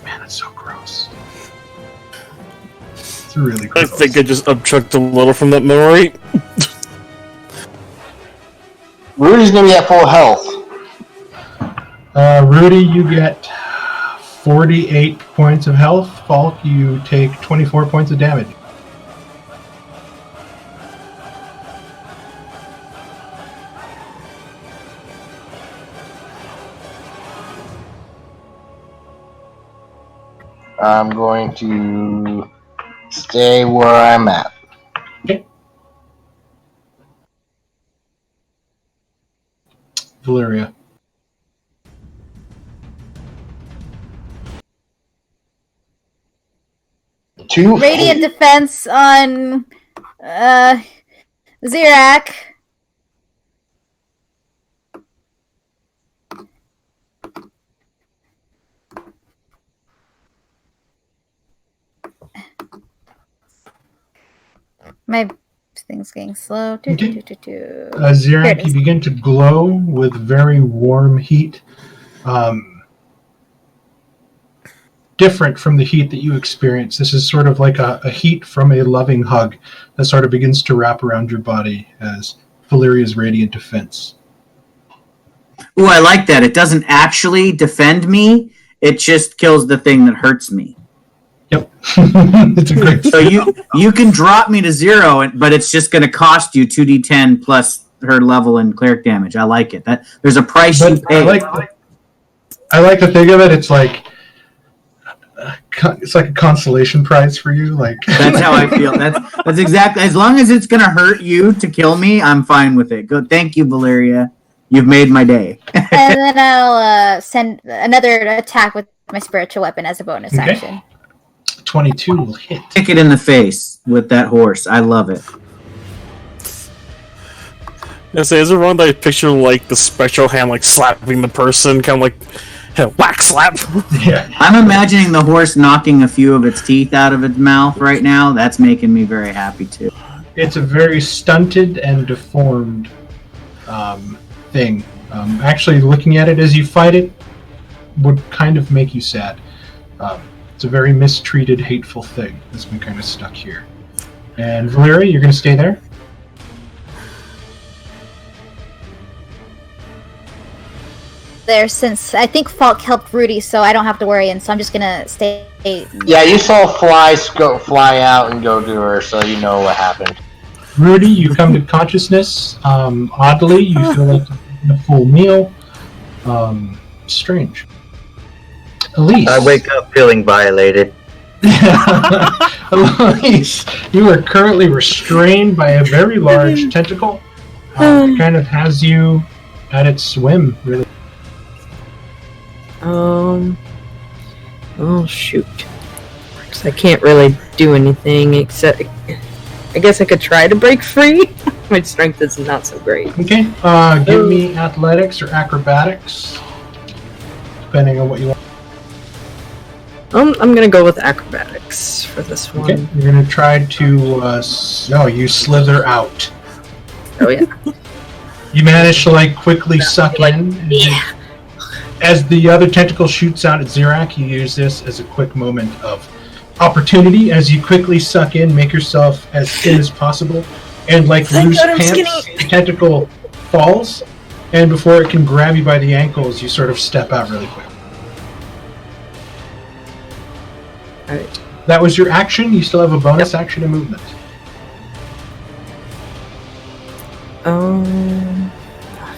Man, that's so gross. It's really I gross. think I just upchucked a little from that memory. Rudy's gonna be at full health. Rudy, you get 48 points of health. Falk, you take 24 points of damage. I'm going to stay where I'm at. Valeria. Two Radiant defense on Zirak. My thing's getting slow. Okay. Here Zirak, it you is. begin to glow with very warm heat. Different from the heat that you experience. This is sort of like a heat from a loving hug that sort of begins to wrap around your body as Valeria's radiant defense. Ooh, I like that. It doesn't actually defend me. It just kills the thing that hurts me. Yep. It's a great. So you can drop me to 0, but it's just going to cost you 2d10 plus her level and cleric damage. I like it. That there's a price you But pay. I like to think of it. It's like a consolation prize for you. Like That's how I feel. That's exactly. As long as it's going to hurt you to kill me, I'm fine with it. Good. Thank you, Valeria. You've made my day. And then I'll send another attack with my spiritual weapon as a bonus action. 22 will hit. Kick it in the face with that horse. I love it. Is it wrong that I picture like the spectral hand like slapping the person, kind of like whack slap? Yeah. I'm imagining the horse knocking a few of its teeth out of its mouth right now. That's making me very happy too. It's a very stunted and deformed thing. Actually, looking at it as you fight it would kind of make you sad. It's a very mistreated, hateful thing that's been kind of stuck here. And Valeria, you're going to stay there? There, since I think Falk helped Rudy, so I don't have to worry, and so I'm just gonna stay. Yeah, you saw fly out and go to her, so you know what happened. Rudy, you come to consciousness. Oddly, you feel like you're eating a full meal. Strange. Elise. I wake up feeling violated. Elise, you are currently restrained by a very large tentacle. It kind of has you at its whim, really. Oh shoot. 'Cause I can't really do anything except, I guess I could try to break free. My strength is not so great. Okay, give me athletics or acrobatics, depending on what you want. I'm gonna go with acrobatics for this one. Okay, you're gonna try to. You slither out. Oh yeah. You manage to quickly suck in. Yeah. As the other tentacle shoots out at Zirak, you use this as a quick moment of opportunity. As you quickly suck in, make yourself as thin as possible, and like Thank loose God I'm pants, skinny. the tentacle falls, and before it can grab you by the ankles, you sort of step out really quick. Alright. That was your action. You still have a bonus action and movement.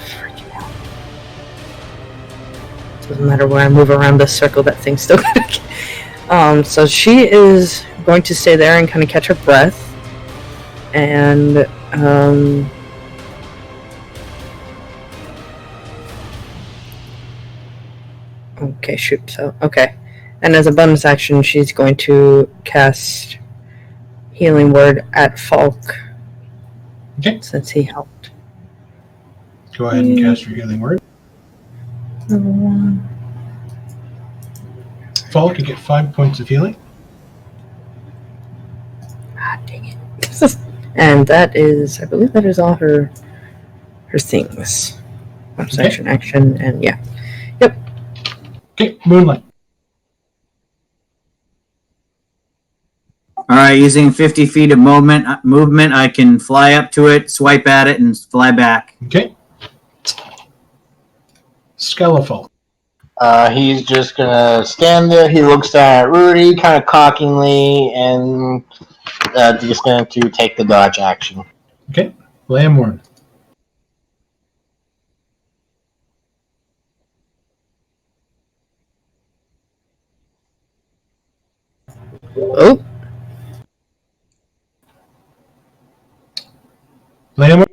Freaking hell. Doesn't matter where I move around this circle, that thing's still gonna so she is going to stay there and kind of catch her breath. And, okay, shoot, so, okay. And as a bonus action, she's going to cast Healing Word at Falk. Okay. Since he helped. Go ahead and cast your healing word. Number 1. Falk, you get 5 points of healing. Ah, dang it. And that is, I believe that is all her things. Bonus action, and yeah. Yep. Okay, Moonlight. All right, using 50 feet of movement, I can fly up to it, swipe at it, and fly back. Okay. Skeleful. He's just gonna stand there. He looks at Rudy kind of cockingly, and just going to take the dodge action. Okay. Lamorn. Oh, Lamar?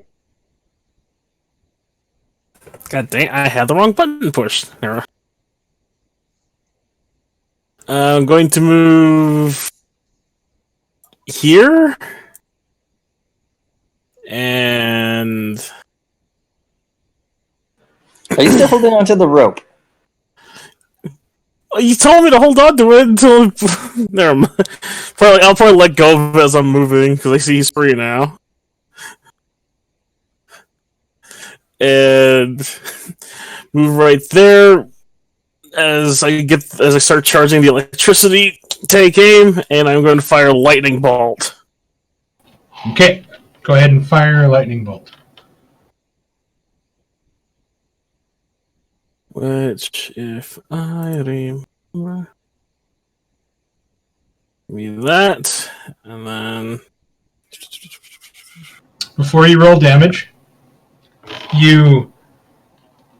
God dang, I had the wrong button pushed. There. I'm going to move here. And Are you still holding onto the rope? you told me to hold on to it until. Never mind. I'll probably let go of it as I'm moving because I see he's free now. And move right there as I start charging the electricity. Take aim, and I'm going to fire a lightning bolt. Okay. Go ahead and fire a lightning bolt. Which, if I remember, give me that, and then Before you roll damage, you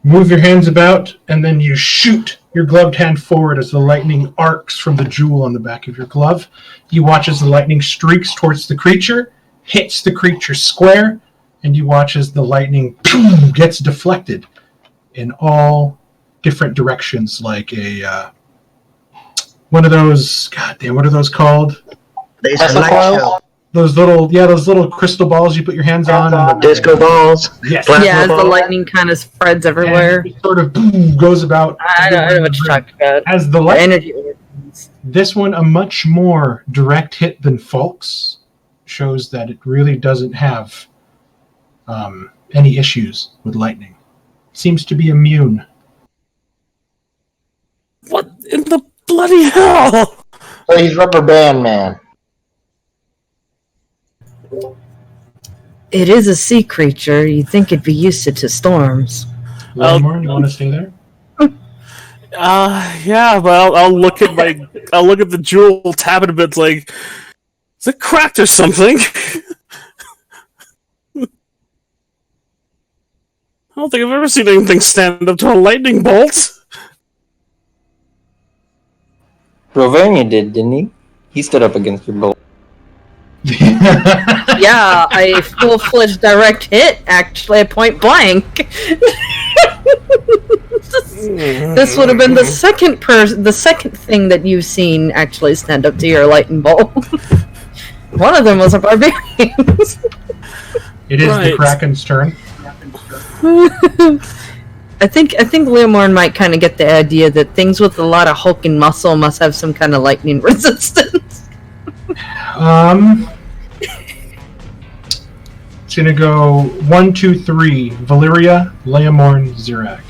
move your hands about, and then you shoot your gloved hand forward as the lightning arcs from the jewel on the back of your glove. You watch as the lightning streaks towards the creature, hits the creature square, and you watch as the lightning gets deflected in all different directions, like a one of those. God damn, what are those called? Laser light show. Those little crystal balls you put your hands on. And Disco balls. Yes. Plasma yeah, as the ball. lightning kind of spreads everywhere. And it sort of goes about. I know what you're talking about. As the The light, energy. this one a much more direct hit than Falk's, shows that it really doesn't have any issues with lightning. Seems to be immune. what in the bloody hell? So he's Rubber Band Man. It is a sea creature. You'd think it'd be used to storms. Lamar, you want to stay there? Yeah, but I'll look at the jewel, tap it a bit, like, is it cracked or something? I don't think I've ever seen anything stand up to a lightning bolt. Rovania did, didn't he? He stood up against your bolt. Yeah, a full-fledged direct hit, actually, at point blank. This would have been the second thing that you've seen actually stand up to your lightning bolt. One of them was a barbarian. It is Right. the Kraken's turn. I think Leomorn might kind of get the idea that things with a lot of hulk and muscle must have some kind of lightning resistance. It's gonna go 1, 2, 3. Valyria, Leomorn, Zirak.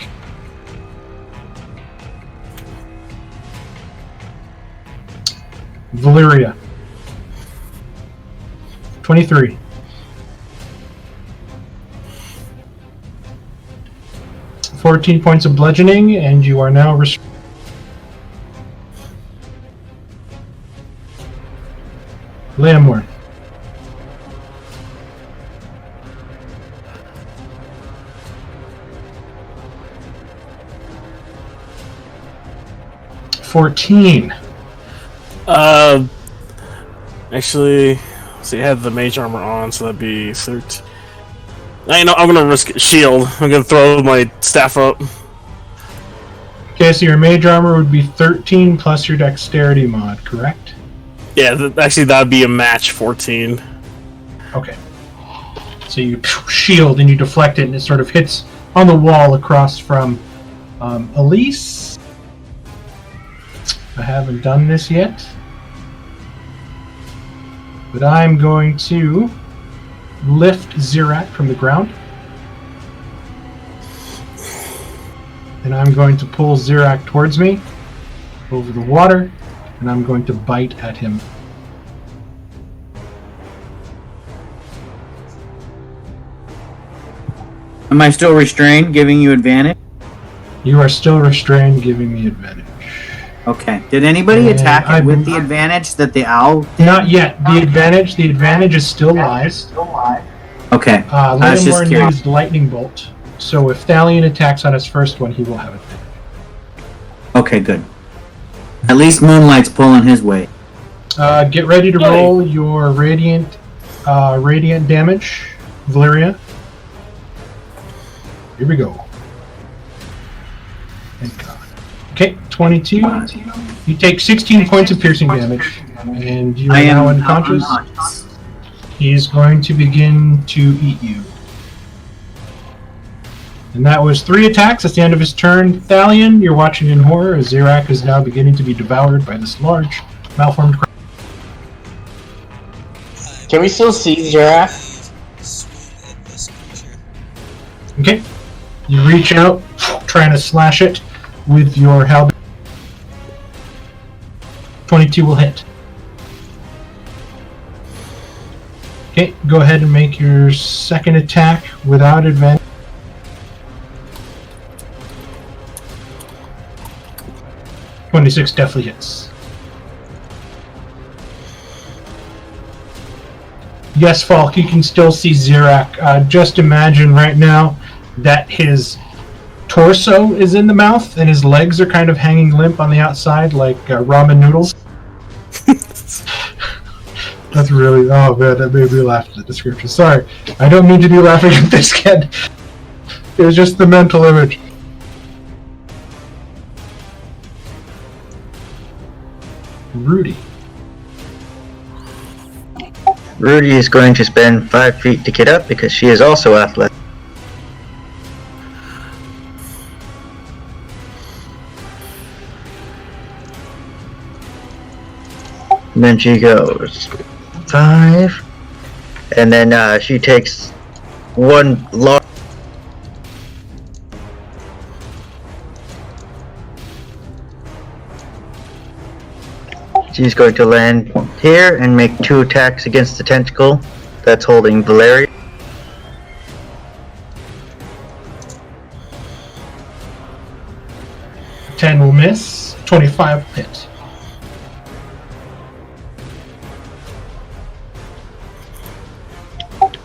Valyria. 23. $14 points of bludgeoning, and you are now restrained. Leomorn. $14. Actually, see, I had the mage armor on, so that'd be 13. I know, I'm gonna risk shield. I'm gonna throw my staff up. Okay, so your mage armor would be 13 plus your dexterity mod, correct? Yeah, actually, that'd be a match 14. Okay. So you shield and you deflect it, and it sort of hits on the wall across from Elise. I haven't done this yet, but I'm going to lift Zirak from the ground, and I'm going to pull Zirak towards me over the water, and I'm going to bite at him. Am I still restrained, giving you advantage? You are still restrained, giving me advantage. Okay. Did anybody And attack it I've with been- the advantage that the owl? Not yet. The advantage is still live. Okay. I was just Leomorn curious. used lightning bolt, so if Thalion attacks on his first one, he will have advantage. Okay, good. At least Moonlight's pulling his weight. Get ready to roll your radiant damage, Valeria. Here we go. Thank God. Okay, 22. You take 16 points of piercing damage, and you are now unconscious. He is going to begin to eat you. And that was 3 attacks. That's the end of his turn. Thalion, you're watching in horror as Zirak is now beginning to be devoured by this large, malformed creature. Can we still see Zirak? Swing at this creature. Okay. You reach out, trying to slash it with your halberd. 22 will hit. Okay, go ahead and make your second attack without advantage. .26 definitely hits. Yes, Falk, you can still see Zirak. Just imagine right now that his torso is in the mouth and his legs are kind of hanging limp on the outside like ramen noodles. That's really... Oh, man, that made me laugh at the description. Sorry. I don't mean to be laughing at this kid. It was just the mental image. Rudy. Rudy is going to spend 5 feet to get up because she is also athletic. And then she goes 5, and then she takes one large. She's going to land here and make 2 attacks against the tentacle that's holding Valeria. .10 will miss. 25 will hit.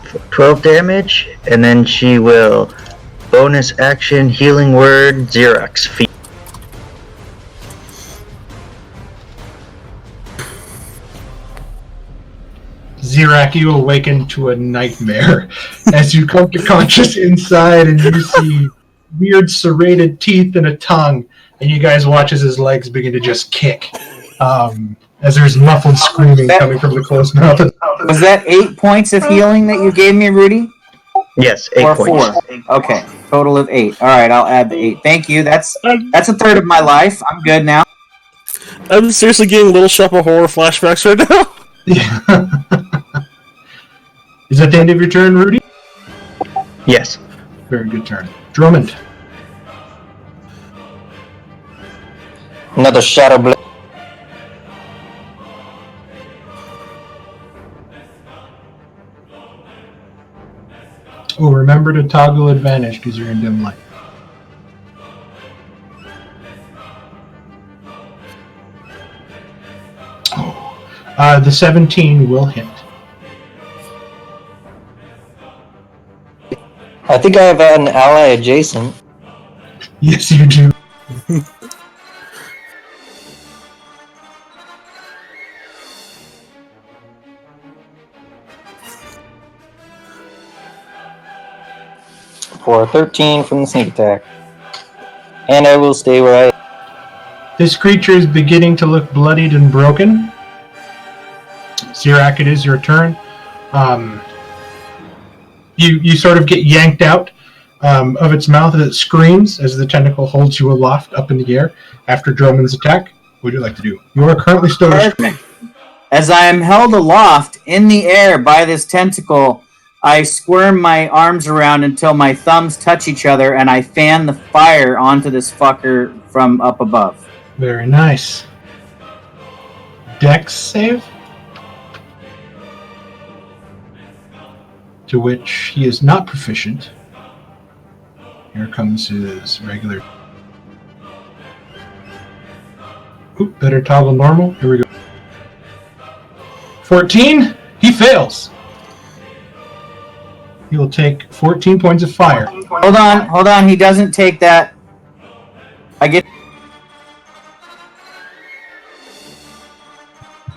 For 12 damage, and then she will bonus action healing word Xerox feet. Zirak, you awaken to a nightmare as you come to conscious inside and you see weird serrated teeth and a tongue, and you guys watch as his legs begin to just kick as there's muffled screaming coming from the closed mouth. Was that 8 points of healing that you gave me, Rudy? Yes, 8 Or points. 4? Okay, total of 8. All right, I'll add the 8. Thank you. That's a third of my life. I'm good now. I'm seriously getting Little Shop of Horror flashbacks right now. Yeah. Is that the end of your turn, Rudy? Yes. Very good turn. Drummond. Another Shadow Blade. Oh, remember to toggle advantage because you're in dim light. Oh. The 17 will hit. I think I have an ally adjacent. Yes, you do. For 13 from the sneak attack. And I will stay where I... This creature is beginning to look bloodied and broken. Zirak, it is your turn. You sort of get yanked out of its mouth as it screams as the tentacle holds you aloft up in the air after Drummond's attack. What would you like to do? You are currently still restrained. As I am held aloft in the air by this tentacle, I squirm my arms around until my thumbs touch each other, and I fan the fire onto this fucker from up above. Very nice. Dex save? To which he is not proficient. Here comes his regular... Oop, better toggle normal. Here we go. 14? He fails! He will take 14 points of fire. Hold on, he doesn't take that. I get...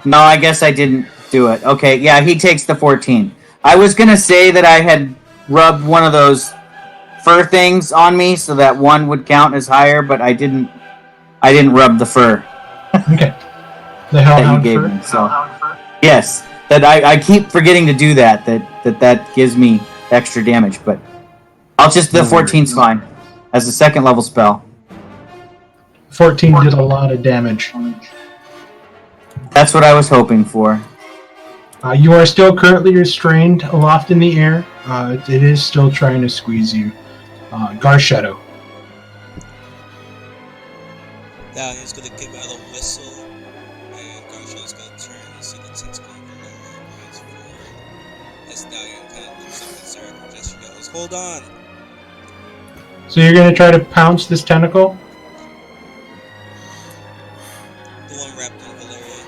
No, I guess I didn't do it. Okay, yeah, he takes the 14. I was gonna say that I had rubbed one of those fur things on me so that one would count as higher, but I didn't rub the fur Okay. The that you hellhound gave fur. me. So yes, that I keep forgetting to do that. That gives me extra damage, but I'll just the 14's fine as a second level spell. 14 did a lot of damage. That's what I was hoping for. You are still currently restrained aloft in the air. It is still trying to squeeze you. Garshadow. Dahlia's gonna give out a whistle, and Garshadow's gonna turn and see the tentacle of Valeria rise forward. As Dahlia kind of looks up concerned, and just yells, "Hold on!" So you're going to try to pounce this tentacle? The one wrapped in Valeria.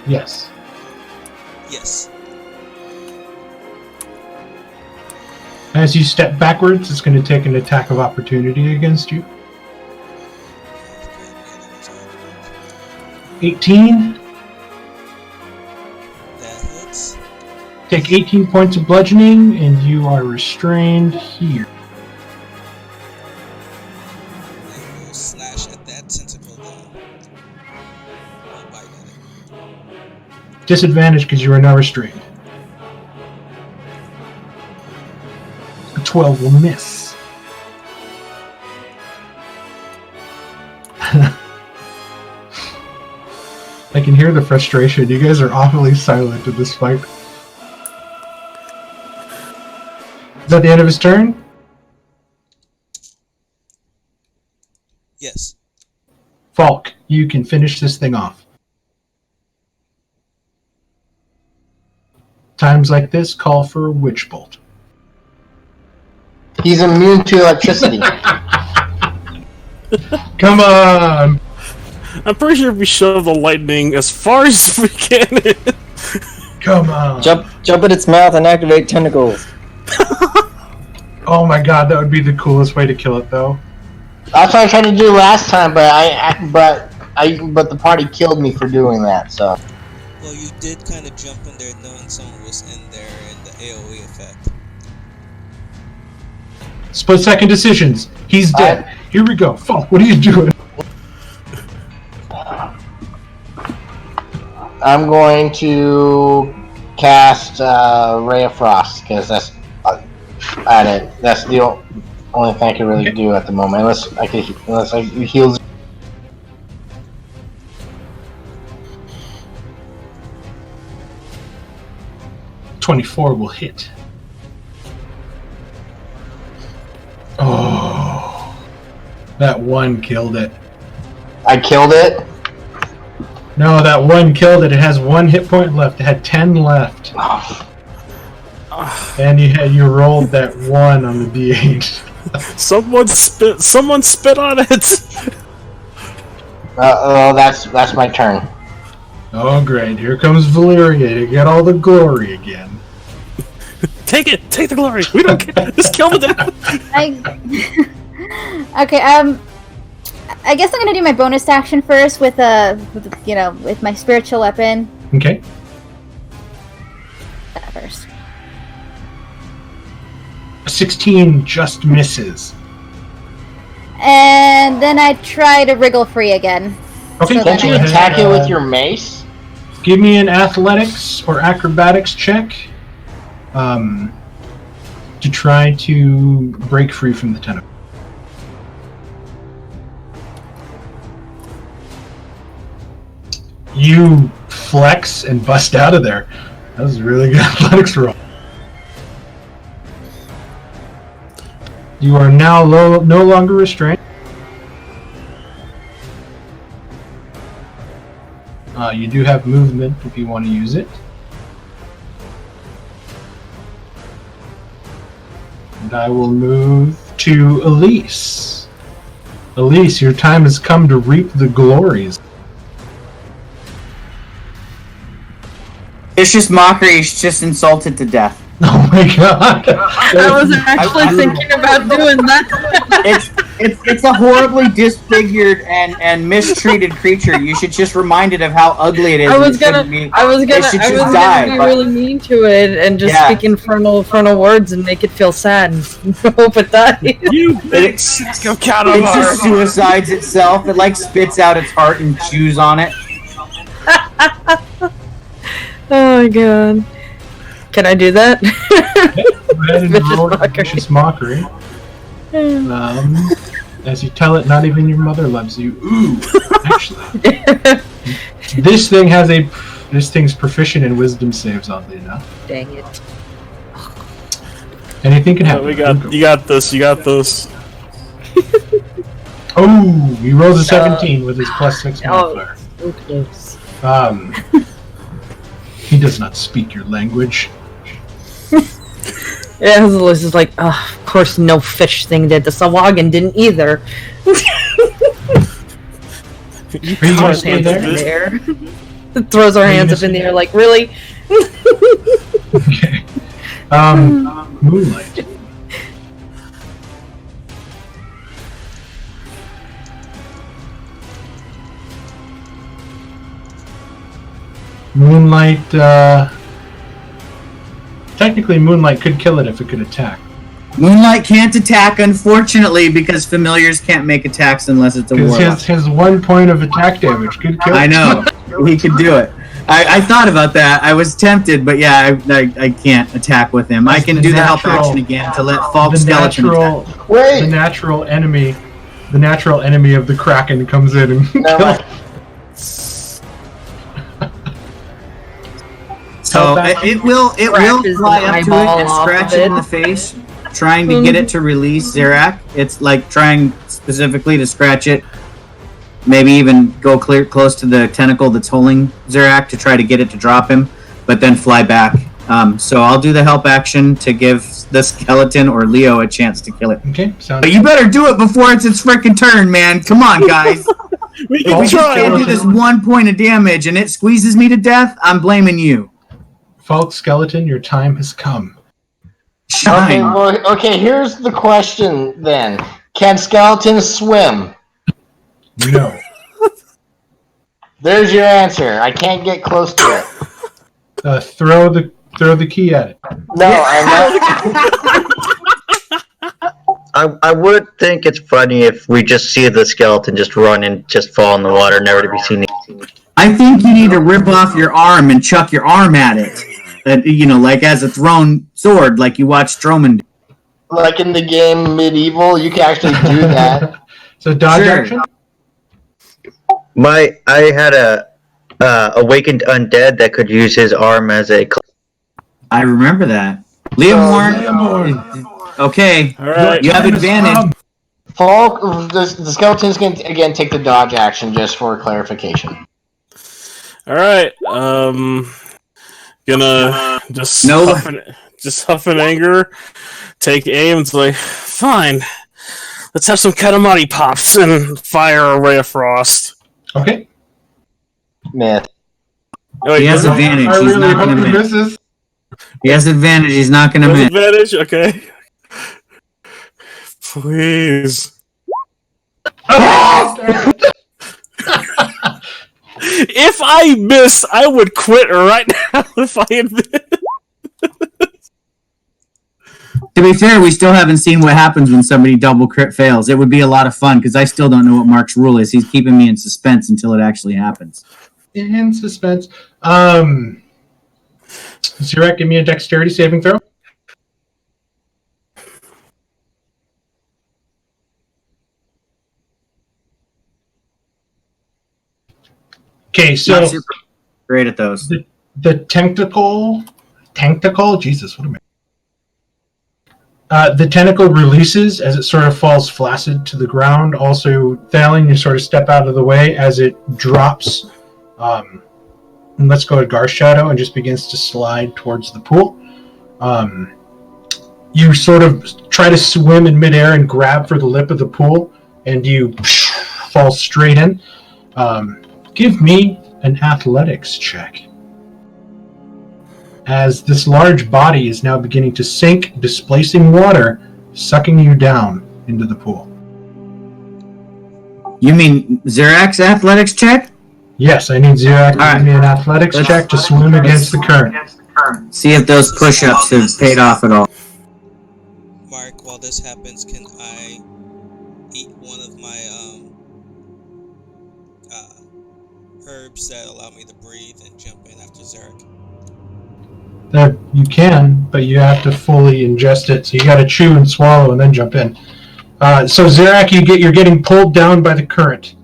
Yes. Yes. As you step backwards, it's going to take an attack of opportunity against you. 18. That hits. Take 18 points of bludgeoning, and you are restrained here. And we'll slash at that tentacle then. I'll bite at it. Disadvantage because you are now restrained. A 12 will miss. I can hear the frustration. You guys are awfully silent in this fight. Is that the end of his turn? Yes. Falk, you can finish this thing off. Times like this call for a witch bolt. He's immune to electricity. Come on! I'm pretty sure we shove the lightning as far as we can. Come on! Jump at its mouth and activate tentacles. Oh my god, that would be the coolest way to kill it, though. That's what I tried to do last time, but the party killed me for doing that. So Well, you did kind of jump in there knowing someone was in there and the AoE effect. Split second decisions. He's dead. Here we go. Falk, what are you doing? I'm going to cast Ray of Frost because that's that's the only thing I can really do at the moment. Unless I heals. 24 will hit. Oh, that one killed it. I killed it. No, that one killed it. It has 1 hit point left. It had 10 left. And you rolled that 1 on the d8. Someone spit on it. Oh, that's my turn. Oh, great. Here comes Valeria to get all the glory again. Take it. Take the glory. We don't care. Just kill the Okay. I guess I'm gonna do my bonus action first with my spiritual weapon. Okay. That first. 16 just misses. And then I try to wriggle free again. Okay, So Can't then you I- attack it with your mace? Give me an athletics or acrobatics check to try to break free from the tentacle. You flex and bust out of there. That was a really good athletics roll. You are now no longer restrained. You do have movement if you want to use it. And I will move to Elise. Elise, your time has come to reap the glories. Vicious mockery is just insulted to death. Oh my god! I was actually thinking about doing that. it's a horribly disfigured and mistreated creature. You should just remind it of how ugly it is. I was gonna be be but- really mean to it and just speak infernal words and make it feel sad and hope it dies. It just suicides itself. It like spits out its heart and chews on it. Oh my god. Can I do that? Go ahead and roll a vicious mockery. As you tell it, not even your mother loves you. Ooh, actually, this thing's proficient in wisdom saves. Oddly enough, Dang it! anything can happen. You got this. Oh, he rolls a 17 with his +6 modifier. So close. He does not speak your language. Yeah, his voice is like, of course no fish thing did. The Sawagan didn't either. Are you gonna Throws stay hands up in there? the air. Throws our hands up in the air like, really? Okay. Moonlight. Moonlight, technically Moonlight could kill it if it could attack. Moonlight can't attack, unfortunately, because familiars can't make attacks unless it's a Because warlock. his 1 point of attack damage could kill it. I know. He could do it. I thought about that. I was tempted, but yeah, I can't attack with him. I can do the help action again to let Falk Skeleton attack. Wait. The natural enemy of the Kraken comes in and kills. So it will Scratches fly the up to it eyeball and off scratch of it it. in the face, trying to get it to release Zerak. It's like trying specifically to scratch it, maybe even go close to the tentacle that's holding Zerak to try to get it to drop him, but then fly back. So I'll do the help action to give the skeleton or Leo a chance to kill it. Okay, sounds But you better do it before it's its freaking turn, man. Come on, guys. We If can we just try. can't do this 1 point of damage and it squeezes me to death, I'm blaming you. Falk Skeleton, your time has come. Shine. Okay, here's the question then. Can skeletons swim? No. There's your answer. I can't get close to it. Throw the key at it. No, I'm not. I would think it's funny if we just see the skeleton just run and just fall in the water, never to be seen. I think you need to rip off your arm and chuck your arm at it. Like as a thrown sword, like you watch Strowman do. Like in the game Medieval, you can actually do that. So dodge Sure. action? I had a awakened undead that could use his arm as a. I remember that. Liam Horn. Okay. All right. You have advantage. Falk, the skeletons can again take the dodge action just for clarification. All right. Gonna just No. huff in anger, take aim. It's like, fine. Let's have some Katamari pops and fire a ray of frost. Okay. Myth. Oh, wait, He has no, advantage. I He's really not hope going to he miss. misses. He has advantage. He's not going to no miss. advantage. Okay. Please. If I miss, I would quit right now. If I admit. To be fair, we still haven't seen what happens when somebody double crit fails. It would be a lot of fun because I still don't know what Mark's rule is. He's keeping me in suspense until it actually happens. In suspense. Zurek, give me a dexterity saving throw. Okay, so Not super great at those. the tentacle, Jesus, what am I? The tentacle releases as it sort of falls flaccid to the ground. Also, Thalen, you sort of step out of the way as it drops. And let's go to Gar's shadow and just begins to slide towards the pool. You sort of try to swim in midair and grab for the lip of the pool, and you fall straight in. Give me an athletics check. As this large body is now beginning to sink, displacing water, sucking you down into the pool. You mean Zirak's athletics check? Yes, I need Zirak to All give me an athletics Let's- check to swim against the current. See if those push-ups have paid off at all. Mark, while this happens, can I eat one of my herbs that allow me to breathe and jump in after Zarek? You can, but you have to fully ingest it. So you got to chew and swallow and then jump in. So Zarak, you're getting pulled down by the current,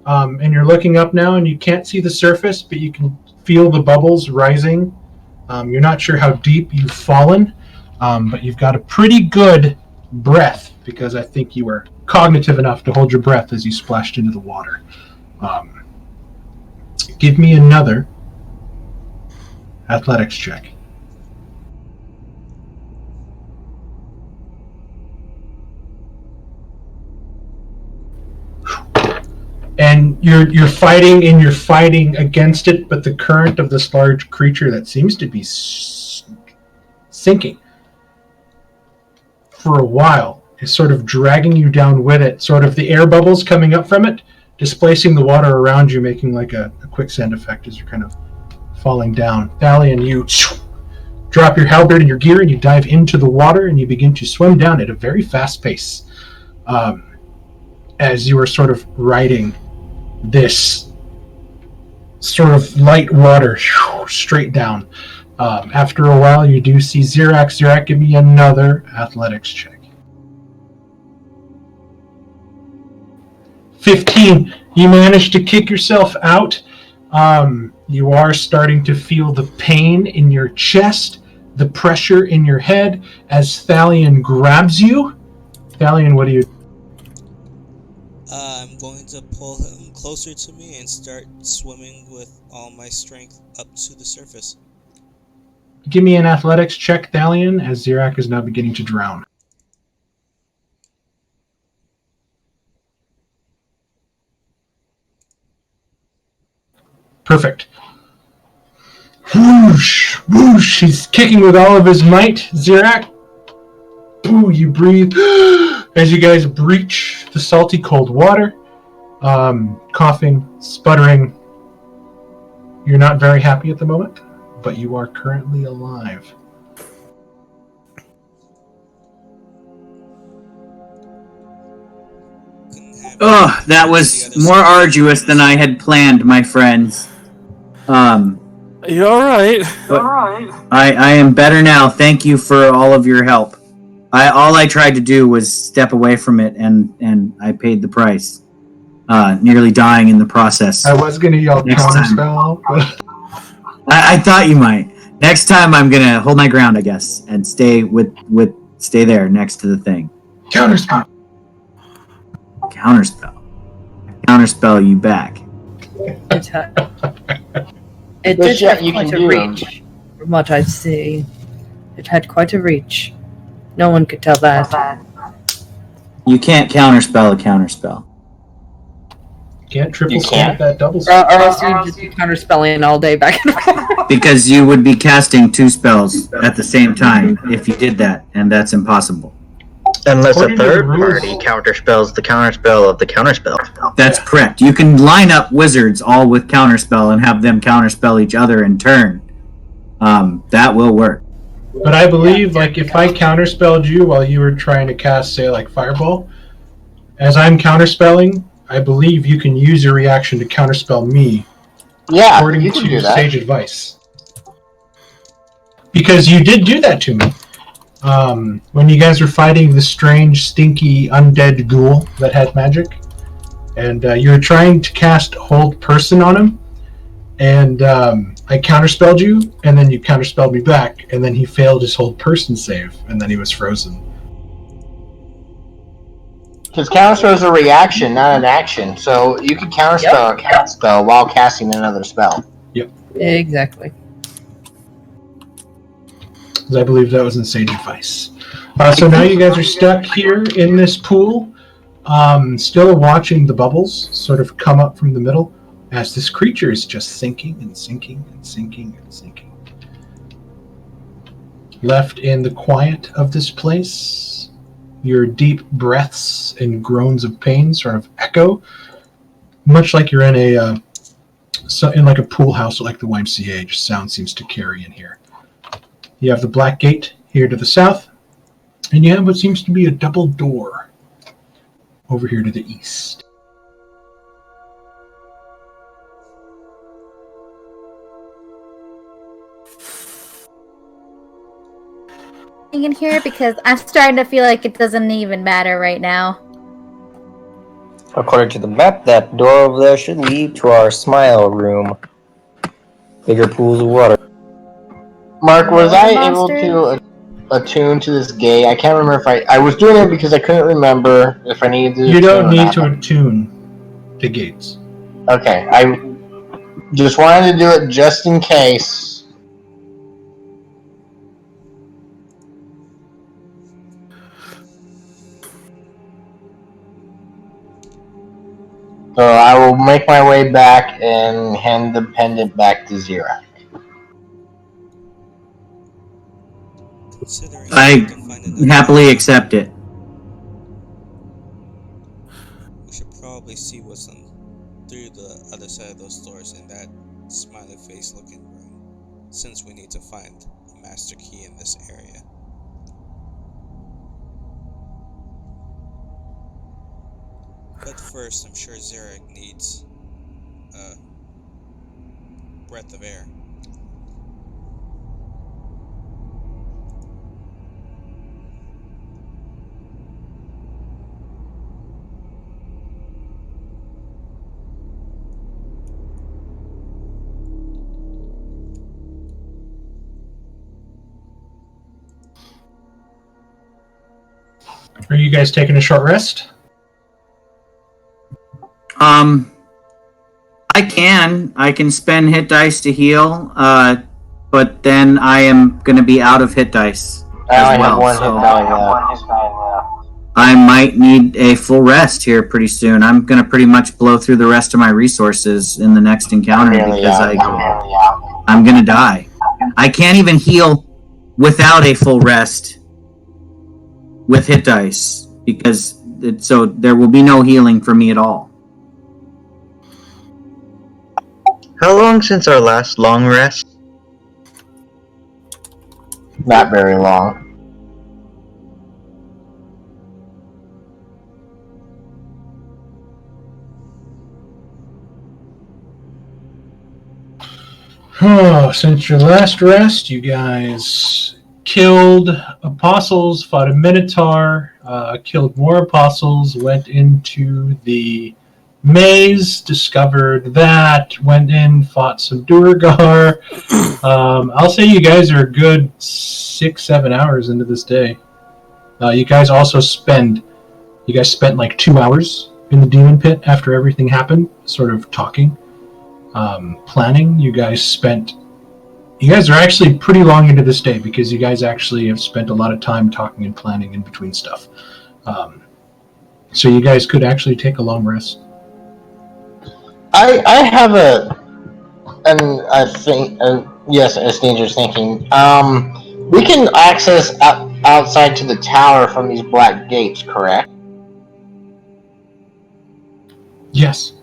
and you're looking up now, and you can't see the surface, but you can feel the bubbles rising. You're not sure how deep you've fallen, but you've got a pretty good breath because I think you were cognitive enough to hold your breath as you splashed into the water. Give me another athletics check. And you're fighting and you're fighting against it, but the current of this large creature that seems to be sinking for a while is sort of dragging you down with it, sort of the air bubbles coming up from it, displacing the water around you, making like a quicksand effect as you're kind of falling down. Thalion, you drop your halberd and your gear and you dive into the water and you begin to swim down at a very fast pace as you are sort of riding this sort of light water straight down. After a while, you do see Zirak. Zirak, give me another athletics check. 15. You managed to kick yourself out. You are starting to feel the pain in your chest, the pressure in your head as Thalion grabs you. Thalion, what do you do? I'm going to pull him closer to me and start swimming with all my strength up to the surface. Give me an athletics check, Thalion, as Zirak is now beginning to drown. Perfect. Whoosh, whoosh. He's kicking with all of his might. Zirak, boo, you breathe as you guys breach the salty cold water. Coughing, sputtering. You're not very happy at the moment, but you are currently alive. Oh, that was more arduous than I had planned, my friends. You alright? I am better now. Thank you for all of your help. All I tried to do was step away from it, and I paid the price. Nearly dying in the process. I was going to yell Next time. counterspell. I thought you might. Next time, I'm gonna hold my ground, I guess, and stay stay there next to the thing. Counterspell. Counterspell you back. It There's did have shit you quite can a do. reach, from what I see. It had quite a reach. No one could tell that. You can't counterspell a counterspell. Can't triple You stamp can't? that double Or stamp. else you'd just be counterspelling all day back and forth. Because you would be casting 2 spells at the same time if you did that, and that's impossible. Unless a According to the third rules- party counterspells the counterspell of the counterspell. That's correct. You can line up wizards all with counterspell and have them counterspell each other in turn. That will work. But I believe, like, if I counterspelled you while you were trying to cast, say, like, Fireball, as I'm counterspelling, I believe you can use your reaction to counterspell me, Yeah, according you can to do that. sage advice. Because you did do that to me. When you guys were fighting the strange, stinky, undead ghoul that had magic, and you were trying to cast Hold Person on him, and I counterspelled you, and then you counterspelled me back, and then he failed his Hold Person save, and then he was frozen. Because counterspell is a reaction, not an action. So you can counterspell a cast spell while casting another spell. Exactly. Because I believe that was in sage advice. So now you guys are stuck here in this pool, still watching the bubbles sort of come up from the middle as this creature is just sinking and sinking and sinking and sinking. Left in the quiet of this place, your deep breaths and groans of pain sort of echo much like you're in a in like a pool house or like the YMCA. Just sound seems to carry in here. You have the Black Gate here to the south, and you have what seems to be a double door over here to the east. In here because I'm starting to feel like it doesn't even matter right now. According to the map, that door over there should lead to our smile room. Bigger pools of water. Mark, was I Monster? able to attune to this gate? I can't remember if I was doing it because I couldn't remember if I needed to. You don't need attune or to attune to gates. not. Okay, I just wanted to do it just in case. So I will make my way back and hand the pendant back to Zira. Considering I we can find another happily door, accept it. we should probably see what's on through the other side of those doors in that smiley face looking room, since we need to find a master key in this area. But first, I'm sure Zarek needs a breath of air. Are you guys taking a short rest? I can spend hit dice to heal, but then I am going to be out of hit dice I as only have well. one So hit die left. I might need a full rest here pretty soon. I'm going to pretty much blow through the rest of my resources in the next encounter because I'm going to die. I can't even heal without a full rest with hit dice because so there will be no healing for me at all. How long since our last long rest? Not very long. Oh, since your last rest, you guys killed apostles, fought a minotaur, killed more apostles, went into the maze, discovered that, went in, fought some Duergar. I'll say you guys are a good 6-7 hours into this day. You guys spent like 2 hours in the demon pit after everything happened, sort of talking. Planning. You guys are actually pretty long into this day because you guys actually have spent a lot of time talking and planning in between stuff. So you guys could actually take a long rest. I have I think, yes, as Danger's thinking, we can access outside to the tower from these black gates, correct? Yes.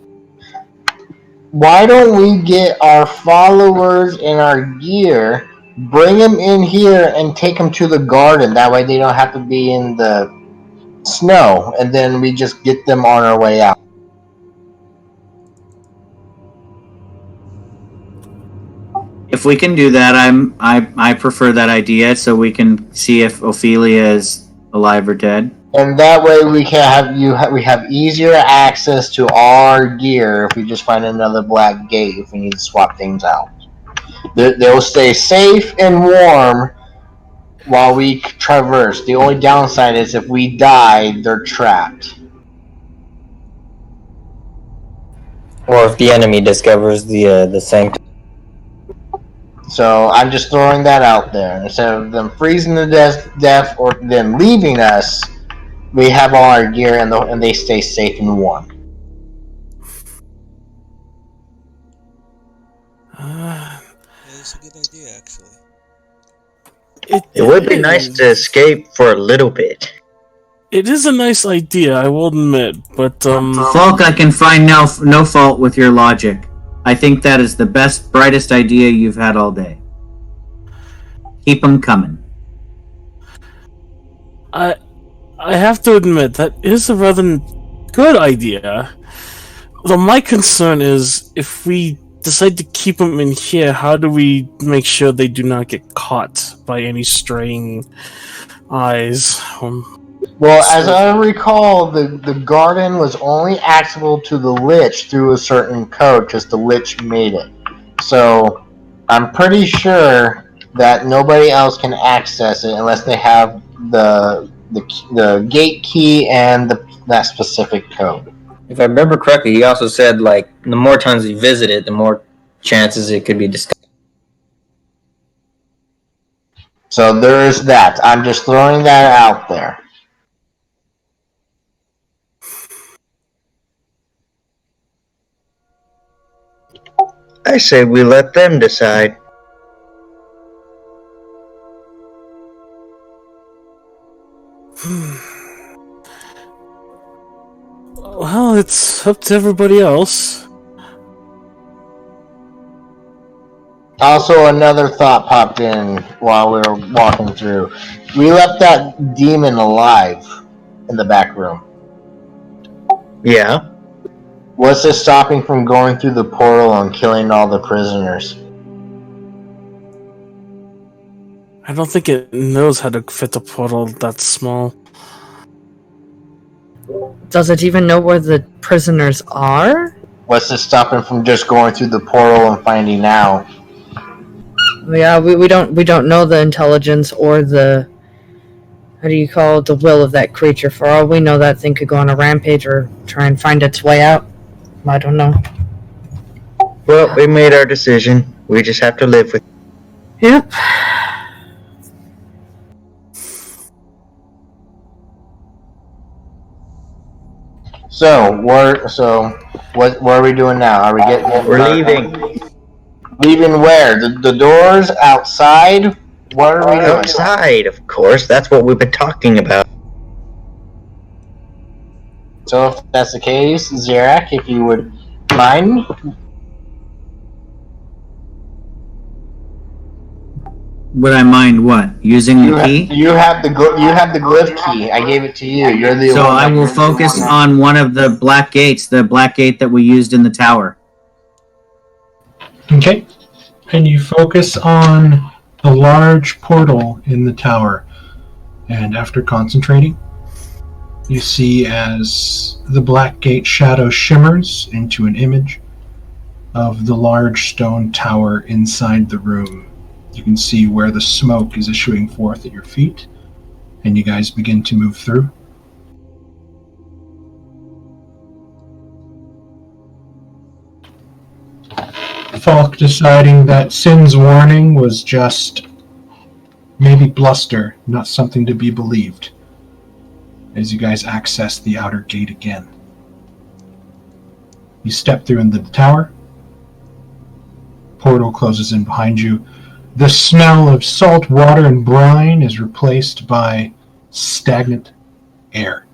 Why don't we get our followers and our gear, bring them in here, and take them to the garden? That way they don't have to be in the snow, and then we just get them on our way out. If we can do that, I prefer that idea so we can see if Ophelia is alive or dead. And that way we can we have easier access to our gear if we just find another black gate if we need to swap things out. They'll stay safe and warm while we traverse. The only downside is if we die, they're trapped. Or if the enemy discovers the sanctum. So I'm just throwing that out there. Instead of them freezing to death or them leaving us, we have all our gear and they stay safe and warm. It's a good idea, actually. It would be nice to escape for a little bit. It is a nice idea, I will admit, but Falk, I can find no fault with your logic. I think that is the best, brightest idea you've had all day. Keep them coming. I have to admit that is a rather good idea. Though my concern is, if we decide to keep them in here, how do we make sure they do not get caught by any straying eyes? Well, as I recall, the garden was only accessible to the Lich through a certain code, because the Lich made it. So, I'm pretty sure that nobody else can access it unless they have the gate key and that specific code. If I remember correctly, he also said, like, the more times you visit it, the more chances it could be discovered. So there is that. I'm just throwing that out there. I say we let them decide. Well, it's up to everybody else. Also, another thought popped in while we were walking through. We left that demon alive in the back room. Yeah. What's this stopping from going through the portal and killing all the prisoners? I don't think it knows how to fit the portal that small. Does it even know where the prisoners are? What's this stopping from just going through the portal and finding out? Yeah, we don't know the intelligence or the, how do you call it, the will of that creature. For all we know, that thing could go on a rampage or try and find its way out. I don't know. Well, we made our decision. We just have to live with it. Yep. So, what are we doing now? Are we getting? We're leaving. Leaving where? The doors outside? What are we doing? Outside, of course. That's what we've been talking about. So if that's the case, Zarak, if you would mind. Would I mind what? Using the key? You have the glyph key. I gave it to you. You're the So one. I will focus on one of the black gates, the black gate that we used in the tower. Okay. And you focus on the large portal in the tower. And after concentrating, you see as the black gate shadow shimmers into an image of the large stone tower inside the room. You can see where the smoke is issuing forth at your feet, and you guys begin to move through. Falk deciding that Sin's warning was just maybe bluster, not something to be believed, as you guys access the outer gate again. You step through into the tower. Portal closes in behind you. The smell of salt water and brine is replaced by stagnant air.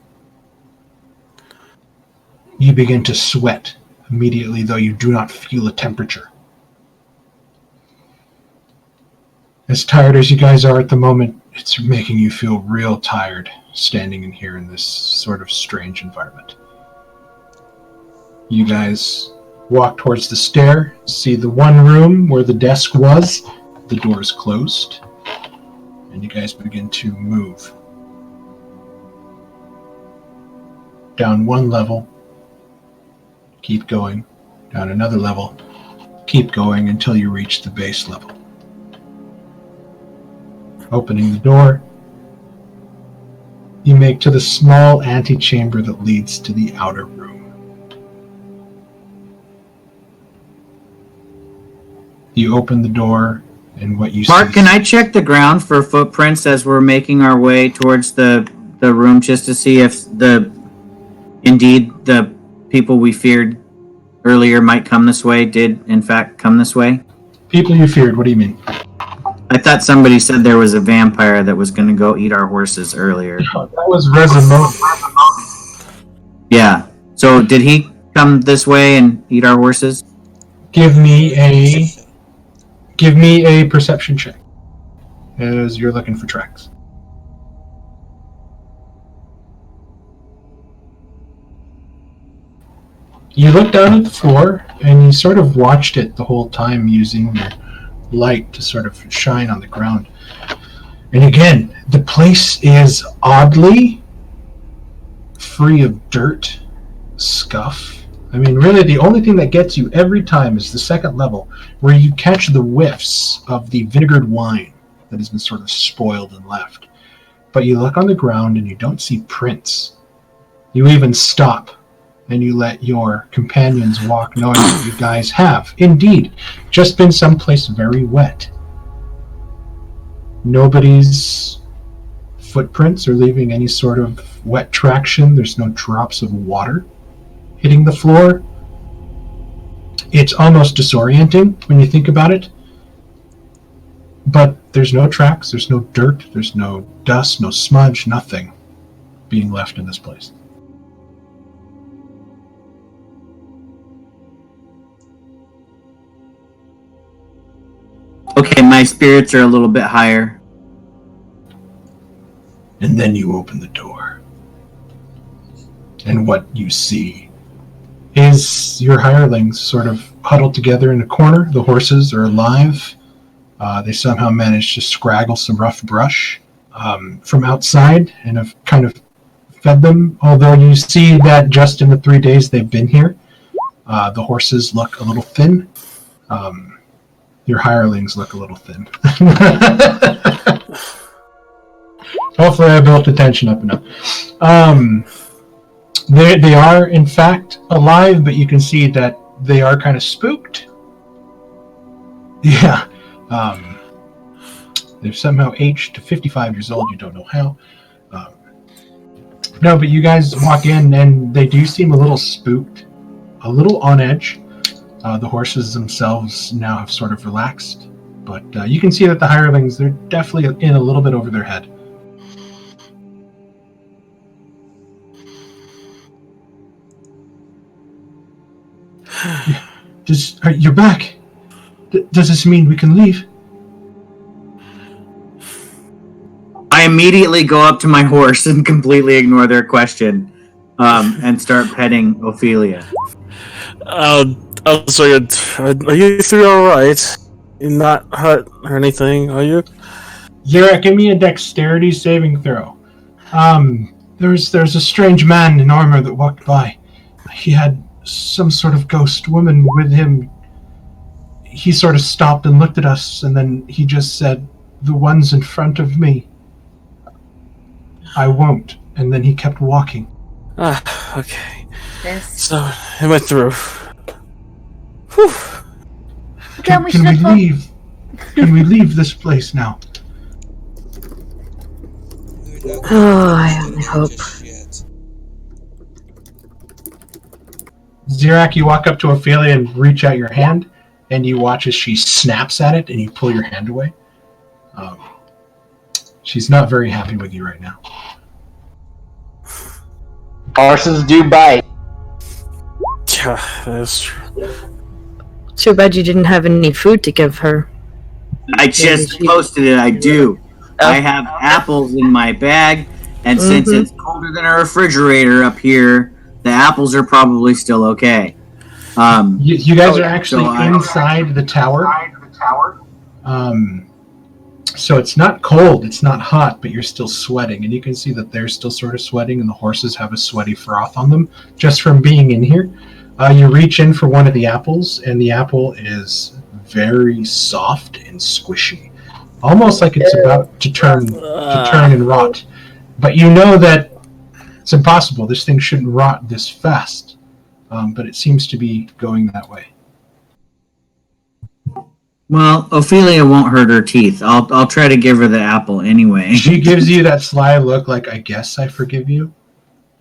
You begin to sweat immediately, though you do not feel a temperature. As tired as you guys are at the moment, it's making you feel real tired standing in here in this sort of strange environment. You guys walk towards the stair, see the one room where the desk was. The door is closed, and you guys begin to move. Down one level, keep going, down another level, keep going until you reach the base level. Opening the door, you make to the small antechamber that leads to the outer room. You open the door, and what you Mark, see... can I check the ground for footprints as we're making our way towards the room, just to see if indeed the people we feared earlier might come this way did in fact come this way? People you feared, what do you mean? I thought somebody said there was a vampire that was going to go eat our horses earlier. That was Resimone. Yeah. So did he come this way and eat our horses? Give me a perception check as you're looking for tracks. You look down at the floor and you sort of watched it the whole time using your light to sort of shine on the ground. And again, the place is oddly free of dirt, scuff. I mean, really, the only thing that gets you every time is the second level, where you catch the whiffs of the vinegared wine that has been sort of spoiled and left. But you look on the ground and you don't see prints. You even stop and you let your companions walk, knowing that you guys have, indeed, just been someplace very wet. Nobody's footprints are leaving any sort of wet traction. There's no drops of water hitting the floor. It's almost disorienting when you think about it. But there's no tracks, there's no dirt, there's no dust, no smudge, nothing being left in this place. Okay, my spirits are a little bit higher. And then you open the door. And what you see is your hirelings sort of huddled together in a corner. The horses are alive. They somehow managed to scraggle some rough brush from outside and have kind of fed them. Although you see that just in the 3 days they've been here, the horses look a little thin. Your hirelings look a little thin. Hopefully I built the tension up enough. They are, in fact, alive, but you can see that they are kind of spooked. Yeah. They've somehow aged to 55 years old. You don't know how. No, but you guys walk in, and they do seem a little spooked, a little on edge. The horses themselves now have sort of relaxed, but you can see that the hirelings, they're definitely in a little bit over their head. You're back. Does this mean we can leave? I immediately go up to my horse and completely ignore their question, and start petting Ophelia. So are you three alright? You're not hurt or anything, are you? Zera, give me a dexterity saving throw. There's a strange man in armor that walked by. He had some sort of ghost woman with him. He sort of stopped and looked at us, and then he just said, "The ones in front of me, I won't." And then he kept walking. Okay. Yes. So, it went through. Whew. Then we Can we should have leave? Can we leave this place now? Oh, I only hope. Zirak, you walk up to Ophelia and reach out your hand, and you watch as she snaps at it, and you pull your hand away. She's not very happy with you right now. Horses do bite. Yeah, that's true. Too bad you didn't have any food to give her. I just posted it, I do. I have apples in my bag, and since it's colder than a refrigerator up here, the apples are probably still okay. You guys are actually inside the tower. So it's not cold, it's not hot, but you're still sweating. And you can see that they're still sort of sweating, and the horses have a sweaty froth on them just from being in here. You reach in for one of the apples, and the apple is very soft and squishy. Almost like it's about to turn and rot. But you know that it's impossible. This thing shouldn't rot this fast. But it seems to be going that way. Well, Ophelia won't hurt her teeth. I'll try to give her the apple anyway. She gives you that sly look like, "I guess I forgive you."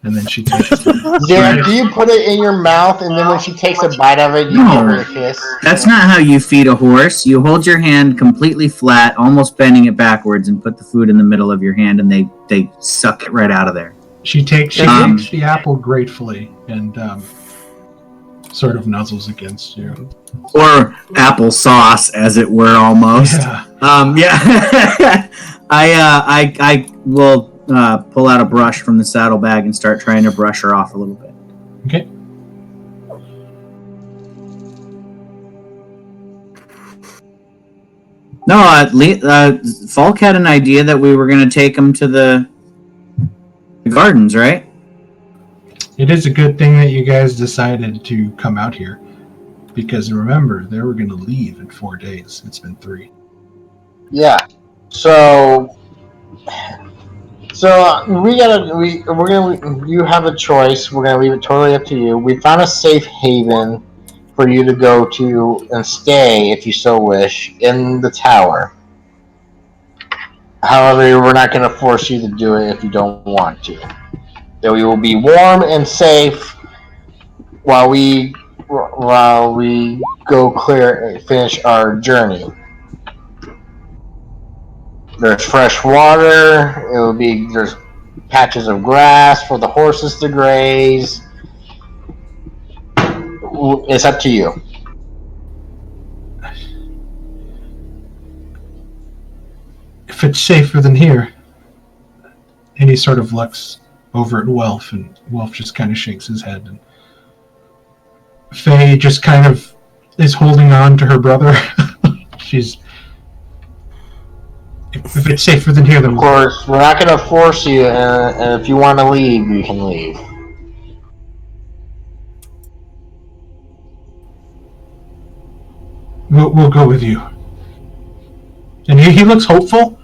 And then she takes Xeric, do you put it in your mouth and then when she takes a bite of it, you No. give her a kiss? That's not how you feed a horse. You hold your hand completely flat, almost bending it backwards, and put the food in the middle of your hand, and they suck it right out of there. She takes Um, the apple gratefully and sort of nuzzles against you. Or applesauce, as it were, almost. Yeah. Yeah. I will pull out a brush from the saddlebag and start trying to brush her off a little bit. Okay. No, Falk had an idea that we were going to take him to the gardens, right? It is a good thing that you guys decided to come out here. Because remember, they were going to leave in 4 days. It's been 3. Yeah. So you have a choice. We're gonna leave it totally up to you. We found a safe haven for you to go to and stay, if you so wish, in the tower. However, we're not gonna force you to do it if you don't want to. That we will be warm and safe while we go finish our journey. There's fresh water. There's patches of grass for the horses to graze. It's up to you. If it's safer than here. And he sort of looks over at Welf, and Welf just kind of shakes his head. And Faye just kind of is holding on to her brother. If it's safer than here, then Of course, we're not going to force you, and if you want to leave, you can leave. we'll go with you. And he looks hopeful.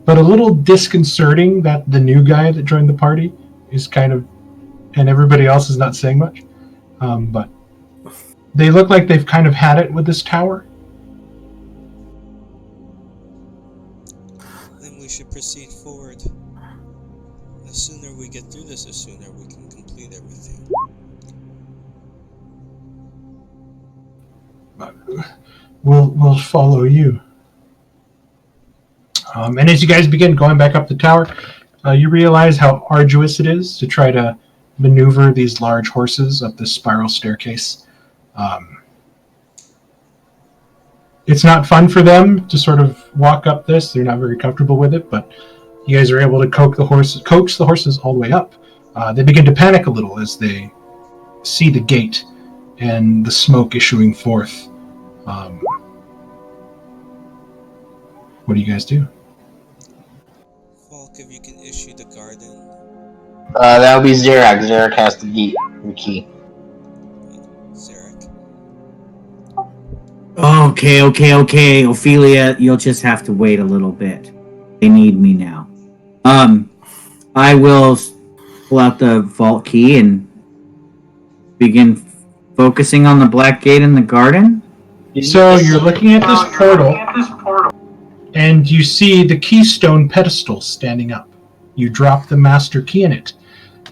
But a little disconcerting that the new guy that joined the party is kind of, and everybody else is not saying much. But they look like they've kind of had it with this tower. Then we should proceed forward. The sooner we get through this, the sooner we can complete everything. We'll follow you. And as you guys begin going back up the tower, you realize how arduous it is to try to maneuver these large horses up this spiral staircase. It's not fun for them to sort of walk up this. They're not very comfortable with it, but you guys are able to coax the horses all the way up. They begin to panic a little as they see the gate and the smoke issuing forth. What do you guys do? Falk, if you can issue the garden. That would be Xeric. Xeric has the key. Xeric. Okay. Ophelia, you'll just have to wait a little bit. They need me now. I will pull out the vault key and begin focusing on the black gate in the garden. So you're looking at this portal, and you see the keystone pedestal standing up. You drop the master key in it.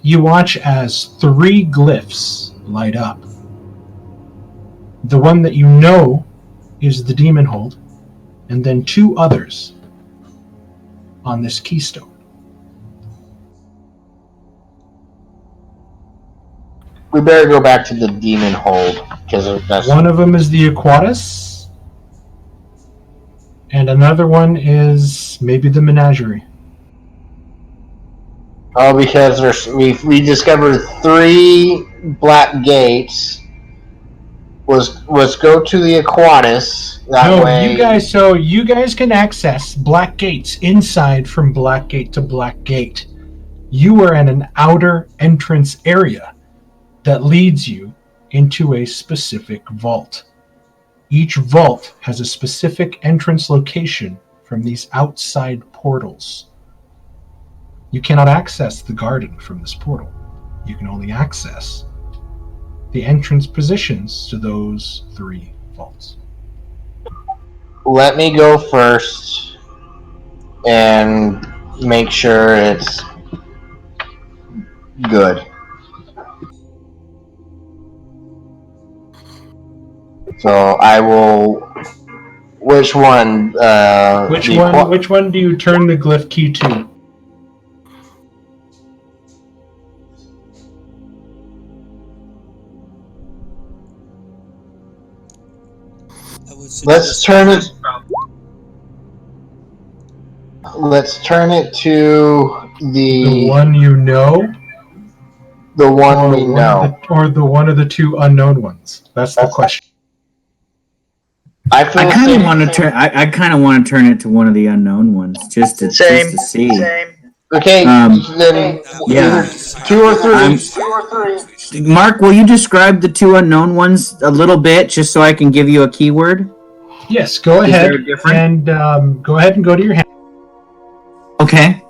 You watch as 3 glyphs light up. The one that you know is the demon hold, and then 2 others on this keystone. We better go back to the demon hold, because that's... One of them is the Aquatus, and another one is maybe the Menagerie. Oh, because we discovered 3 black gates. Was go to the Aquatus. That way. You guys can access black gates inside from black gate to black gate. You are in an outer entrance area that leads you into a specific vault. Each vault has a specific entrance location from these outside portals. You cannot access the garden from this portal. You can only access the entrance positions to those 3 vaults. Let me go first. and make sure it's good. So I will. Which one? Which one do you turn the glyph key to? I would Let's turn it to The one you know, the one or we know. or the one of the two unknown ones. That's the question. I feel I kind safe. of want to turn. I kind of want to turn it to one of the unknown ones, just to see. Okay, then yeah. 2 or 3. Mark, will you describe the two unknown ones a little bit, just so I can give you a keyword? Yes, go Is ahead there a difference? and go ahead and go to your hand. Okay.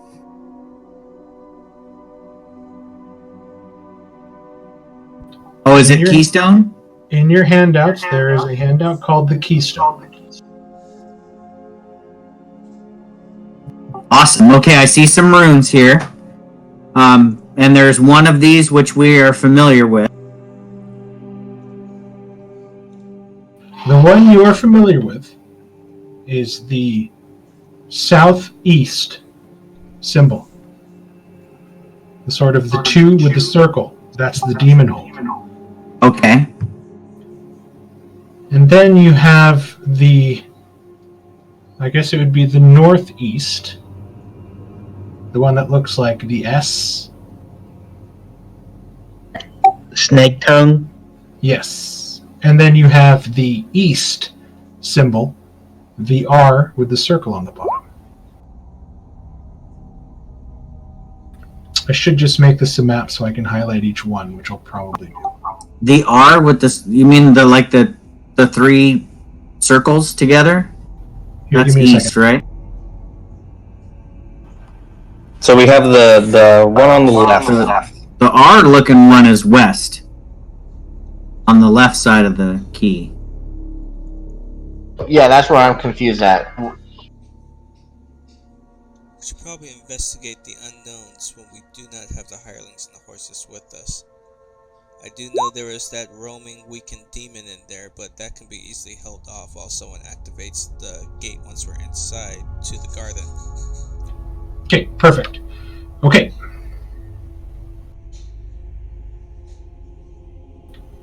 Oh, is it Your- Keystone? In your handouts, there is a handout called the Keystone. Awesome. Okay, I see some runes here. And there's one of these which we are familiar with. The one you are familiar with is the southeast symbol. The sort of the 2 with the circle. That's the demon hold. Okay. And then you have the, I guess it would be the northeast. The one that looks like the S. Snake tongue. Yes. And then you have the east symbol, the R with the circle on the bottom. I should just make this a map so I can highlight each one, which I'll probably do. The R with this, you mean the 3 circles together? Here, That's give me a east, second. right? So we have the one on the left. The R looking one is west. On the left side of the key. Yeah, that's where I'm confused at. We should probably investigate the unknowns when we do not have the hirelings and the horses with us. I do know there is that roaming weakened demon in there, but that can be easily held off while someone activates the gate once we're inside to the garden. Okay, perfect. Okay.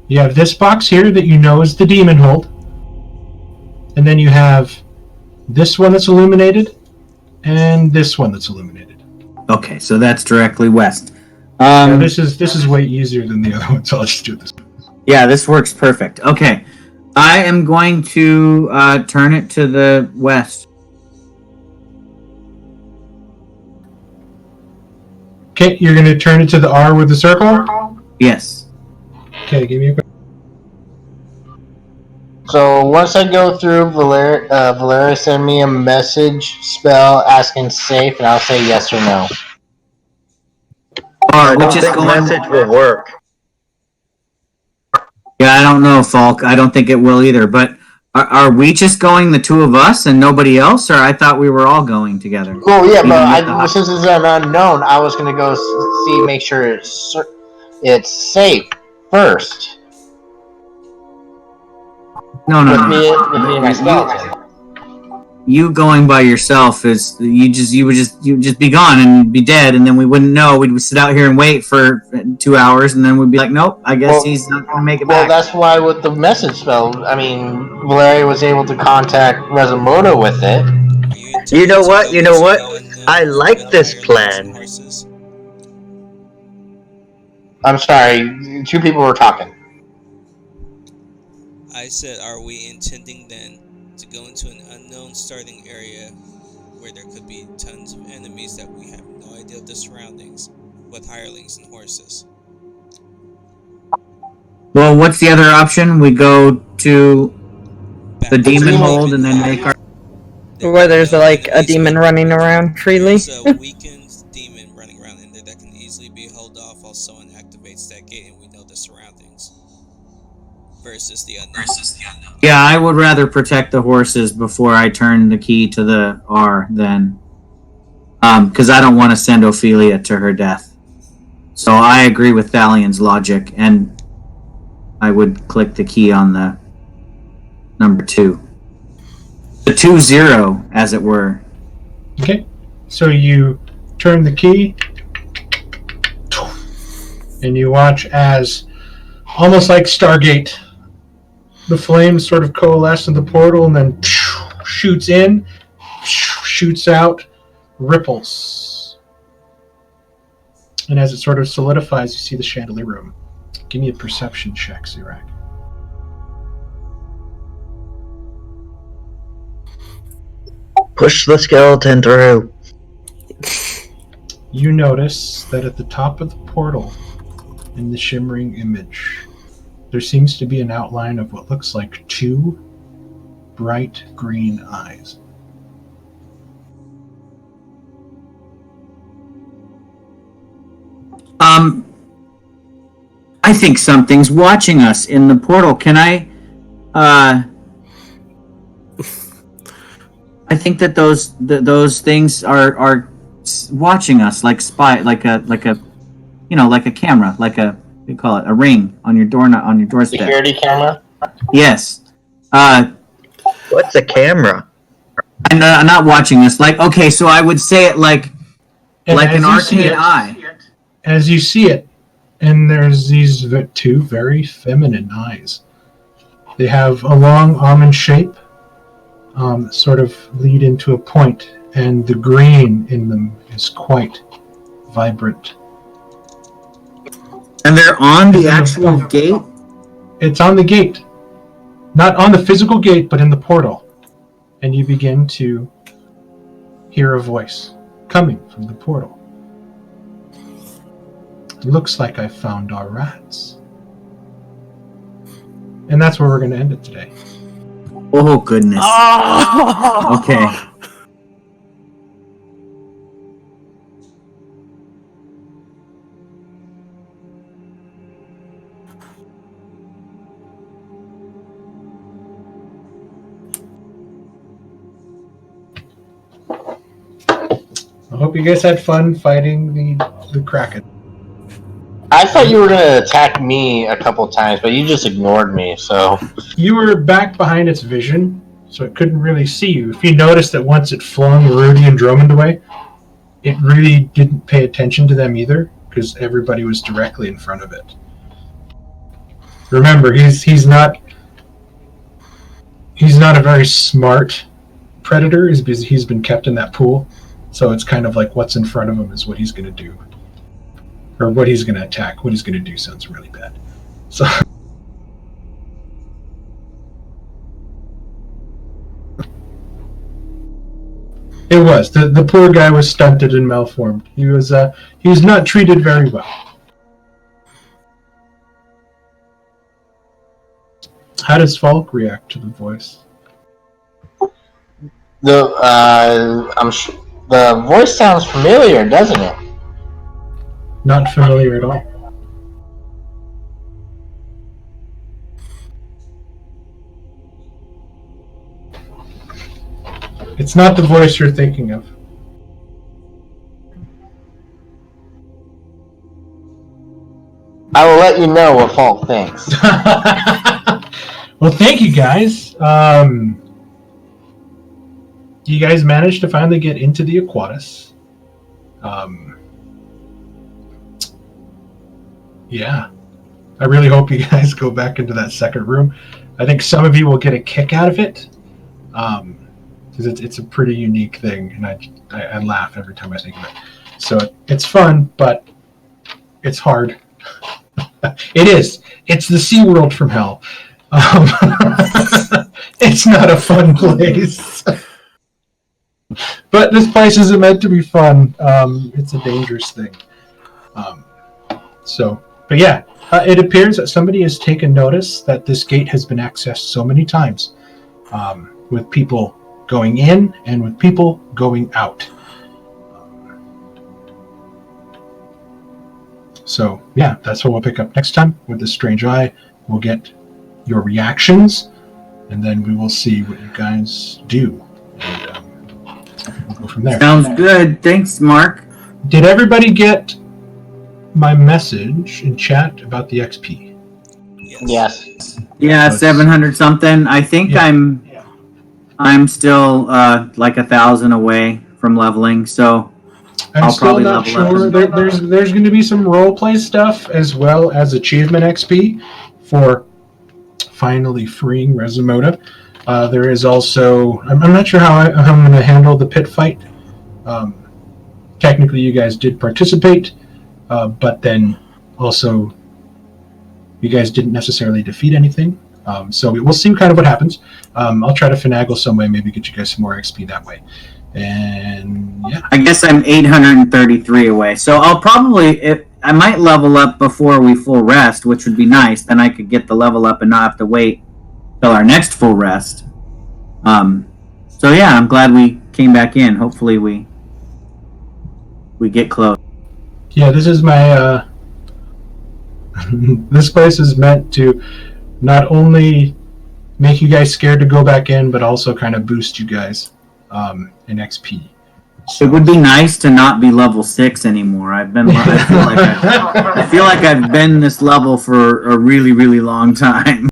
You have this box here that you know is the demon hold. And then you have this one that's illuminated and this one that's illuminated. Okay, so that's directly west. Now, this is way easier than the other one, so I'll just do this. Yeah, this works perfect. Okay. I am going to turn it to the west. Okay, you're going to turn it to the R with the circle? Yes. Okay, give me a quick. So once I go through, Valeria send me a message spell asking safe, and I'll say yes or no. R, I don't which is think going. message will work. Yeah, I don't know, Falk. I don't think it will either. But are we just going, the two of us, and nobody else? Or I thought we were all going together. Well, yeah, Even with but the- since it's an unknown, I was gonna go make sure it's safe first. No, no, With no. me and my skeleton. You going by yourself is you would just be gone and be dead, and then we wouldn't know. We'd sit out here and wait for 2 hours, and then we'd be like, nope, I guess Well- he's not gonna make it Well, back. that's why with the message spell, I mean, Valeria was able to contact Resomoto with it. You know what? You know what? I like this plan. I'm sorry, 2 people were talking. I said, are we intending then to go into an unknown starting area where there could be tons of enemies that we have no idea of the surroundings with hirelings and horses? Well, what's the other option? We go to the Back demon to hold and then make our. Where there's like a demon running around freely. There's a weakened demon running around in there that can easily be held off while someone activates that gate and we know the surroundings. Versus the unknown. Yeah, I would rather protect the horses before I turn the key to the R then. because I don't want to send Ophelia to her death. So I agree with Thalian's logic, and I would click the key on the number 2. The 2-0, as it were. Okay, so you turn the key, and you watch as, almost like Stargate, the flames sort of coalesce in the portal and then shoots in, shoots out, ripples. And as it sort of solidifies, you see the chandelier room. Give me a perception check, Zirak. Push the skeleton through. You notice that at the top of the portal, in the shimmering image, there seems to be an outline of what looks like 2 bright green eyes. I think something's watching us in the portal. Can I think that those things are watching us like like a camera, like a, what do you call it, a ring on your doorstep. Security camera? Yes. What's a camera? And not watching us. Like, okay, so I would say it like And an as you see arcade it- eye. As you see it, and there's these 2 very feminine eyes. They have a long almond shape, sort of lead into a point, and the green in them is quite vibrant. And they're on the actual gate? It's on the gate. Not on the physical gate, but in the portal. And you begin to hear a voice coming from the portal. Looks like I found our rats. And that's where we're going to end it today. Oh, goodness. Okay. I hope you guys had fun fighting the Kraken. I thought you were going to attack me a couple times, but you just ignored me, so... You were back behind its vision, so it couldn't really see you. If you noticed that once it flung Rudy and Drummond away, it really didn't pay attention to them either, because everybody was directly in front of it. Remember, he's not a very smart predator, is because he's been kept in that pool. So it's kind of like what's in front of him is what he's going to do. Or what he's going to attack. What he's going to do sounds really bad. So it was. The poor guy was stunted and malformed. He was not treated very well. How does Falk react to the voice? The voice sounds familiar, doesn't it? Not familiar at all. It's not the voice you're thinking of. I will let you know what Falk thinks. Well, thank you guys. You guys managed to finally get into the Aquatus. Yeah. I really hope you guys go back into that second room. I think some of you will get a kick out of it. Because it's a pretty unique thing, and I laugh every time I think of it. So it's fun, but it's hard. It is. It's the SeaWorld from hell. It's not a fun place. But this place isn't meant to be fun. It's a dangerous thing. But yeah, it appears that somebody has taken notice that this gate has been accessed so many times, with people going in and with people going out. So yeah, that's what we'll pick up next time with this strange eye. We'll get your reactions, and then we will see what you guys do. And we'll go from there. Sounds good. Thanks, Mark. Did everybody get my message in chat about the XP? Yes. Yeah, 700 something. I think Yeah. I'm still like 1,000 away from leveling, so I'm I'll still probably not level up sure. as There's going to be some roleplay stuff as well as achievement XP for finally freeing Resimota. There is also, I'm not sure how I'm going to handle the pit fight. Technically, you guys did participate, but then also you guys didn't necessarily defeat anything. So we'll see kind of what happens. I'll try to finagle some way, maybe get you guys some more XP that way. And yeah. I guess I'm 833 away. So I'll probably, I might level up before we full rest, which would be nice. Then I could get the level up and not have to wait till our next full rest. So yeah, I'm glad we came back in. Hopefully we get close. Yeah, this is my, this place is meant to not only make you guys scared to go back in, but also kind of boost you guys in XP. It would be nice to not be level 6 anymore. I feel like I've been this level for a really, really long time.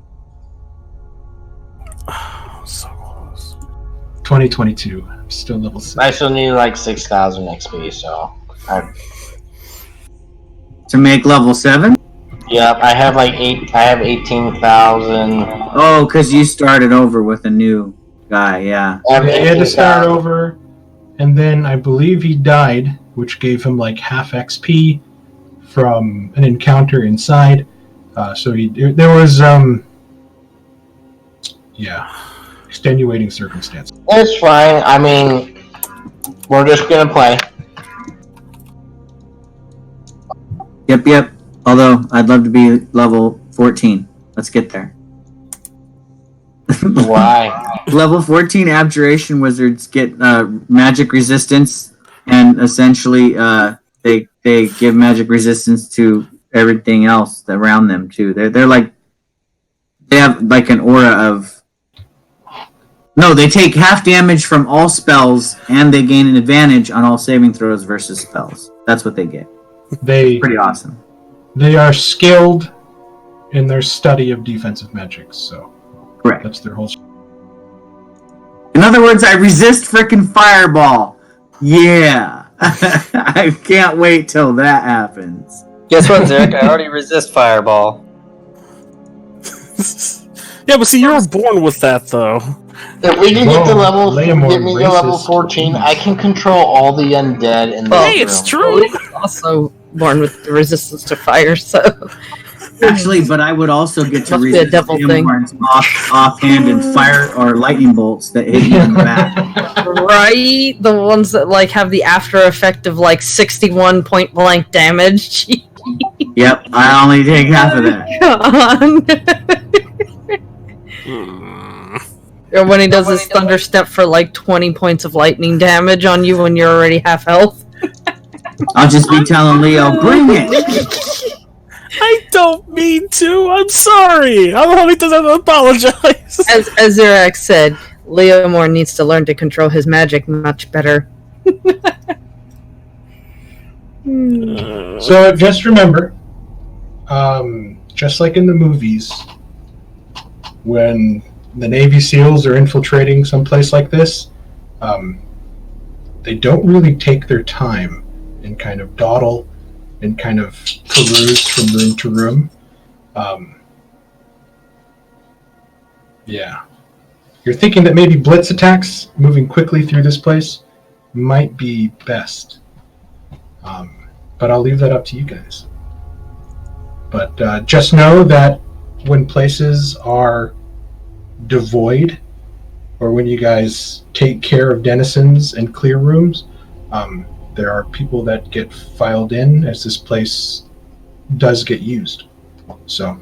So close. 2022, I'm still level 6. I still need like 6,000 XP, so. To make level 7? Yep, I have 18,000. Oh, because you started over with a new guy, yeah. I have He had to start 18,000. over, and then I believe he died, which gave him like half XP from an encounter inside. So there was extenuating circumstances. It's fine. I mean, we're just gonna play. Yep. Although, I'd love to be level 14. Let's get there. Why? Level 14 Abjuration Wizards get magic resistance, and essentially they give magic resistance to everything else around them, too. They're like... They have like an aura of... No, they take half damage from all spells, and they gain an advantage on all saving throws versus spells. That's what they get. Pretty awesome. They are skilled in their study of defensive magic, so Correct. That's their whole. In other words, I resist frickin' fireball. Yeah. I can't wait till that happens. Guess what, Zerk? I already resist fireball. Yeah, but see, you were born with that, though. If we can get to level, Lay 'em on get me to level racist. 14, I can control all the undead in this Hey, it's room. true. Also born with the resistance to fire, so Actually, but I would also get to Must be a resist devil thing. Leomorn's offhand and fire or lightning bolts that hit you in the back. right, the ones that like have the after effect of like 61 point blank damage. Yep, I only take half of that. Or when he does his thunder step for like 20 points of lightning damage on you when you're already half health. I'll just be telling Leo, bring it! I don't mean to. I'm sorry. I'm having to apologize. As Zirax said, Leomorn needs to learn to control his magic much better. So just remember, just like in the movies, when the Navy SEALs are infiltrating someplace like this, they don't really take their time and kind of dawdle and kind of peruse from room to room. Yeah. You're thinking that maybe blitz attacks, moving quickly through this place, might be best. But I'll leave that up to you guys. But just know that when places are devoid, or when you guys take care of denizens and clear rooms, there are people that get filed in as this place does get used. So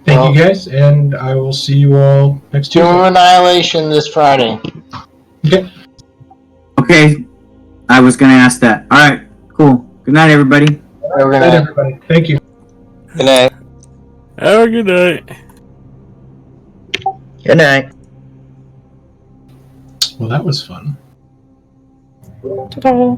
thank you guys, and I will see you all next Doom Tuesday. Annihilation this Friday. Okay. Okay, I was gonna ask that. Alright, cool. Good night, everybody. We're Good night, gonna everybody. Thank you. Good night. Have a good night. Good night. Well, that was fun. Ta-da.